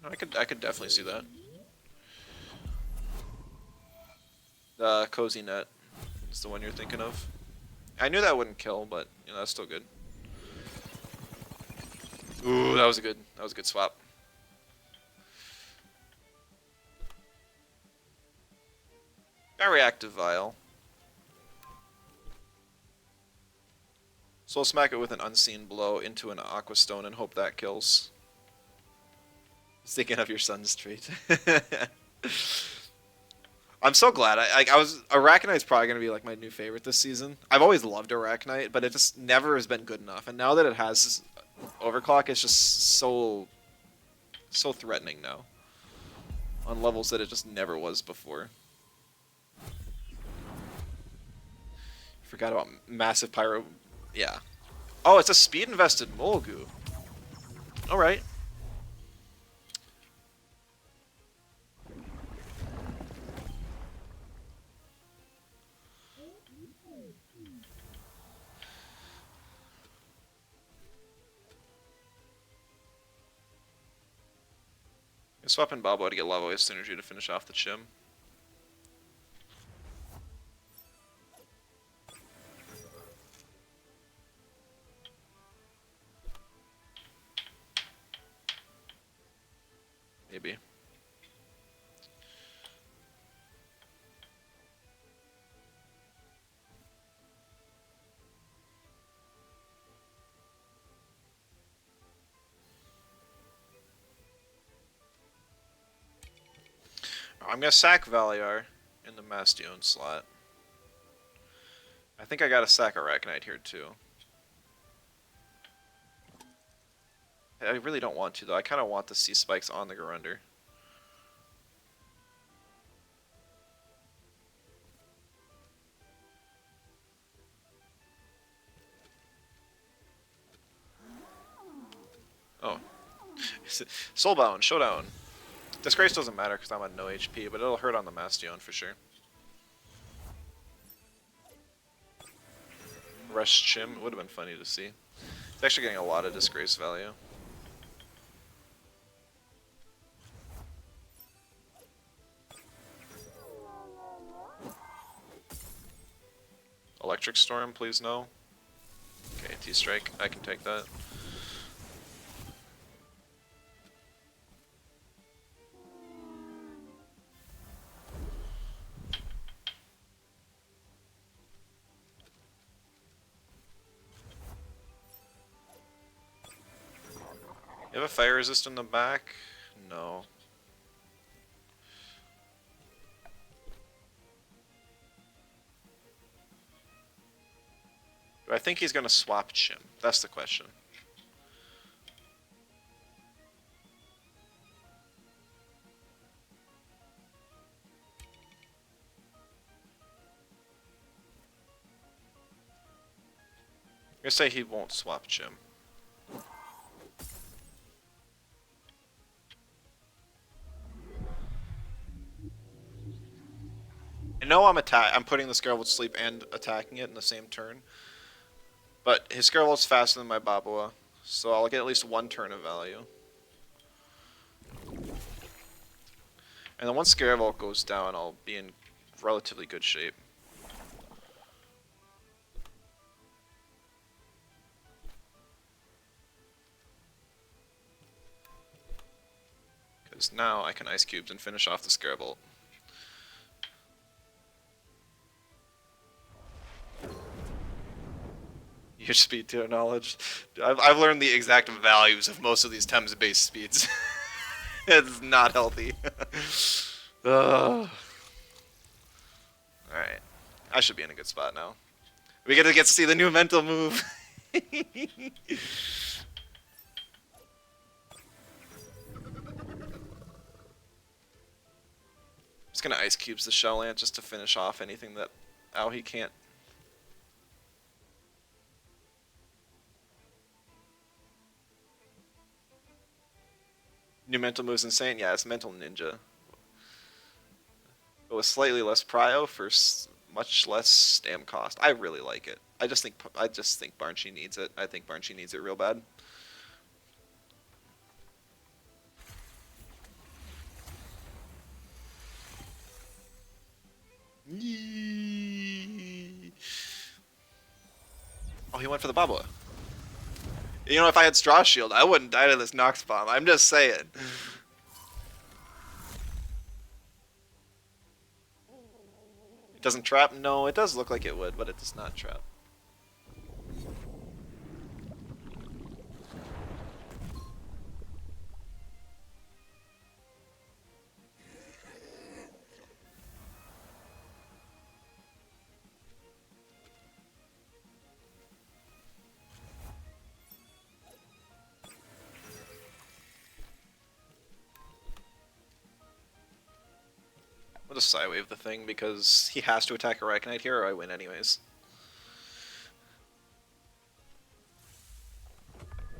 I could definitely see that. The Cozy Net is the one you're thinking of. I knew that wouldn't kill, but you know that's still good. Ooh, that was a good swap. Got reactive vial. Soul smack it with an unseen blow into an Aquastone and hope that kills. Thinking of your son's trait. I'm so glad. Arachnite's probably gonna be like my new favorite this season. I've always loved Arachnite, but it just never has been good enough. And now that it has overclock, it's just so threatening now. On levels that it just never was before. Forgot about massive pyro. Yeah. Oh, it's a speed invested Mulgu. All right. Swap in Balbo to get Lava Waste Synergy to finish off the Chim. Maybe. I'm gonna sack Valiar in the Bastion slot. I think I gotta sack Arachnite here too. I really don't want to though. I kind of want the Sea Spikes on the Garunder. Oh. Soulbound, Showdown. Disgrace doesn't matter because I'm at no HP, but it'll hurt on the Bastion for sure. Rush Chim, it would have been funny to see. It's actually getting a lot of Disgrace value. Electric Storm, please no. Okay, T-Strike, I can take that. You have a fire resist in the back? No. Do I think he's gonna swap Chim? That's the question. gonna say he won't swap Jim. I know I'm putting the Scarable to sleep and attacking it in the same turn. But his Scarable's faster than my Babua, so I'll get at least one turn of value. And then once Scarable goes down, I'll be in relatively good shape. Because now I can Ice Cubes and finish off the Scarable. Your speed to knowledge. I've learned the exact values of most of these Thames base speeds. It's not healthy. Alright. I should be in a good spot now. We get to see the new mental move. Just gonna Ice Cubes the Shell Ant just to finish off anything that he can't. New mental move's insane. Yeah, it's Mental Ninja. But with slightly less prio for much less stam cost. I really like it. I just think Barnchy needs it. I think Barnchy needs it real bad. Oh, he went for the Babua. You know, if I had Straw Shield, I wouldn't die to this Nox Bomb. I'm just saying. It doesn't trap? No, it does look like it would, but it does not trap. I'll just Psywave the thing because he has to attack a Arachnite here or I win anyways.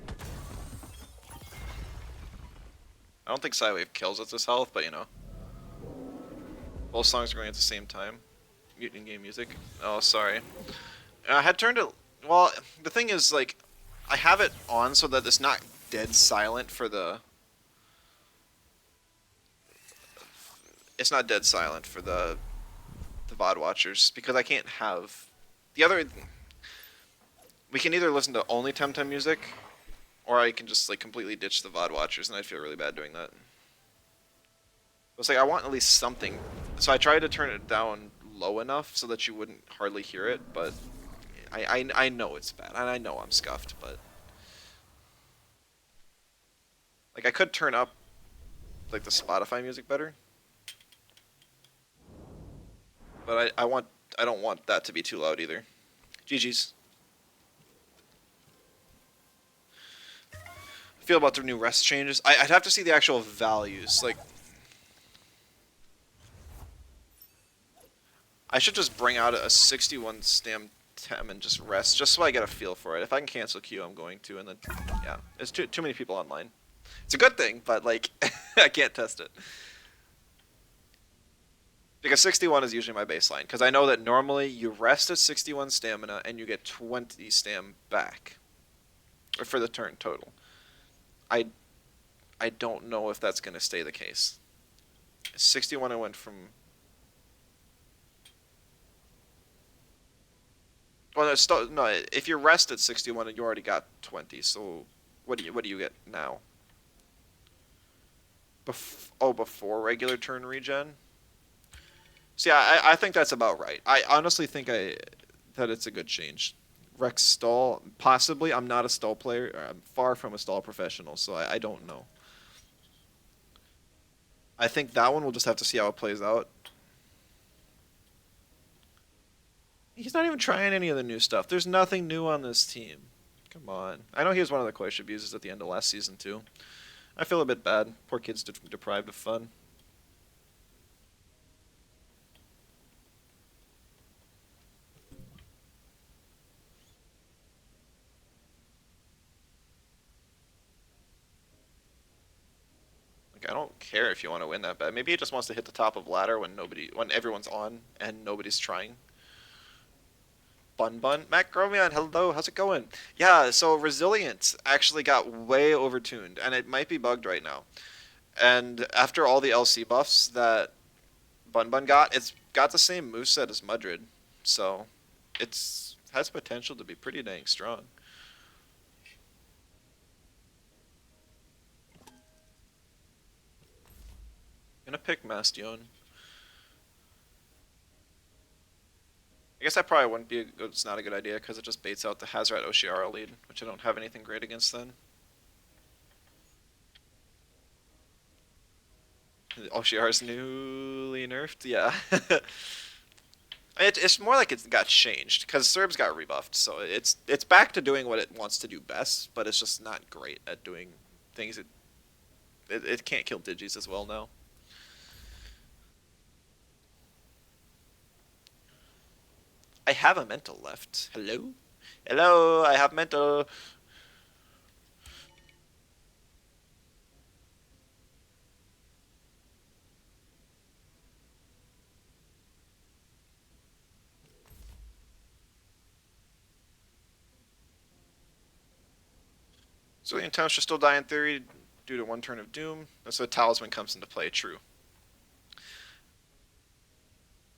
I don't think Psywave kills at this health, but you know. Both songs are going at the same time. Mute in-game music. Oh, sorry. I had turned it... Well, the thing is, like, I have it on so that it's not dead silent for the... It's not dead silent for the VOD watchers, because I can't have... The other... We can either listen to only Temtem music, or I can just, like, completely ditch the VOD watchers, and I'd feel really bad doing that. It's like, I want at least something. So I tried to turn it down low enough so that you wouldn't hardly hear it, but I know it's bad, and I know I'm scuffed, but... Like, I could turn up, like, the Spotify music better. But I don't want that to be too loud either. GG's. I feel about the new rest changes. I'd have to see the actual values, like... I should just bring out a 61 stam Tem and just rest, just so I get a feel for it. If I can cancel Q, I'm going to, and then, yeah. There's too many people online. It's a good thing, but, like, I can't test it. Because 61 is usually my baseline, because I know that normally you rest at 61 stamina, and you get 20 stam back. Or for the turn total. I don't know if that's going to stay the case. 61 I went from... Well, no, if you rest at 61, you already got 20. So, what do you get now? Before regular turn regen. So yeah, I think that's about right. I honestly think that it's a good change. Rex stall, possibly. I'm not a stall player. I'm far from a stall professional, so I don't know. I think that one we'll just have to see how it plays out. He's not even trying any of the new stuff. There's nothing new on this team. Come on. I know he was one of the Question Abuses at the end of last season, too. I feel a bit bad. Poor kid's deprived of fun. Like, I don't care if you want to win that bad. Maybe he just wants to hit the top of ladder when everyone's on and nobody's trying. Bun Bun. Matt Gromion, hello, how's it going? Yeah, so Resilient actually got way overtuned, and it might be bugged right now. And after all the LC buffs that Bun Bun got, it's got the same moveset as Mudrid. So it's has potential to be pretty dang strong. Gonna pick Bastion. I guess that probably wouldn't be. It's not a good idea because it just baits out the Hazrat Oshiara lead, which I don't have anything great against then. Oshiara's newly nerfed, yeah. It's more like it got changed because Serbs got rebuffed, so it's back to doing what it wants to do best, but it's just not great at doing things. It can't kill Digis as well now. I have a mental left. Hello? Hello, I have mental. So the Town should still die in theory due to one turn of doom. That's so the talisman comes into play, true.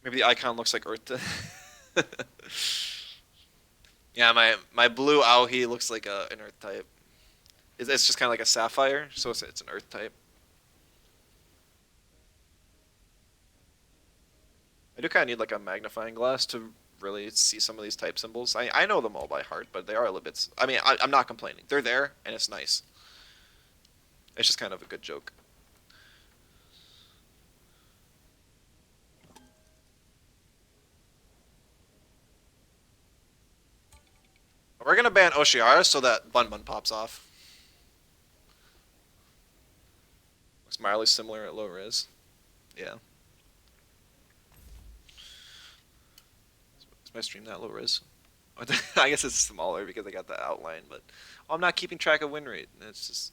Maybe the icon looks like Earth. Yeah, my blue Aohi looks like an Earth type. It's just kind of like a sapphire, so it's an Earth type. I do kind of need like a magnifying glass to really see some of these type symbols. I know them all by heart, but they are a little bit. I mean, I'm not complaining. They're there, and it's nice. It's just kind of a good joke. We're gonna ban Oshiara so that Bun Bun pops off. Looks mildly similar at low res. Yeah. Is my stream that low res? I guess it's smaller because I got the outline, but I'm not keeping track of win rate. It's just.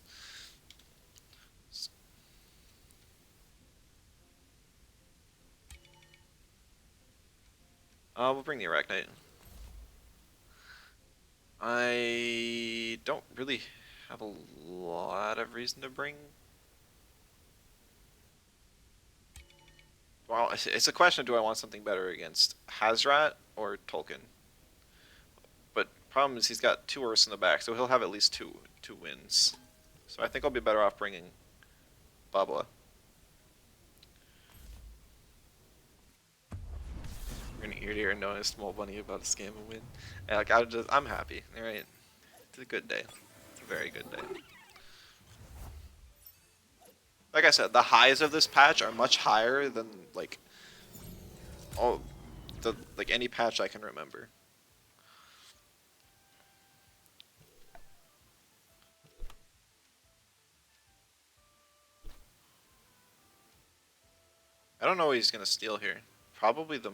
We'll bring the Arachnite. I don't really have a lot of reason to bring. Well, it's a question of do I want something better against Hazrat or Tolkien? But problem is he's got two Urs in the back, so he'll have at least two wins. So I think I'll be better off bringing Babla. We're gonna ear to ear knowing a small bunny about a scam and win. And like I'm happy. All right, it's a good day. It's a very good day. Like I said, the highs of this patch are much higher than like all the like any patch I can remember. I don't know what he's gonna steal here. Probably the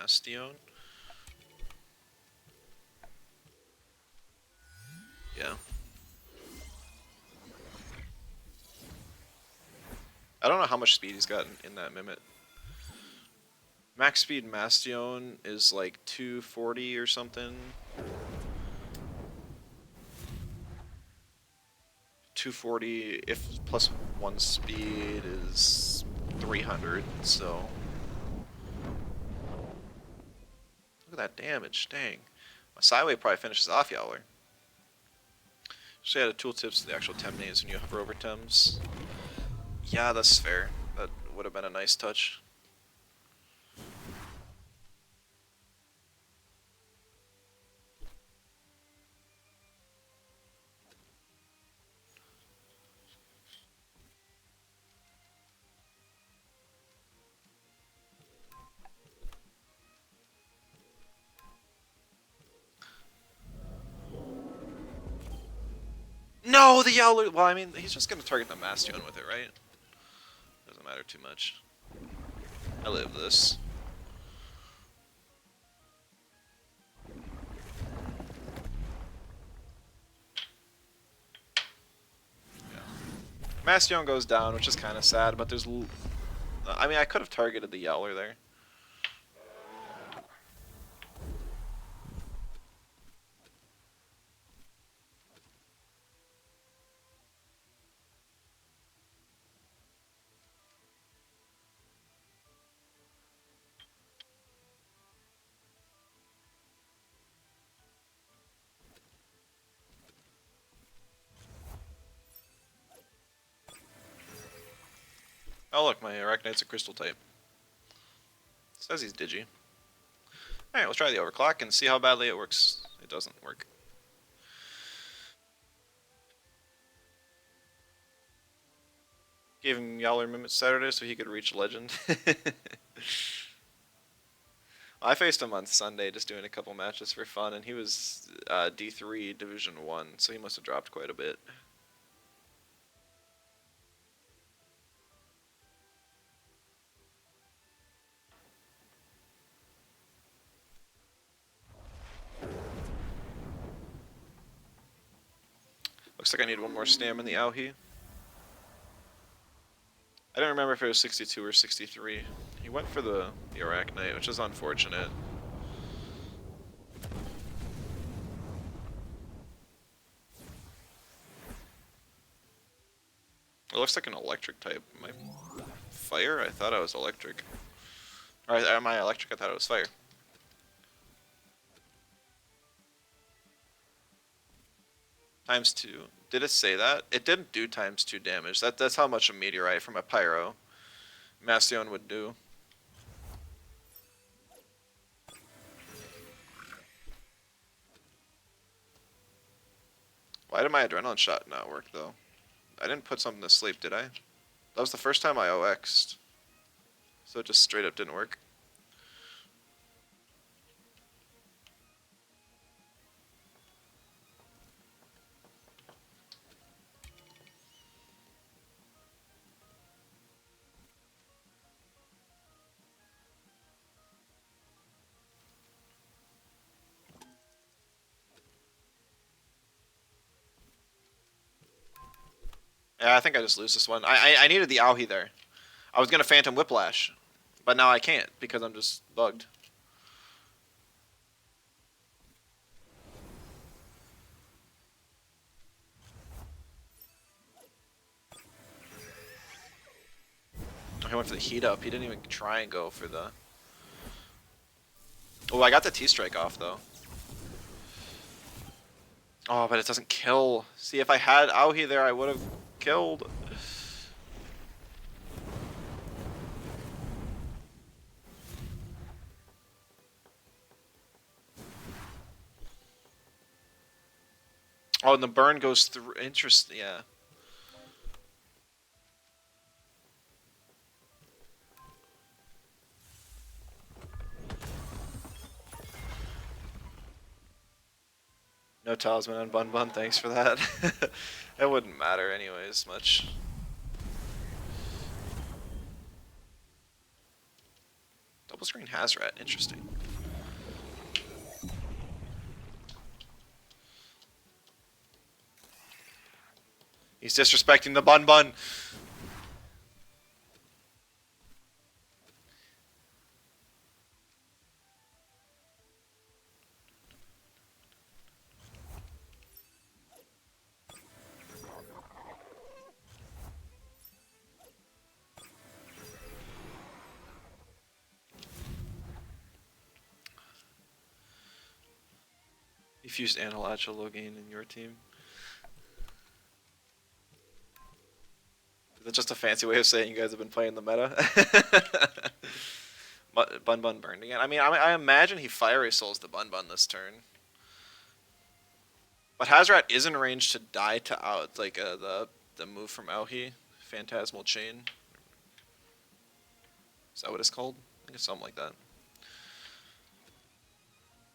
Bastion. Yeah. I don't know how much speed he's got in that Mimit. Max speed Bastion is like 240 or something. 240 if plus one speed is 300, so look at that damage, dang. My Sideway probably finishes off Yowler. Should add a tooltips to the actual Tem names when you hover over Tems. Yeah, that's fair. That would have been a nice touch. No, the Yowler. Well, I mean, he's just gonna target the Bastion with it, right? Doesn't matter too much. I live this. Bastion goes down, which is kind of sad, but there's... I mean, I could have targeted the Yowler there. Oh look, my Arachnite's a crystal type. Says he's digi. Alright, let's try the overclock and see how badly it works. It doesn't work. Gave him Yowler Mimit Saturday so he could reach Legend. I faced him on Sunday just doing a couple matches for fun, and he was D3 Division 1, so he must have dropped quite a bit. Looks like I need one more stam in the Auhi. I don't remember if it was 62 or 63. He went for the Arachnite, which is unfortunate. It looks like an electric type. Am I fire? I thought I was electric. Or am I electric? I thought it was fire. ×2. Did it say that? It didn't do ×2 damage. That's how much a meteorite from a pyro Bastion would do. Why did my adrenaline shot not work though? I didn't put something to sleep, did I? That was the first time I OX'd. So it just straight up didn't work. Yeah, I think I just lose this one. I needed the Auhi there. I was gonna Phantom Whiplash, but now I can't because I'm just bugged. He went for the heat up. He didn't even try and go for the... Oh, I got the T-Strike off though. Oh, but it doesn't kill. See, if I had Auhi there, I would have killed. Oh, and the burn goes through. Interesting, yeah. No talisman on Bun Bun, thanks for that. It wouldn't matter anyways much. Double screen Hazrat, interesting. He's disrespecting the Bun Bun. You've used Analacha Logain in your team. Is that just a fancy way of saying you guys have been playing the meta? Bun Bun burned again. I mean, I imagine he Fiery Souls the Bun Bun this turn. But Hazrat is in range to die to out, like the move from Auhi, Phantasmal Chain. Is that what it's called? I think it's something like that.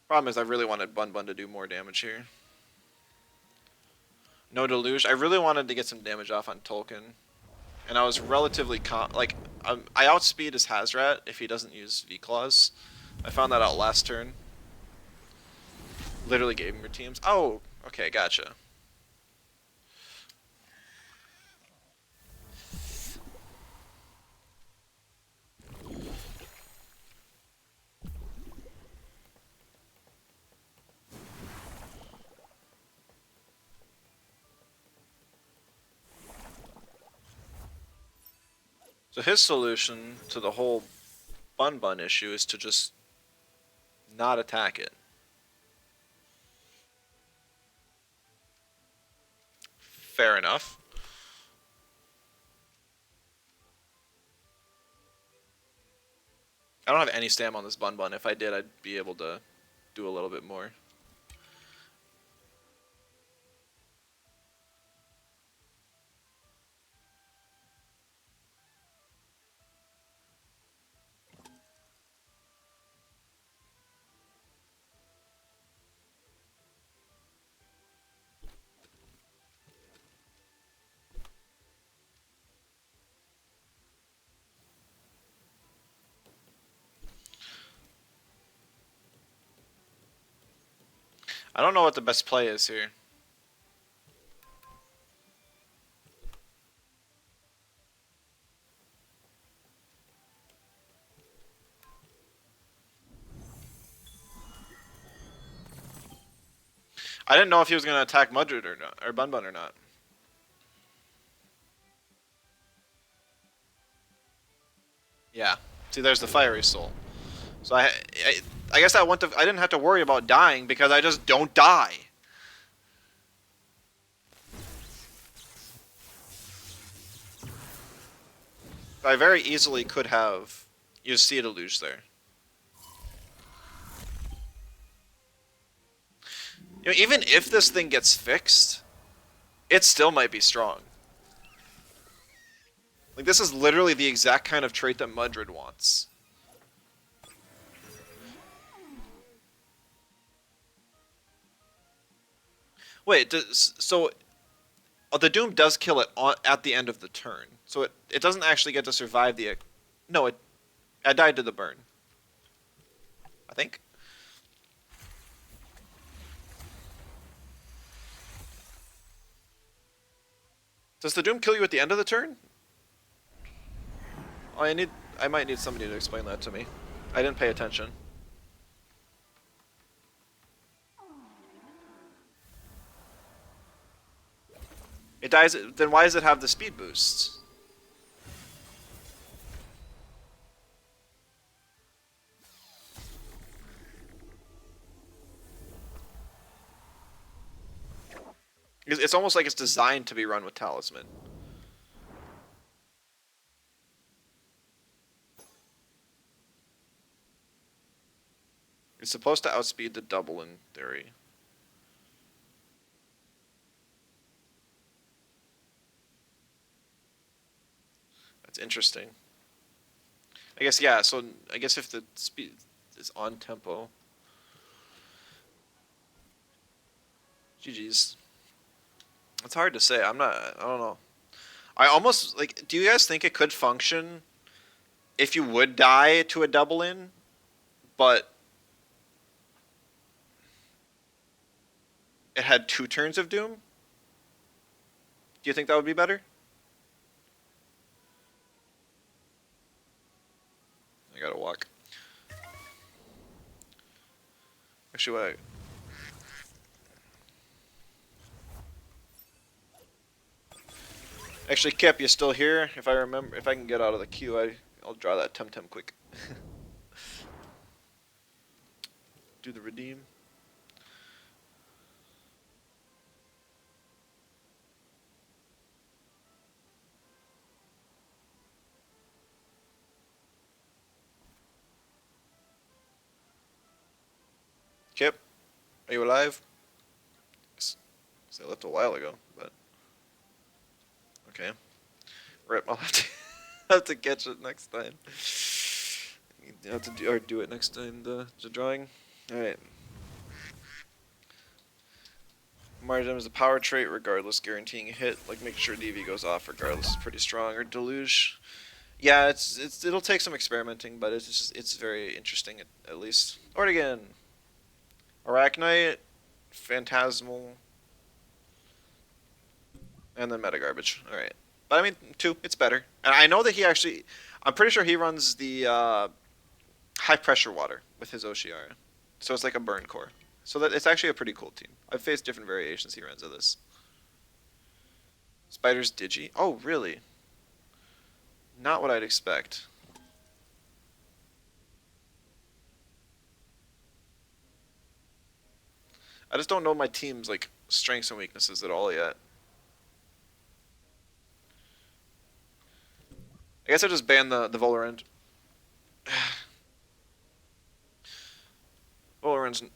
Problem is, I really wanted Bun Bun to do more damage here. No Deluge. I really wanted to get some damage off on Tolkien. And I was relatively I outspeed his Hazrat if he doesn't use V-Claws. I found that out last turn. Literally gave him your teams. Oh, okay, gotcha. So his solution to the whole bun bun issue is to just not attack it. Fair enough. I don't have any stam on this bun bun. If I did, I'd be able to do a little bit more. I don't know what the best play is here. I didn't know if he was going to attack Mudred or not, or Bun Bun or not. Yeah. See, there's the Fiery Soul. So I guess I didn't have to worry about dying because I just don't die. I very easily could have used Sea Deluge there. You know, even if this thing gets fixed, it still might be strong. Like, this is literally the exact kind of trait that Mudred wants. Wait, so the Doom does kill it at the end of the turn. So it doesn't actually get to survive the... No, I died to the burn. I think. Does the Doom kill you at the end of the turn? Oh, I might need somebody to explain that to me. I didn't pay attention. It dies. Then why does it have the speed boost? It's almost like it's designed to be run with Talisman. It's supposed to outspeed the double in theory. That's interesting. I guess, yeah, so I guess if the speed is on tempo. GG's. It's hard to say. I don't know. I almost, like, do you guys think it could function if you would die to a double in, but it had 2 turns of Doom? Do you think that would be better? I gotta walk. Actually, wait. Actually, Kip, you still here? If I remember, if I can get out of the queue, I'll draw that Temtem quick. Do the redeem. Kip, are you alive? I left a while ago, but okay. Rip, I'll have to catch it next time. You have to do it next time. The drawing. All right. Martyrdom is a power trait, regardless, guaranteeing a hit. Like, make sure DV goes off regardless is pretty strong. Or Deluge. Yeah, it'll take some experimenting, but it's very interesting at least. Ortigan. Arachnite, Phantasmal, and then Meta Garbage. Alright. But I mean, 2, it's better. And I know that I'm pretty sure he runs the high pressure water with his Oshiara. So it's like a burn core. So that it's actually a pretty cool team. I've faced different variations he runs of this. Spider's Digi. Oh, really? Not what I'd expect. I just don't know my team's like strengths and weaknesses at all yet. I guess I just ban the Volerand. Volerand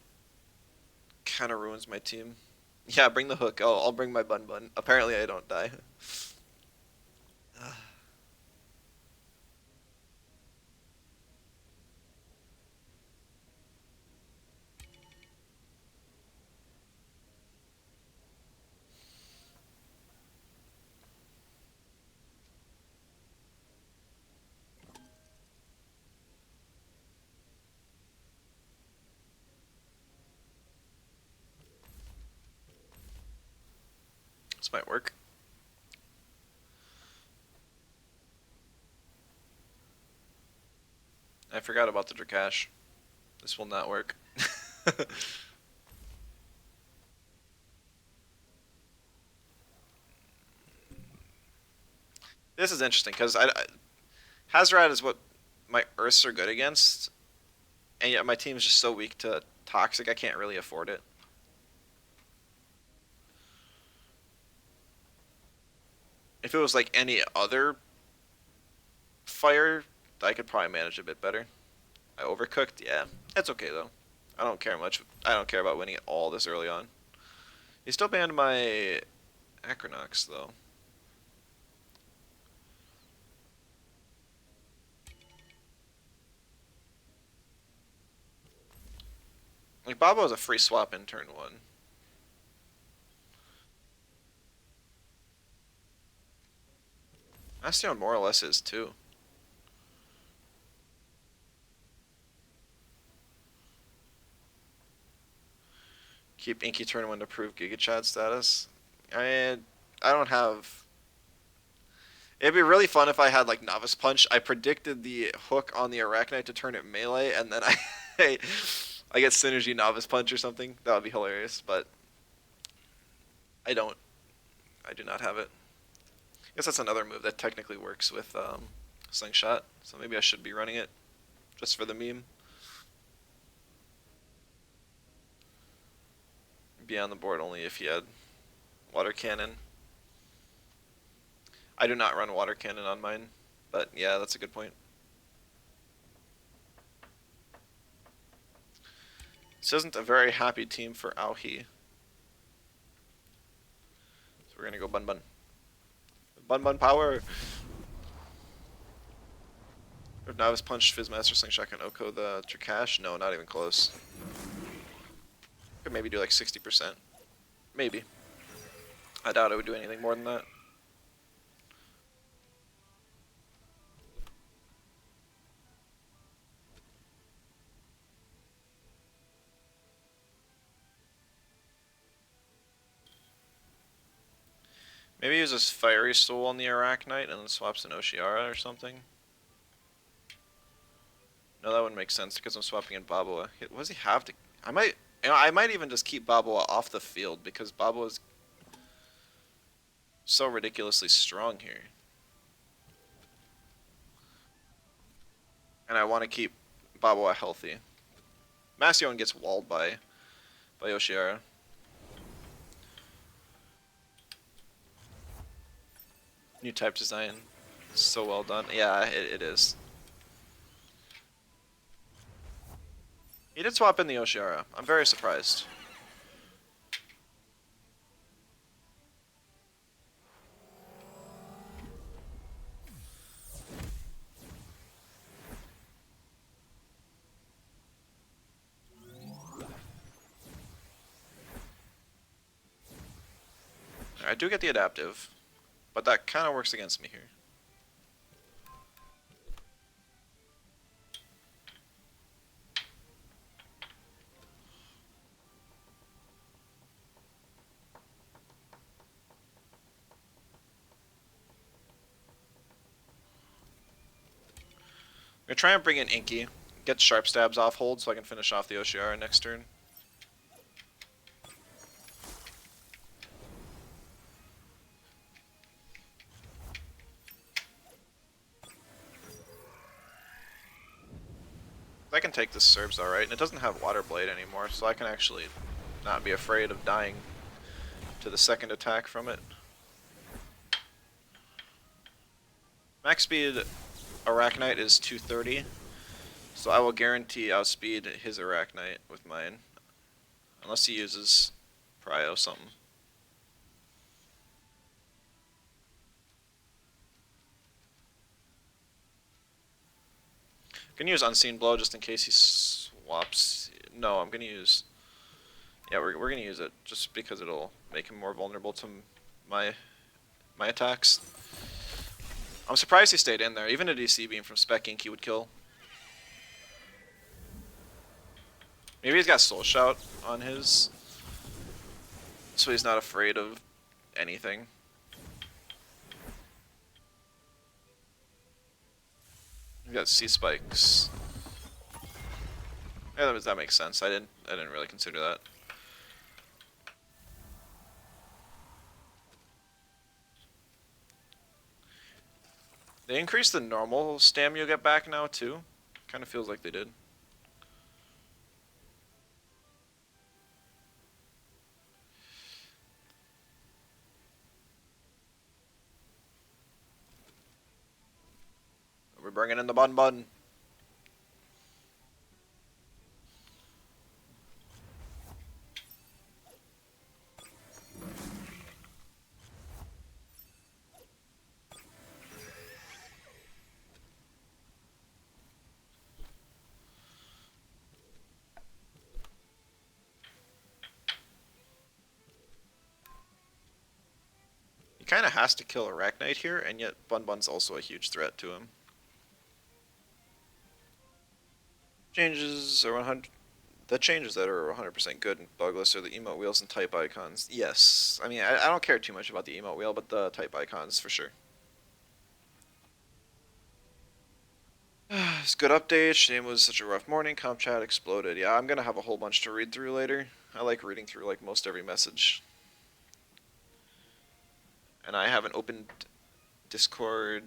kind of ruins my team. Yeah, bring the hook. I'll bring my Bun Bun. Apparently, I don't die. This might work. I forgot about the Drakash. This will not work. This is interesting because Hazrat is what my Earths are good against, and yet my team is just so weak to Toxic. I can't really afford it. If it was like any other fire, I could probably manage a bit better. I overcooked, yeah, that's okay though. I don't care much. I don't care about winning it all this early on. He still banned my Acronox though. Like Bobo is a free swap in turn one. Astion more or less is too. Keep Inky turn one to prove Giga Chad status. I don't have. It'd be really fun if I had like Novice Punch. I predicted the hook on the Arachnite to turn it melee, and then I get Synergy Novice Punch or something. That would be hilarious, but I don't. I do not have it. I guess that's another move that technically works with Slingshot, so maybe I should be running it just for the meme. Be on the board only if you had Water Cannon. I do not run Water Cannon on mine, but yeah, that's a good point. This isn't a very happy team for Aohi. So we're gonna go Bun Bun. Bun Bun power! If Novice Punch, Fizzmaster, Slingshot can Oko the Drakash? No, not even close. Could maybe do like 60%. Maybe. I doubt it would do anything more than that. Maybe he uses Fiery Soul on the Arachnite and then swaps an Oshiara or something. No, that wouldn't make sense because I'm swapping in Baboa. What does he have to... I might even just keep Baboa off the field because Baboa is so ridiculously strong here. And I want to keep Baboa healthy. Massion gets walled by Oshiara. New type design. So well done. Yeah, it is. He did swap in the Oshiara. I'm very surprised. I do get the adaptive, but that kind of works against me here. I'm gonna try and bring in Inky, get Sharp Stabs off hold so I can finish off the Oshiara next turn. I can take this Serb's alright, and it doesn't have Water Blade anymore, so I can actually not be afraid of dying to the second attack from it. Max speed Arachnite is 230, so I will guarantee outspeed his Arachnite with mine. Unless he uses Prio something. I'm gonna use Unseen Blow just in case he swaps. No, I'm gonna use... Yeah, we're gonna use it just because it'll make him more vulnerable to my attacks. I'm surprised he stayed in there. Even a DC beam from Spec Ink he would kill. Maybe he's got Soul Shout on his, so he's not afraid of anything. He's got Sea Spikes. Yeah, that makes sense. I didn't really consider that. They increased the normal stam you get back now too. Kind of feels like they did. We're bringing in the bun bun. He kind of has to kill Arachnite here, and yet Bun Bun's also a huge threat to him. Changes are 100. The changes that are 100% good in Douglas are the emote wheels and type icons. Yes, I mean I don't care too much about the emote wheel, but the type icons for sure. It's good update. Shame it was such a rough morning. Comp chat exploded. Yeah, I'm gonna have a whole bunch to read through later. I like reading through like most every message. And I haven't opened Discord,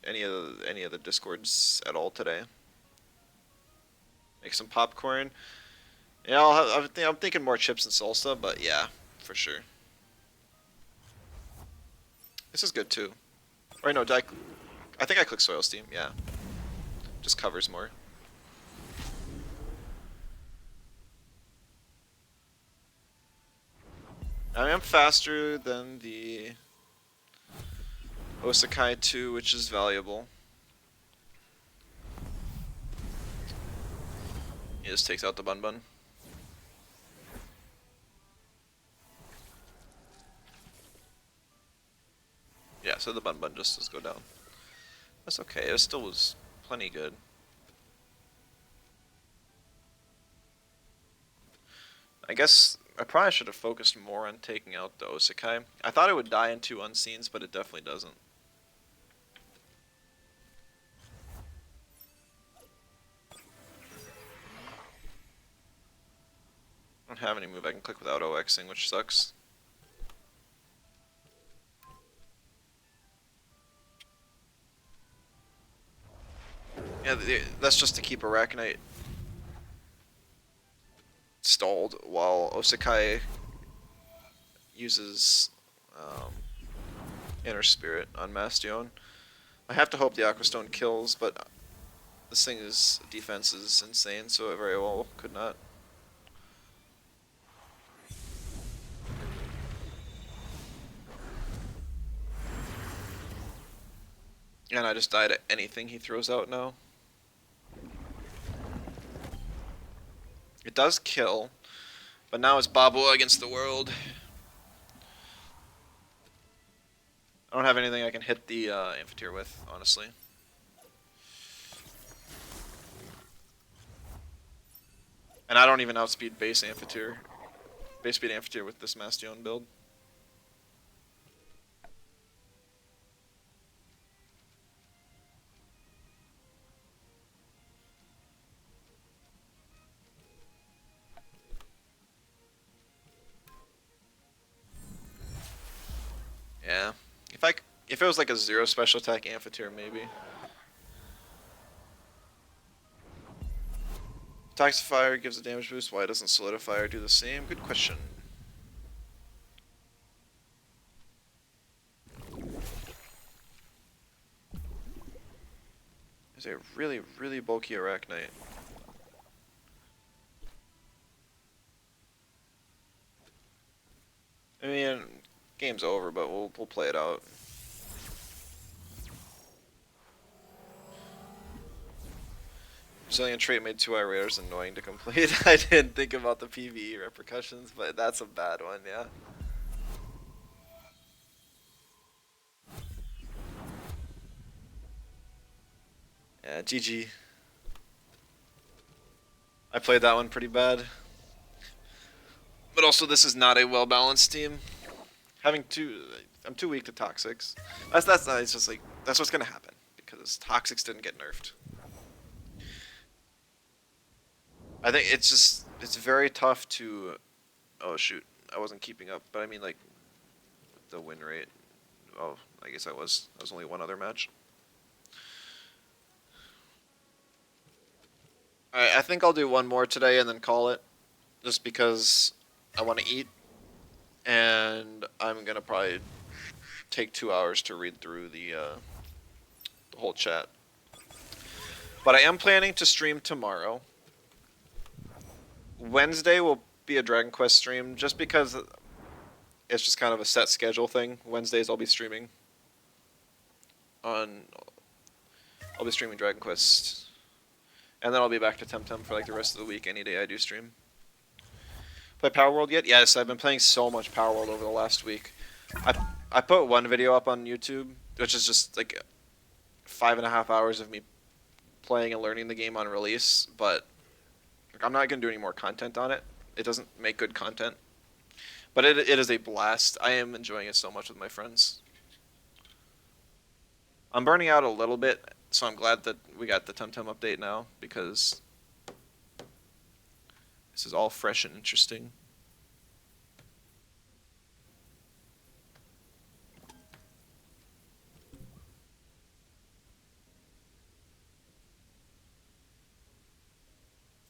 any of the Discords at all today. Make some popcorn. Yeah, I'm thinking more chips and salsa, but yeah, for sure. This is good too. Or no, I think I clicked Soil Steam. Yeah, just covers more. I am faster than the Osakai 2, which is valuable. He just takes out the Bun Bun. Yeah, so the Bun Bun just does go down. That's okay, it still was plenty good. I guess I probably should have focused more on taking out the Osakai. I thought it would die in 2 Unseens, but it definitely doesn't. I don't have any move I can click without OXing, which sucks. Yeah, that's just to keep Arachnite stalled while Osakai uses Inner Spirit on Mastion. I have to hope the Aquastone kills, but this thing's defense is insane, so it very well could not. And I just died at anything he throws out now. It does kill, but now it's Babu against the world. I don't have anything I can hit the Amphitheater with, honestly. And I don't even outspeed base speed Amphitheater with this Mastion build. Yeah, if it was like a 0 special attack Amphitheater, maybe. Toxifier gives a damage boost. Why doesn't Solidifier do the same? Good question. Is a really, really bulky Arachnite. I mean, game's over, but we'll play it out. Brazilian trait made 2 rares annoying to complete. I didn't think about the PvE repercussions, but that's a bad one, yeah. Yeah, GG. I played that one pretty bad. But also, this is not a well-balanced team. I'm too weak to Toxics. That's not, it's just like, that's what's gonna happen. Because Toxics didn't get nerfed. I think it's very tough to, oh shoot, I wasn't keeping up, but I mean like, the win rate. Oh, I guess I was. That was only one other match. Alright, I think I'll do one more today and then call it. Just because I want to eat. And I'm going to probably take 2 hours to read through the whole chat. But I am planning to stream tomorrow. Wednesday will be a Dragon Quest stream just because it's just kind of a set schedule thing. Wednesdays I'll be streaming Dragon Quest. And then I'll be back to Temtem for like the rest of the week any day I do stream. Play Power World yet? Yes, I've been playing so much Power World over the last week. I put one video up on YouTube, which is just like 5.5 hours of me playing and learning the game on release, but I'm not going to do any more content on it. It doesn't make good content. But it is a blast. I am enjoying it so much with my friends. I'm burning out a little bit, so I'm glad that we got the Temtem update now, because this is all fresh and interesting.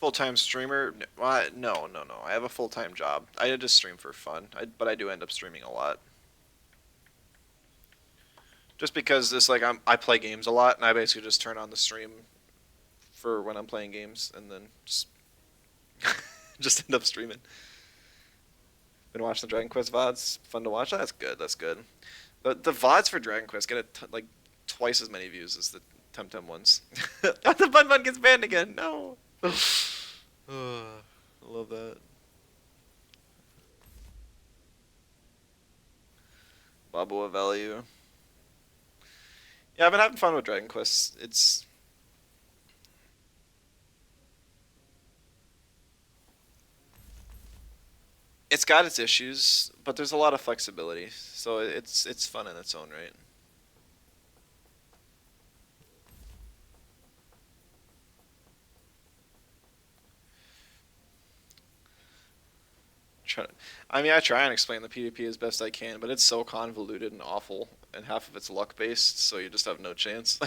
Full-time streamer? No. I have a full-time job. I just stream for fun, but I do end up streaming a lot. Just because this, like, I play games a lot, and I basically just turn on the stream for when I'm playing games, and then just end up streaming. Been watching the Dragon Quest VODs. Fun to watch. That's good. That's good. The VODs for Dragon Quest get like twice as many views as the Temtem ones. The Bun Bun gets banned again. No. I love that. Babua value. Yeah, I've been having fun with Dragon Quest. It's got its issues, but there's a lot of flexibility, so it's fun in its own right. I mean, I try and explain the PvP as best I can, but it's so convoluted and awful, and half of it's luck based, so you just have no chance.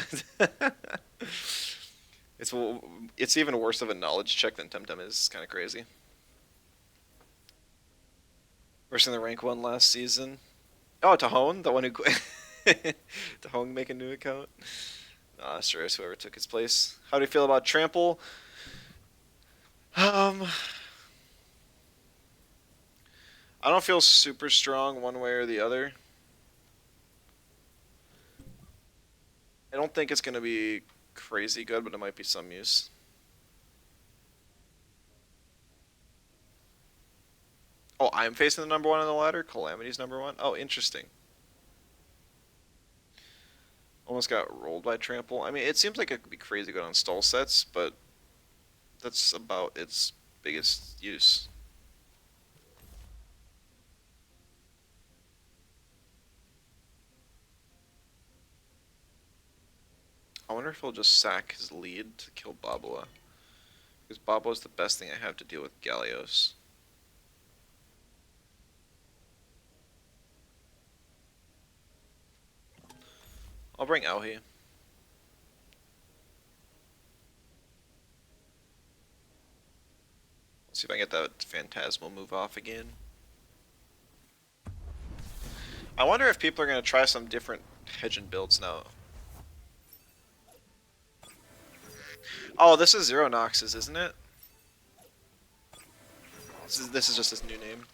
It's even worse of a knowledge check than Temtem is. It's kind of crazy. Worse than the rank 1 last season. Oh, Tahone, the one who Tahone make a new account. Nah, sure, it's whoever took his place. How do you feel about Trample? I don't feel super strong one way or the other. I don't think it's going to be crazy good, but it might be some use. Oh, I'm facing the number 1 on the ladder? Calamity's number 1? Oh, interesting. Almost got rolled by Trample. I mean, it seems like it could be crazy good on stall sets, but that's about its biggest use. I wonder if he'll just sack his lead to kill Babua. Because Babua's the best thing I have to deal with Gallios. I'll bring Auhi. See if I can get that Phantasmal move off again. I wonder if people are going to try some different Hedgen builds now. Oh, this is Zero Nox's, isn't it? This is just his new name.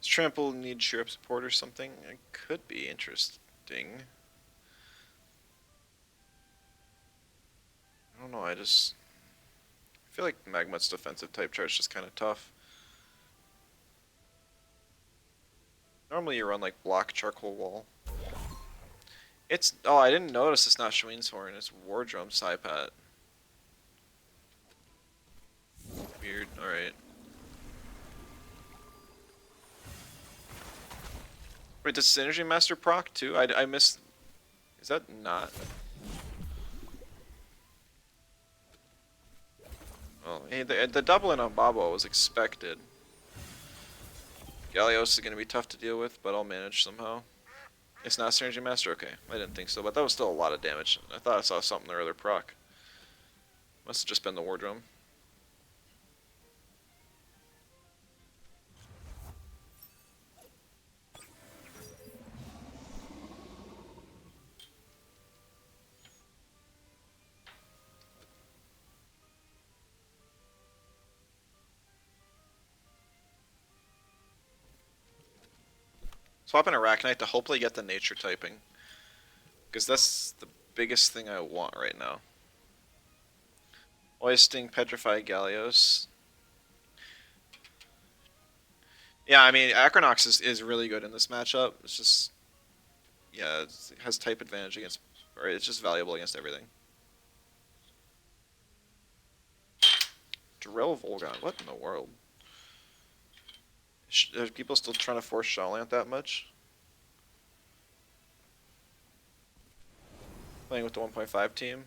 Does Trample need cheer up support or something? It could be interesting. I don't know, I feel like Magmut's defensive type chart's just kind of tough. Normally you run like block charcoal wall. Oh, I didn't notice it's not Shween's Horn, it's War Drum Saipat. Weird, alright. Wait, does Synergy Master proc too? I missed. Is that not? Oh, hey, the doubling on Babo was expected. Gallios is going to be tough to deal with, but I'll manage somehow. It's not Synergy Master? Okay, I didn't think so, but that was still a lot of damage. I thought I saw something or other proc. Must have just been the War Drum. Swapping Arachnite to hopefully get the nature typing. Because that's the biggest thing I want right now. Hoisting Petrify Gallios. Yeah, I mean, Acronox is really good in this matchup. It's just, yeah, it has type advantage against, or it's just valuable against everything. Drill Volgon, what in the world? Are people still trying to force Shawlant that much? Playing with the 1.5 team?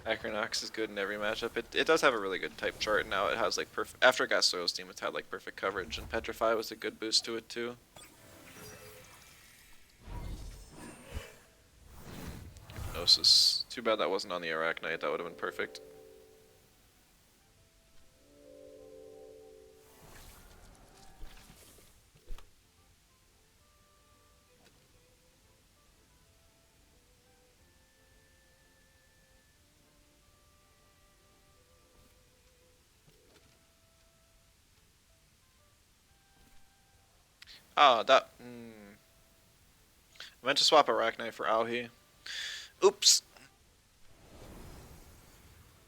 Acronox is good in every matchup. It does have a really good type chart now. It has like after it got Soil's team, it's had like perfect coverage, and Petrify was a good boost to it too. Hypnosis. Too bad that wasn't on the Arachnite. That would have been perfect. Oh, that. I meant to swap Arachnite for Auhi. Oops.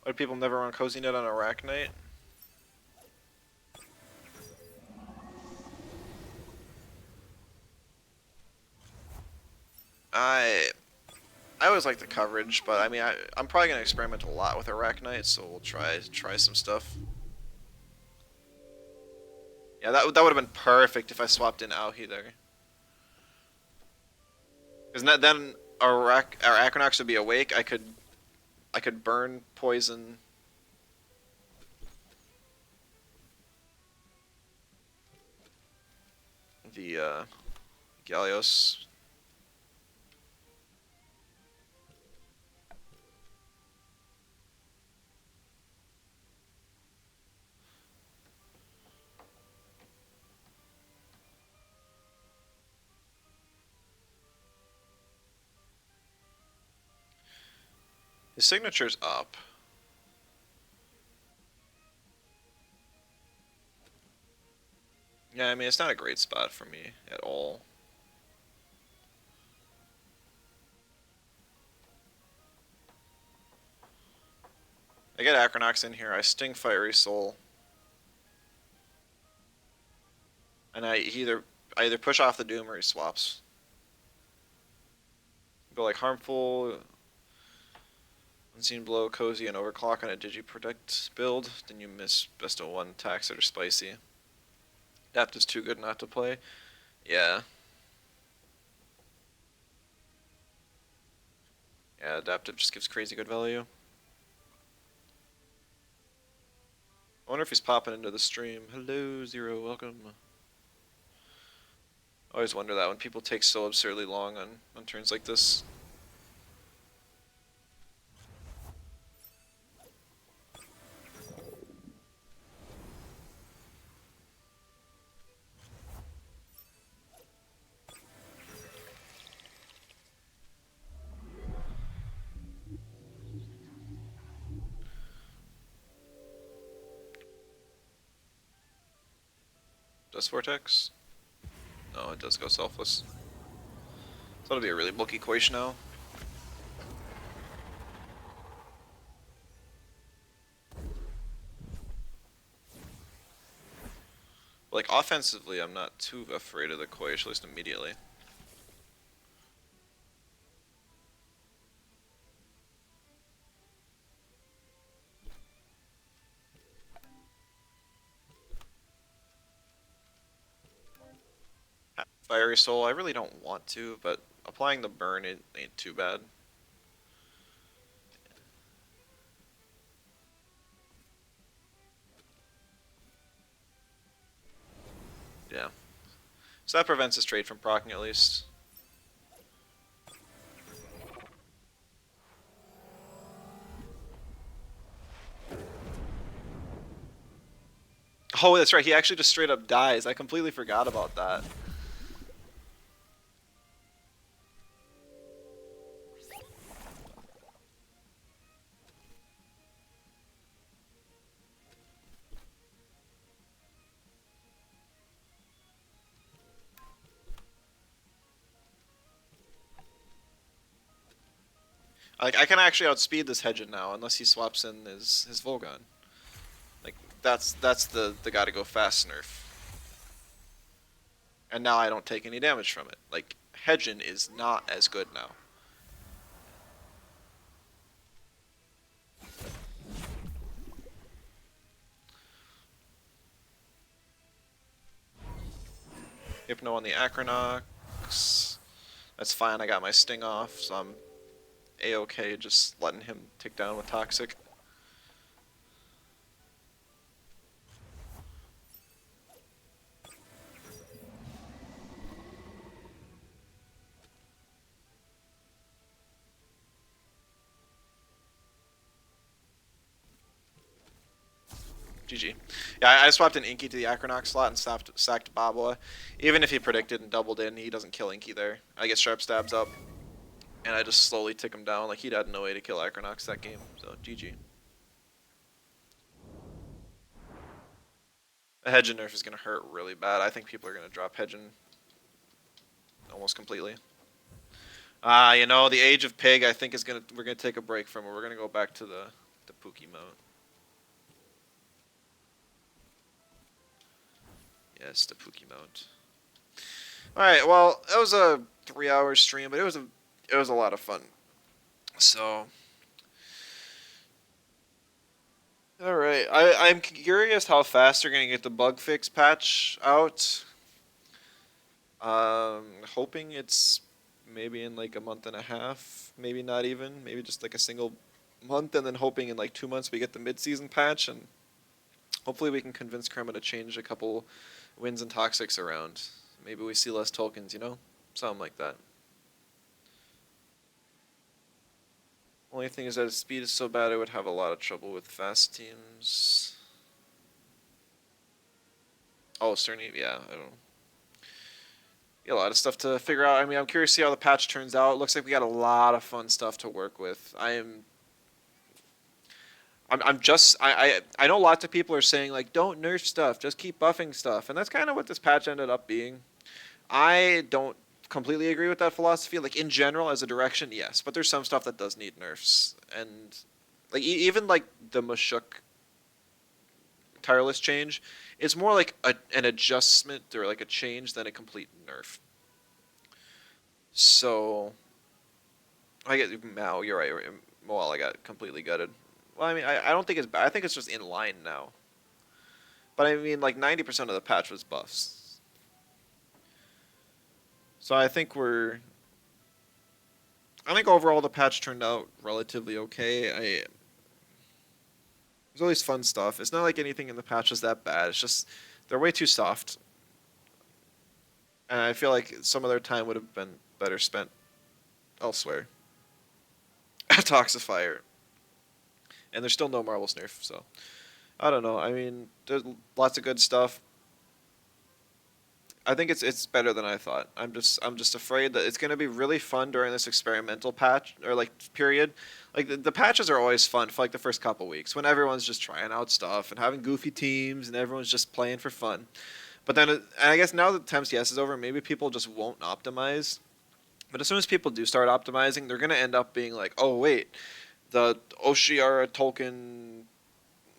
Why do people never run Cozy Net on Arachnite? I always like the coverage, but I mean, I'm probably gonna experiment a lot with Arachnite, so we'll try some stuff. Yeah, that would have been perfect if I swapped in Auhi there. Because then our Acronox would be awake. I could burn poison. The Gallios. His signature's up. Yeah, I mean, it's not a great spot for me at all. I get Acronox in here, I Sting Fiery Soul. And I either push off the Doom or he swaps. Go like Harmful. Unseen Blow, Cozy, and Overclock on a Digi-Protect build. Then you miss best of one attacks that are spicy. Adapt is too good not to play. Yeah. Yeah, Adaptive just gives crazy good value. I wonder if he's popping into the stream. Hello, Zero, welcome. I always wonder that when people take so absurdly long on turns like this. Does Vortex? No, it does go selfless. So that'll be a really bulky Quaish now. Like, offensively, I'm not too afraid of the Quaish, at least immediately. Fiery Soul, I really don't want to, but applying the burn ain't too bad. Yeah. So that prevents his trade from proccing at least. Oh, that's right, he actually just straight up dies. I completely forgot about that. Like, I can actually outspeed this Hedgen now, unless he swaps in his Volgon. Like, that's the gotta go fast nerf. And now I don't take any damage from it. Like, Hedgen is not as good now. Hypno on the Acronox. That's fine, I got my Sting off, so I'm A-okay just letting him tick down with Toxic. GG. Yeah, I swapped an Inky to the Acronox slot and sacked Babua. Even if he predicted and doubled in, he doesn't kill Inky there. I get Sharp Stabs up, and I just slowly tick him down. Like, he'd had no way to kill Acronox that game, so GG. The Hedgen nerf is going to hurt really bad. I think people are going to drop Hedgen almost completely. You know, the Age of Pig, I think we're gonna take a break from it. We're gonna go back to the Pookie mode. Yes, the Pookie mode. All right, well, that was a 3-hour stream, but it was a lot of fun. So, all right, I'm curious how fast they're gonna get the bug fix patch out. Hoping it's maybe in like a month and a half, maybe not even, maybe just like a single month, and then hoping in like 2 months we get the mid-season patch, and hopefully we can convince Krema to change a couple wins and toxics around. Maybe we see less tokens, you know? Something like that. Only thing is that his speed is so bad I would have a lot of trouble with fast teams. Oh, Cerny, yeah, I don't know. A lot of stuff to figure out. I mean, I'm curious to see how the patch turns out. It looks like we got a lot of fun stuff to work with. I know lots of people are saying like, don't nerf stuff, just keep buffing stuff, and that's kind of what this patch ended up being. I don't completely agree with that philosophy. Like, in general, as a direction, yes, but there's some stuff that does need nerfs, and like even like the Mushuk tireless change, it's more like an adjustment or like a change than a complete nerf. So I get Mao. You're right. Well, I got completely gutted. Well, I mean, I don't think it's bad. I think it's just in line now. But I mean, like 90% of the patch was buffs. So I think overall the patch turned out relatively okay. There's always fun stuff. It's not like anything in the patch is that bad. It's just they're way too soft, and I feel like some of their time would have been better spent elsewhere. Toxifier, and there's still no Marble Nerf, so I don't know. I mean, there's lots of good stuff. I think it's better than I thought. I'm just afraid that it's gonna be really fun during this experimental patch or like period. Like the patches are always fun for like the first couple weeks when everyone's just trying out stuff and having goofy teams and everyone's just playing for fun. But then and I guess now that Temps Yes is over, maybe people just won't optimize. But as soon as people do start optimizing, they're gonna end up being like, oh wait, the Oshiara Tolkien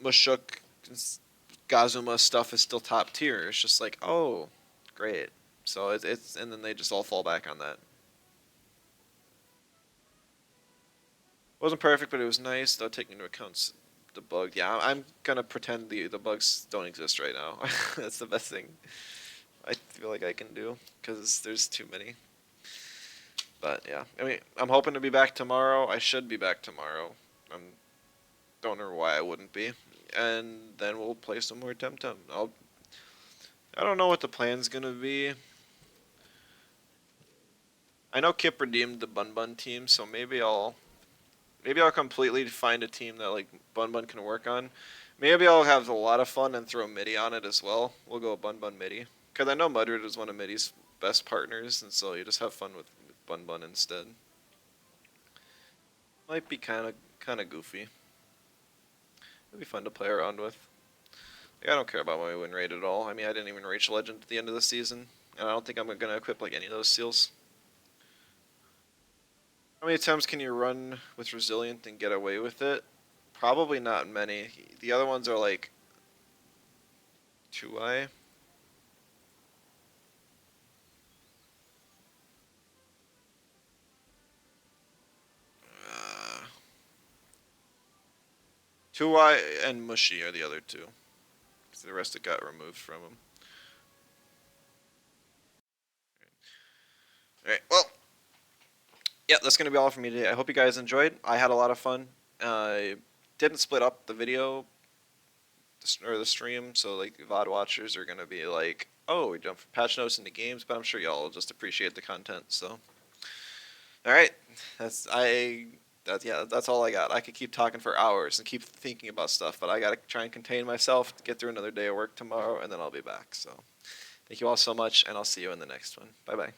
Mushuk Gazuma stuff is still top tier. It's just like, oh, great. So it's and then they just all fall back on that. It wasn't perfect, but it was nice. Though taking into account the bug, yeah, I'm gonna pretend the bugs don't exist right now. That's the best thing I feel like I can do because there's too many. But yeah, I mean, I'm hoping to be back tomorrow. I should be back tomorrow. I don't know why I wouldn't be. And then we'll play some more Temtem. I don't know what the plan's gonna be. I know Kip redeemed the Bun Bun team, so maybe I'll completely find a team that like Bun Bun can work on. Maybe I'll have a lot of fun and throw Midi on it as well. We'll go Bun Bun Midi. Because I know Mudrid is one of Midi's best partners, and so you just have fun with Bun Bun instead. Might be kind of goofy. It'd be fun to play around with. Like, I don't care about my win rate at all. I mean, I didn't even reach Legend at the end of the season, and I don't think I'm gonna equip like any of those seals. How many times can you run with Resilient and get away with it? Probably not many. The other ones are like 2i. 2i and Mushy are the other two. Because the rest of got removed from them. Alright, well, yeah, that's going to be all for me today. I hope you guys enjoyed. I had a lot of fun. I didn't split up the video or the stream, so like VOD watchers are going to be like, oh, we jumped from patch notes into games, but I'm sure y'all will just appreciate the content, so. Alright, that's all I got. I could keep talking for hours and keep thinking about stuff, but I gotta try and contain myself to get through another day of work tomorrow, and then I'll be back. So, thank you all so much, and I'll see you in the next one. Bye bye.